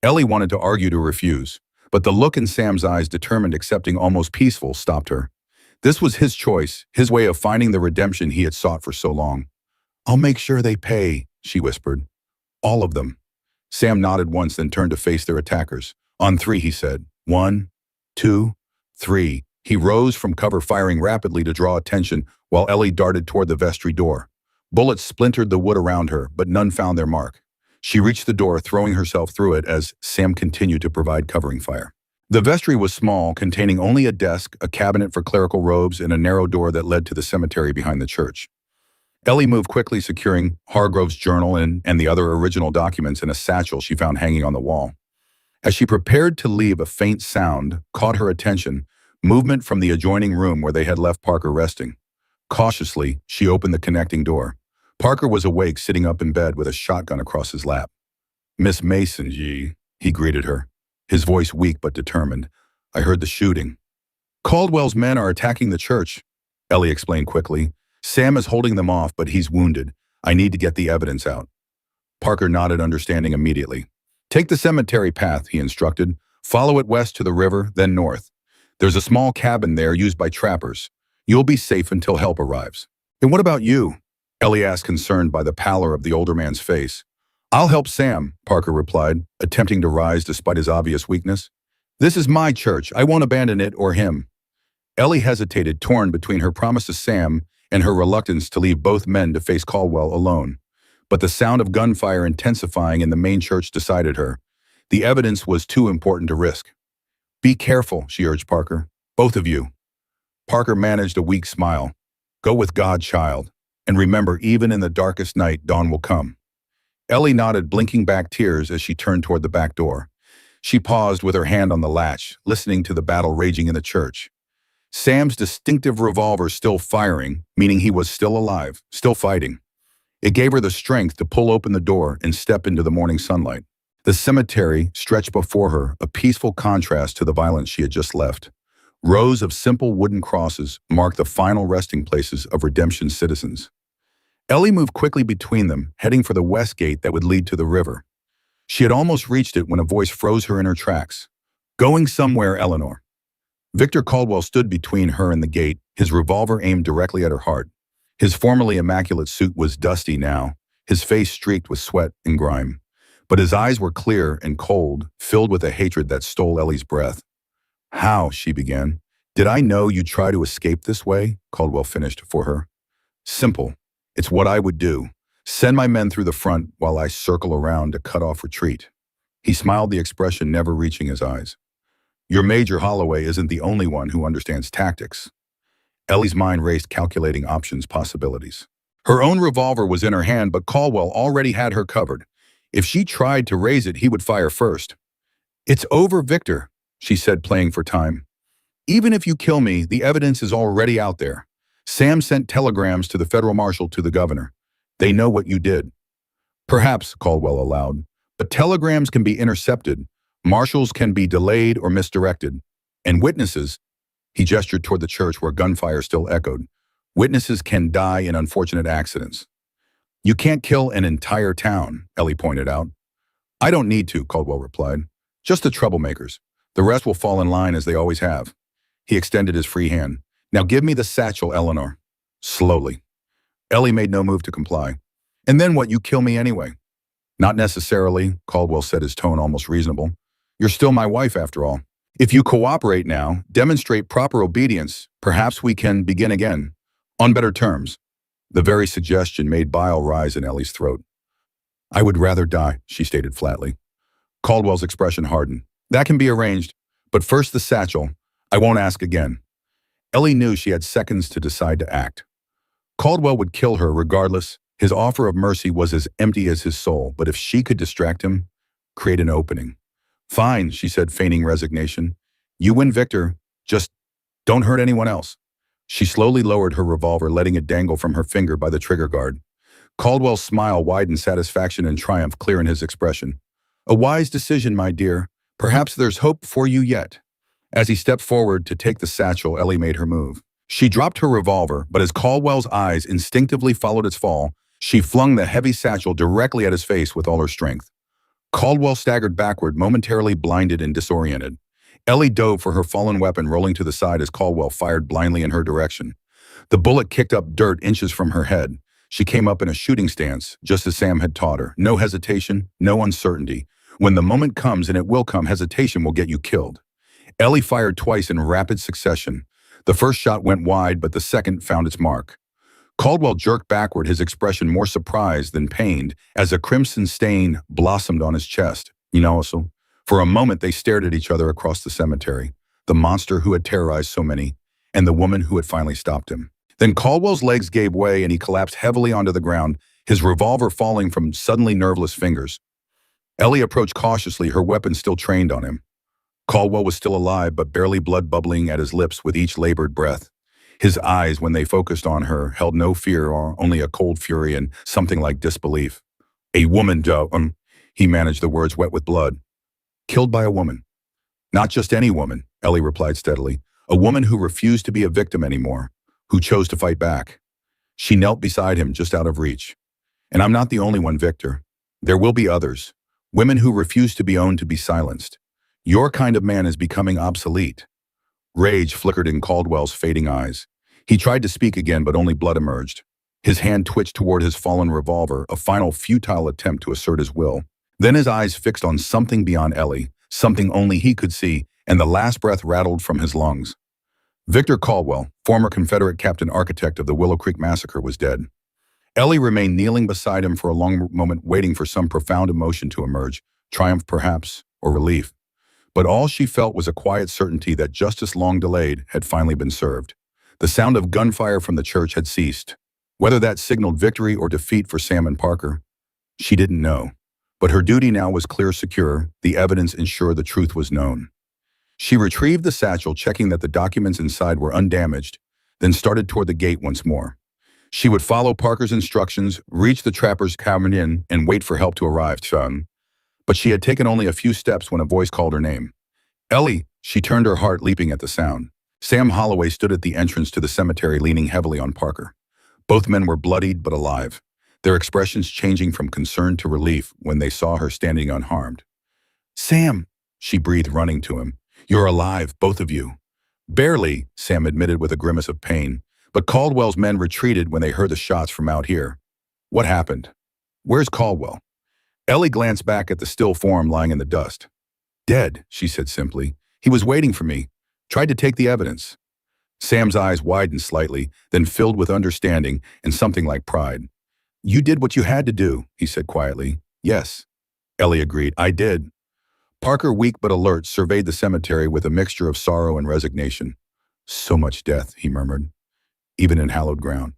Ellie wanted to argue to refuse, but the look in Sam's eyes, determined, accepting, almost peaceful, stopped her. This was his choice, his way of finding the redemption he had sought for so long. I'll make sure they pay, she whispered. All of them. Sam nodded once, then turned to face their attackers. On 3, he said. 1, 2, 3. He rose from cover, firing rapidly to draw attention, while Ellie darted toward the vestry door. Bullets splintered the wood around her, but none found their mark. She reached the door, throwing herself through it as Sam continued to provide covering fire. The vestry was small, containing only a desk, a cabinet for clerical robes, and a narrow door that led to the cemetery behind the church. Ellie moved quickly, securing Hargrove's journal and the other original documents in a satchel she found hanging on the wall. As she prepared to leave, a faint sound caught her attention, movement from the adjoining room where they had left Parker resting. Cautiously, she opened the connecting door. Parker was awake, sitting up in bed with a shotgun across his lap. "Miss Mason, he greeted her, his voice weak but determined. "I heard the shooting." "Caldwell's men are attacking the church," Ellie explained quickly. "Sam is holding them off, but he's wounded. I need to get the evidence out." Parker nodded, understanding immediately. "Take the cemetery path," he instructed. "Follow it west to the river, then north. There's a small cabin there used by trappers. You'll be safe until help arrives." "And what about you?" Ellie asked, concerned by the pallor of the older man's face. "I'll help Sam," Parker replied, attempting to rise despite his obvious weakness. "This is my church. I won't abandon it or him." Ellie hesitated, torn between her promise to Sam and her reluctance to leave both men to face Caldwell alone. But the sound of gunfire intensifying in the main church decided her. The evidence was too important to risk. "Be careful," she urged Parker. "Both of you." Parker managed a weak smile. "Go with God, child. And remember, even in the darkest night, dawn will come." Ellie nodded, blinking back tears as she turned toward the back door. She paused with her hand on the latch, listening to the battle raging in the church. Sam's distinctive revolver still firing, meaning he was still alive, still fighting. It gave her the strength to pull open the door and step into the morning sunlight. The cemetery stretched before her, a peaceful contrast to the violence she had just left. Rows of simple wooden crosses marked the final resting places of redemption's citizens. Ellie moved quickly between them, heading for the west gate that would lead to the river. She had almost reached it when a voice froze her in her tracks. "Going somewhere, Eleanor." Victor Caldwell stood between her and the gate, his revolver aimed directly at her heart. His formerly immaculate suit was dusty now, his face streaked with sweat and grime. But his eyes were clear and cold, filled with a hatred that stole Ellie's breath. "How?" she began. "Did I know you'd try to escape this way?" Caldwell finished for her. "Simple. It's what I would do. Send my men through the front while I circle around to cut off retreat." He smiled, the expression never reaching his eyes. "Your Major Holloway isn't the only one who understands tactics." Ellie's mind raced, calculating options, possibilities. Her own revolver was in her hand, but Caldwell already had her covered. If she tried to raise it, he would fire first. "It's over, Victor," she said, playing for time. "Even if you kill me, the evidence is already out there. Sam sent telegrams to the federal marshal, to the governor. They know what you did." "Perhaps," Caldwell allowed, "but telegrams can be intercepted. Marshals can be delayed or misdirected. And witnesses," he gestured toward the church where gunfire still echoed, "witnesses can die in unfortunate accidents." "You can't kill an entire town," Ellie pointed out. "I don't need to," Caldwell replied. "Just the troublemakers. The rest will fall in line as they always have." He extended his free hand. "Now give me the satchel, Eleanor." Slowly. Ellie made no move to comply. "And then what, you kill me anyway?" "Not necessarily," Caldwell said, his tone almost reasonable. "You're still my wife, after all. If you cooperate now, demonstrate proper obedience, perhaps we can begin again. On better terms." The very suggestion made bile rise in Ellie's throat. "I would rather die," she stated flatly. Caldwell's expression hardened. "That can be arranged, but first the satchel. I won't ask again." Ellie knew she had seconds to decide to act. Caldwell would kill her regardless. His offer of mercy was as empty as his soul, but if she could distract him, create an opening. "Fine," she said, feigning resignation. "You win, Victor. Just don't hurt anyone else." She slowly lowered her revolver, letting it dangle from her finger by the trigger guard. Caldwell's smile widened, satisfaction and triumph clear in his expression. "A wise decision, my dear. Perhaps there's hope for you yet." As he stepped forward to take the satchel, Ellie made her move. She dropped her revolver, but as Caldwell's eyes instinctively followed its fall, she flung the heavy satchel directly at his face with all her strength. Caldwell staggered backward, momentarily blinded and disoriented. Ellie dove for her fallen weapon, rolling to the side as Caldwell fired blindly in her direction. The bullet kicked up dirt inches from her head. She came up in a shooting stance, just as Sam had taught her. No hesitation, no uncertainty. When the moment comes, and it will come, hesitation will get you killed. Ellie fired twice in rapid succession. The first shot went wide, but the second found its mark. Caldwell jerked backward, his expression more surprised than pained, as a crimson stain blossomed on his chest. So, for a moment they stared at each other across the cemetery, the monster who had terrorized so many, and the woman who had finally stopped him. Then Caldwell's legs gave way and he collapsed heavily onto the ground, his revolver falling from suddenly nerveless fingers. Ellie approached cautiously, her weapon still trained on him. Caldwell was still alive, but barely blood bubbling at his lips with each labored breath. His eyes, when they focused on her, held no fear or only a cold fury and something like disbelief. A woman, he managed the words wet with blood. Killed by a woman. Not just any woman, Ellie replied steadily. A woman who refused to be a victim anymore, who chose to fight back. She knelt beside him, just out of reach. And I'm not the only one, Victor. There will be others. Women who refuse to be owned, to be silenced. Your kind of man is becoming obsolete. Rage flickered in Caldwell's fading eyes. He tried to speak again, but only blood emerged. His hand twitched toward his fallen revolver, a final futile attempt to assert his will. Then his eyes fixed on something beyond Ellie, something only he could see, and the last breath rattled from his lungs. Victor Caldwell, former Confederate captain architect of the Willow Creek Massacre, was dead. Ellie remained kneeling beside him for a long moment, waiting for some profound emotion to emerge, triumph perhaps, or relief. But all she felt was a quiet certainty that justice long delayed had finally been served. The sound of gunfire from the church had ceased. Whether that signaled victory or defeat for Sam and Parker, she didn't know. But her duty now was clear, secure, the evidence ensured the truth was known. She retrieved the satchel, checking that the documents inside were undamaged, then started toward the gate once more. She would follow Parker's instructions, reach the trapper's cabin and wait for help to arrive, son. But she had taken only a few steps when a voice called her name. Ellie, she turned, her heart leaping at the sound. Sam Holloway stood at the entrance to the cemetery, leaning heavily on Parker. Both men were bloodied but alive, their expressions changing from concern to relief when they saw her standing unharmed. Sam, she breathed, running to him. You're alive, both of you. Barely, Sam admitted with a grimace of pain, but Caldwell's men retreated when they heard the shots from out here. What happened? Where's Caldwell? Ellie glanced back at the still form lying in the dust. Dead, she said simply. He was waiting for me. Tried to take the evidence. Sam's eyes widened slightly, then filled with understanding and something like pride. You did what you had to do, he said quietly. Yes, Ellie agreed. I did. Parker, weak but alert, surveyed the cemetery with a mixture of sorrow and resignation. So much death, he murmured, even in hallowed ground.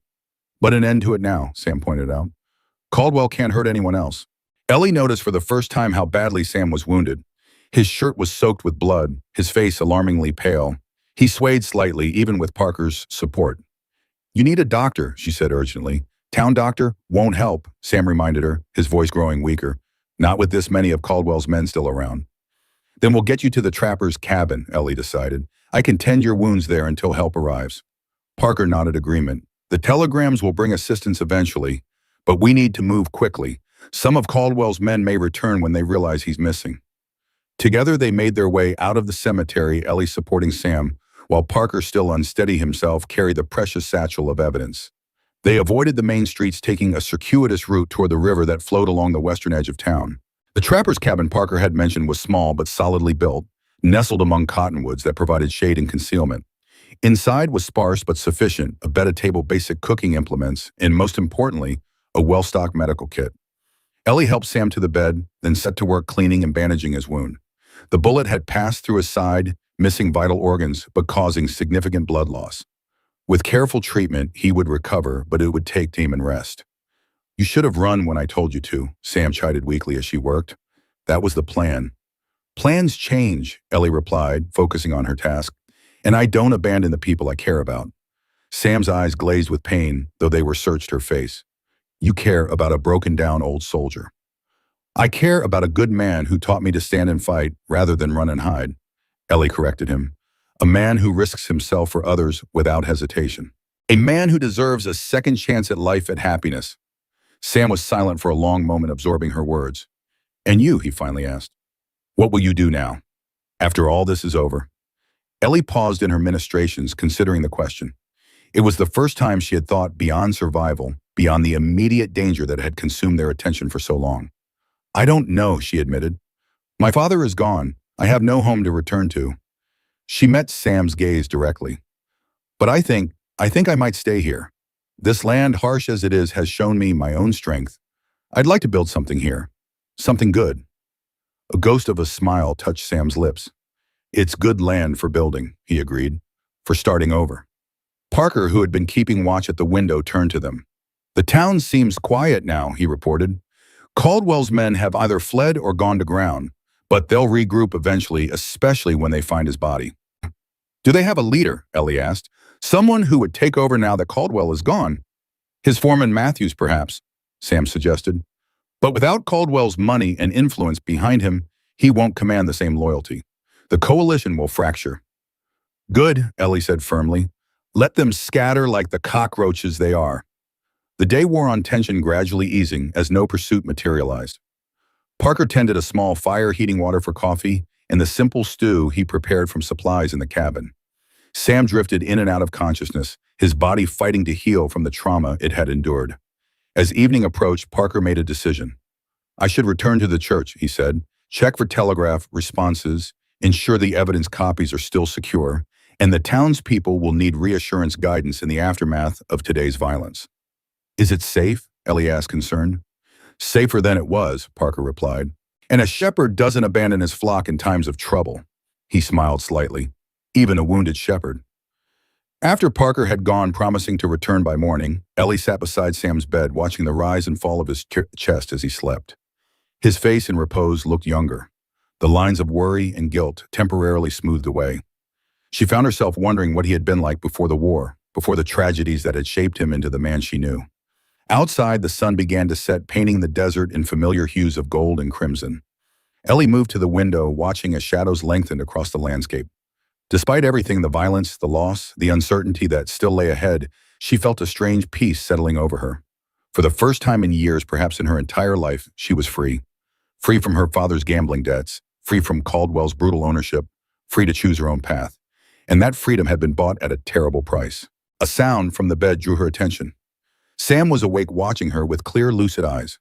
But an end to it now, Sam pointed out. Caldwell can't hurt anyone else. Ellie noticed for the first time how badly Sam was wounded. His shirt was soaked with blood, his face alarmingly pale. He swayed slightly, even with Parker's support. You need a doctor, she said urgently. Town doctor won't help, Sam reminded her, his voice growing weaker. Not with this many of Caldwell's men still around. Then we'll get you to the trapper's cabin, Ellie decided. I can tend your wounds there until help arrives. Parker nodded agreement. The telegrams will bring assistance eventually, but we need to move quickly. Some of Caldwell's men may return when they realize he's missing. Together they made their way out of the cemetery, Ellie supporting Sam, while Parker, still unsteady himself, carried the precious satchel of evidence. They avoided the main streets, taking a circuitous route toward the river that flowed along the western edge of town. The trapper's cabin Parker had mentioned was small but solidly built, nestled among cottonwoods that provided shade and concealment. Inside was sparse but sufficient, a bed, a table, basic cooking implements, and most importantly, a well-stocked medical kit. Ellie helped Sam to the bed, then set to work cleaning and bandaging his wound. The bullet had passed through his side, missing vital organs, but causing significant blood loss. With careful treatment, he would recover, but it would take time and rest. You should have run when I told you to, Sam chided weakly as she worked. That was the plan. Plans change, Ellie replied, focusing on her task, and I don't abandon the people I care about. Sam's eyes glazed with pain, though they were searched her face. You care about a broken-down old soldier. I care about a good man who taught me to stand and fight rather than run and hide, Ellie corrected him. A man who risks himself for others without hesitation. A man who deserves a second chance at life, at happiness. Sam was silent for a long moment, absorbing her words. And you, he finally asked. What will you do now, after all this is over? Ellie paused in her ministrations, considering the question. It was the first time she had thought beyond survival, beyond the immediate danger that had consumed their attention for so long. I don't know, she admitted. My father is gone. I have no home to return to. She met Sam's gaze directly. But I think I might stay here. This land, harsh as it is, has shown me my own strength. I'd like to build something here. Something good. A ghost of a smile touched Sam's lips. It's good land for building, he agreed, for starting over. Parker, who had been keeping watch at the window, turned to them. The town seems quiet now, he reported. Caldwell's men have either fled or gone to ground, But they'll regroup eventually, especially when they find his body. Do they have a leader? Ellie asked. Someone who would take over now that Caldwell is gone. His foreman Matthews, perhaps, Sam suggested. But without Caldwell's money and influence behind him, he won't command the same loyalty. The coalition will fracture. Good, Ellie said firmly. Let them scatter like the cockroaches they are. The day wore on, tension gradually easing as no pursuit materialized. Parker tended a small fire, heating water for coffee and the simple stew he prepared from supplies in the cabin. Sam drifted in and out of consciousness, his body fighting to heal from the trauma it had endured. As evening approached, Parker made a decision. I should return to the church, he said. Check for telegraph responses, ensure the evidence copies are still secure, and the townspeople will need reassurance guidance in the aftermath of today's violence. Is it safe? Ellie asked, concerned. Safer than it was, Parker replied. And a shepherd doesn't abandon his flock in times of trouble. He smiled slightly. Even a wounded shepherd. After Parker had gone, promising to return by morning, Ellie sat beside Sam's bed, watching the rise and fall of his chest as he slept. His face in repose looked younger. The lines of worry and guilt temporarily smoothed away. She found herself wondering what he had been like before the war, before the tragedies that had shaped him into the man she knew. Outside, the sun began to set, painting the desert in familiar hues of gold and crimson. Ellie moved to the window, watching as shadows lengthened across the landscape. Despite everything, the violence, the loss, the uncertainty that still lay ahead, she felt a strange peace settling over her. For the first time in years, perhaps in her entire life, she was free. Free from her father's gambling debts, free from Caldwell's brutal ownership, free to choose her own path. And that freedom had been bought at a terrible price. A sound from the bed drew her attention. Sam was awake, watching her with clear, lucid eyes.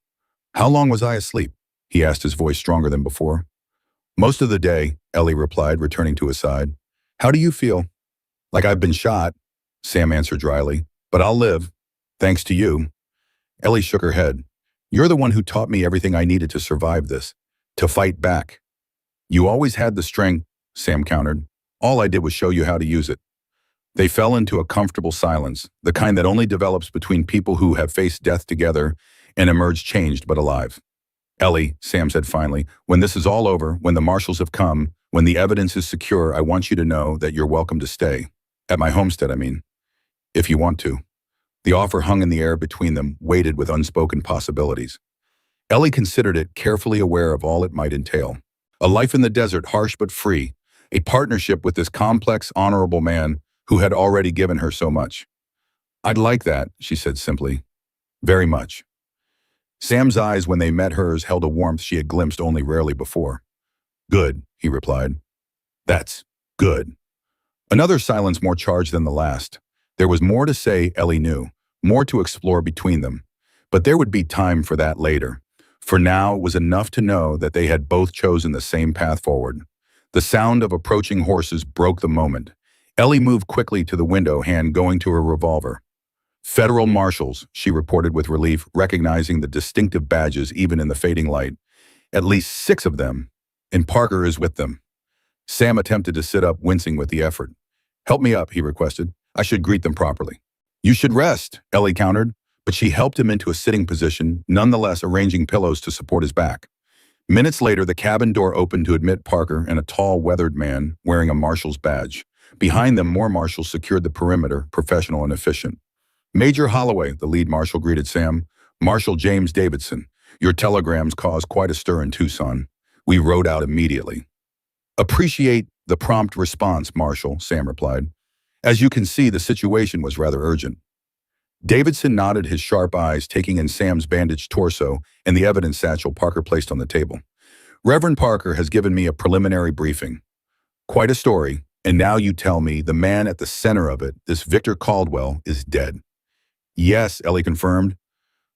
How long was I asleep? He asked, his voice stronger than before. Most of the day, Ellie replied, returning to his side. How do you feel? Like I've been shot, Sam answered dryly. But I'll live, thanks to you. Ellie shook her head. You're the one who taught me everything I needed to survive this, to fight back. You always had the strength, Sam countered. All I did was show you how to use it. They fell into a comfortable silence, the kind that only develops between people who have faced death together and emerged changed but alive. Ellie, Sam said finally, when this is all over, when the marshals have come, when the evidence is secure, I want you to know that you're welcome to stay. At my homestead, I mean. If you want to. The offer hung in the air between them, weighted with unspoken possibilities. Ellie considered it, carefully aware of all it might entail. A life in the desert, harsh but free. A partnership with this complex, honorable man who had already given her so much. I'd like that, she said simply. Very much. Sam's eyes, when they met hers, held a warmth she had glimpsed only rarely before. Good, he replied. That's good. Another silence more charged than the last. There was more to say, Ellie knew, more to explore between them. But there would be time for that later. For now, it was enough to know that they had both chosen the same path forward. The sound of approaching horses broke the moment. Ellie moved quickly to the window, hand going to her revolver. Federal marshals, she reported with relief, recognizing the distinctive badges even in the fading light. At least 6 of them, and Parker is with them. Sam attempted to sit up, wincing with the effort. Help me up, he requested. I should greet them properly. You should rest, Ellie countered, but she helped him into a sitting position, nonetheless arranging pillows to support his back. Minutes later, the cabin door opened to admit Parker and a tall, weathered man wearing a marshal's badge. Behind them, more marshals secured the perimeter, professional and efficient. Major Holloway, the lead marshal greeted Sam. Marshal James Davidson, your telegrams caused quite a stir in Tucson. We rode out immediately. Appreciate the prompt response, Marshal, Sam replied. As you can see, the situation was rather urgent. Davidson nodded, his sharp eyes taking in Sam's bandaged torso and the evidence satchel Parker placed on the table. Reverend Parker has given me a preliminary briefing. Quite a story, and now you tell me the man at the center of it, this Victor Caldwell, is dead. Yes, Ellie confirmed.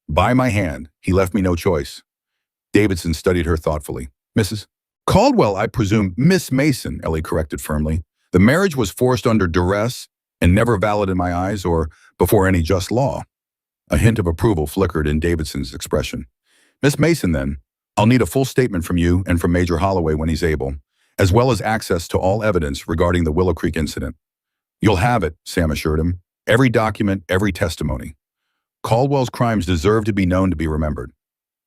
By my hand, he left me no choice. Davidson studied her thoughtfully. Mrs. Caldwell, I presume. Miss Mason, Ellie corrected firmly. The marriage was forced under duress and never valid in my eyes or before any just law. A hint of approval flickered in Davidson's expression. Miss Mason, then, I'll need a full statement from you and from Major Holloway when he's able, as well as access to all evidence regarding the Willow Creek incident. You'll have it, Sam assured him. Every document, every testimony. Caldwell's crimes deserve to be known, to be remembered.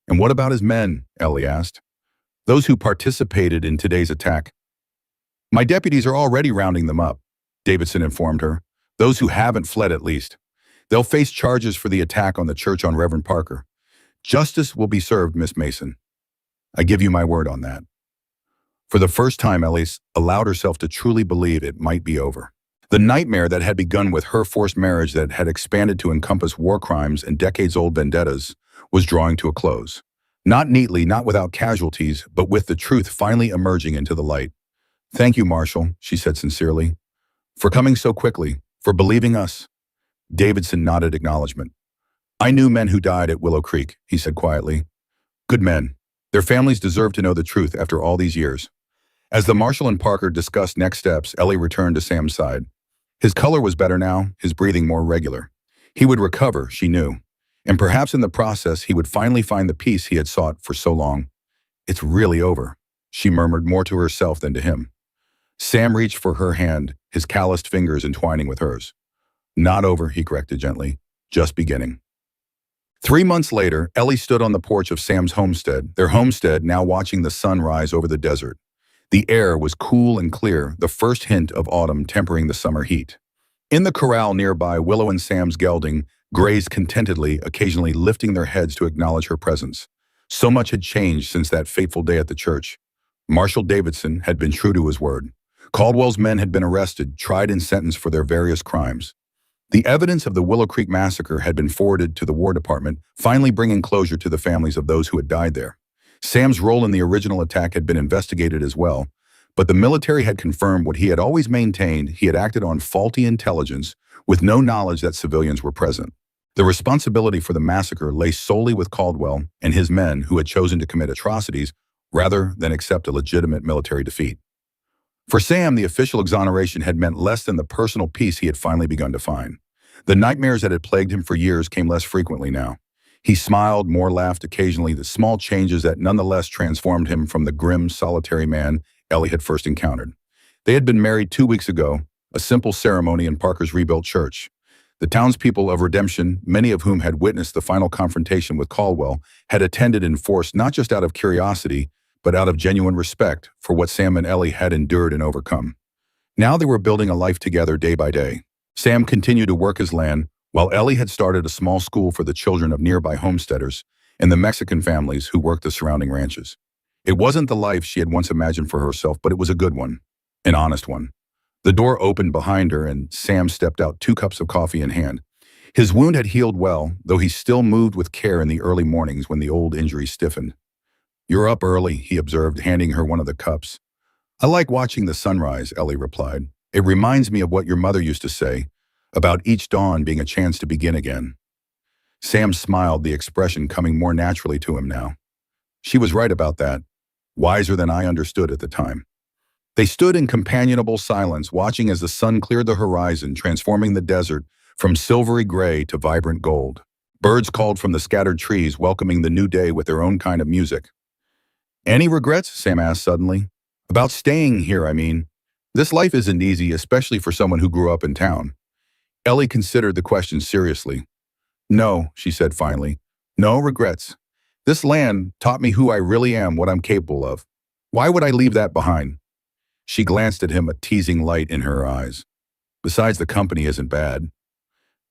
And what about his men? Ellie asked. Those who participated in today's attack. My deputies are already rounding them up, Davidson informed her. Those who haven't fled at least. They'll face charges for the attack on the church on Reverend Parker. Justice will be served, Miss Mason. I give you my word on that. For the first time, Elise allowed herself to truly believe it might be over. The nightmare that had begun with her forced marriage that had expanded to encompass war crimes and decades-old vendettas was drawing to a close. Not neatly, not without casualties, but with the truth finally emerging into the light. Thank you, Marshal, she said sincerely, for coming so quickly, for believing us. Davidson nodded acknowledgement. I knew men who died at Willow Creek, he said quietly. Good men. Their families deserve to know the truth after all these years. As the Marshal and Parker discussed next steps, Ellie returned to Sam's side. His color was better now, his breathing more regular. He would recover, she knew. And perhaps in the process, he would finally find the peace he had sought for so long. It's really over, she murmured more to herself than to him. Sam reached for her hand, his calloused fingers entwining with hers. Not over, he corrected gently. Just beginning. 3 months later, Ellie stood on the porch of Sam's homestead, their homestead now watching the sun rise over the desert. The air was cool and clear, the first hint of autumn tempering the summer heat. In the corral nearby, Willow and Sam's gelding grazed contentedly, occasionally lifting their heads to acknowledge her presence. So much had changed since that fateful day at the church. Marshal Davidson had been true to his word. Caldwell's men had been arrested, tried and sentenced for their various crimes. The evidence of the Willow Creek massacre had been forwarded to the War Department, finally bringing closure to the families of those who had died there. Sam's role in the original attack had been investigated as well, but the military had confirmed what he had always maintained: he had acted on faulty intelligence with no knowledge that civilians were present. The responsibility for the massacre lay solely with Caldwell and his men who had chosen to commit atrocities rather than accept a legitimate military defeat. For Sam, the official exoneration had meant less than the personal peace he had finally begun to find. The nightmares that had plagued him for years came less frequently now. He smiled, more laughed occasionally, the small changes that nonetheless transformed him from the grim, solitary man Ellie had first encountered. They had been married 2 weeks ago, a simple ceremony in Parker's rebuilt church. The townspeople of Redemption, many of whom had witnessed the final confrontation with Caldwell, had attended in force not just out of curiosity, but out of genuine respect for what Sam and Ellie had endured and overcome. Now they were building a life together day by day. Sam continued to work his land, while Ellie had started a small school for the children of nearby homesteaders and the Mexican families who worked the surrounding ranches. It wasn't the life she had once imagined for herself, but it was a good one, an honest one. The door opened behind her and Sam stepped out, 2 cups of coffee in hand. His wound had healed well, though he still moved with care in the early mornings when the old injury stiffened. You're up early, he observed, handing her one of the cups. I like watching the sunrise, Ellie replied. It reminds me of what your mother used to say, about each dawn being a chance to begin again. Sam smiled, the expression coming more naturally to him now. She was right about that, wiser than I understood at the time. They stood in companionable silence, watching as the sun cleared the horizon, transforming the desert from silvery gray to vibrant gold. Birds called from the scattered trees, welcoming the new day with their own kind of music. Any regrets? Sam asked suddenly. About staying here, I mean. This life isn't easy, especially for someone who grew up in town. Ellie considered the question seriously. No, she said finally. No regrets. This land taught me who I really am, what I'm capable of. Why would I leave that behind? She glanced at him, a teasing light in her eyes. Besides, the company isn't bad.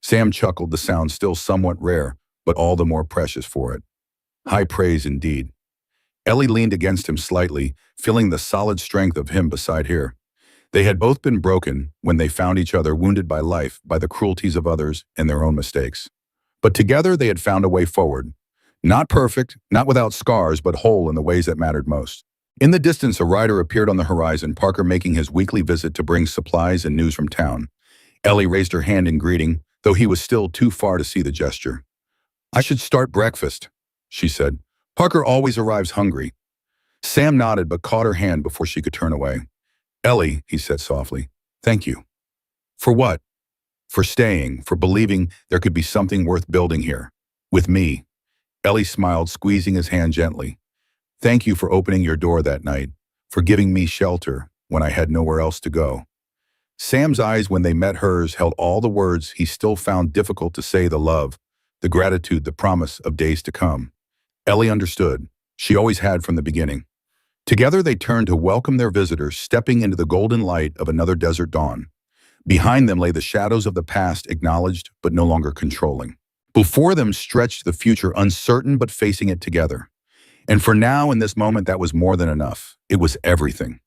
Sam chuckled, the sound still somewhat rare, but all the more precious for it. High praise indeed. Ellie leaned against him slightly, feeling the solid strength of him beside her. They had both been broken when they found each other, wounded by life, by the cruelties of others and their own mistakes. But together they had found a way forward. Not perfect, not without scars, but whole in the ways that mattered most. In the distance, a rider appeared on the horizon, Parker making his weekly visit to bring supplies and news from town. Ellie raised her hand in greeting, though he was still too far to see the gesture. I should start breakfast, she said. Parker always arrives hungry. Sam nodded but caught her hand before she could turn away. Ellie, he said softly, thank you. For what? For staying, for believing there could be something worth building here. With me. Ellie smiled, squeezing his hand gently. Thank you for opening your door that night, for giving me shelter when I had nowhere else to go. Sam's eyes, when they met hers, held all the words he still found difficult to say: the love, the gratitude, the promise of days to come. Ellie understood. She always had from the beginning. Together they turned to welcome their visitors, stepping into the golden light of another desert dawn. Behind them lay the shadows of the past, acknowledged but no longer controlling. Before them stretched the future, uncertain but facing it together. And for now, in this moment, that was more than enough. It was everything.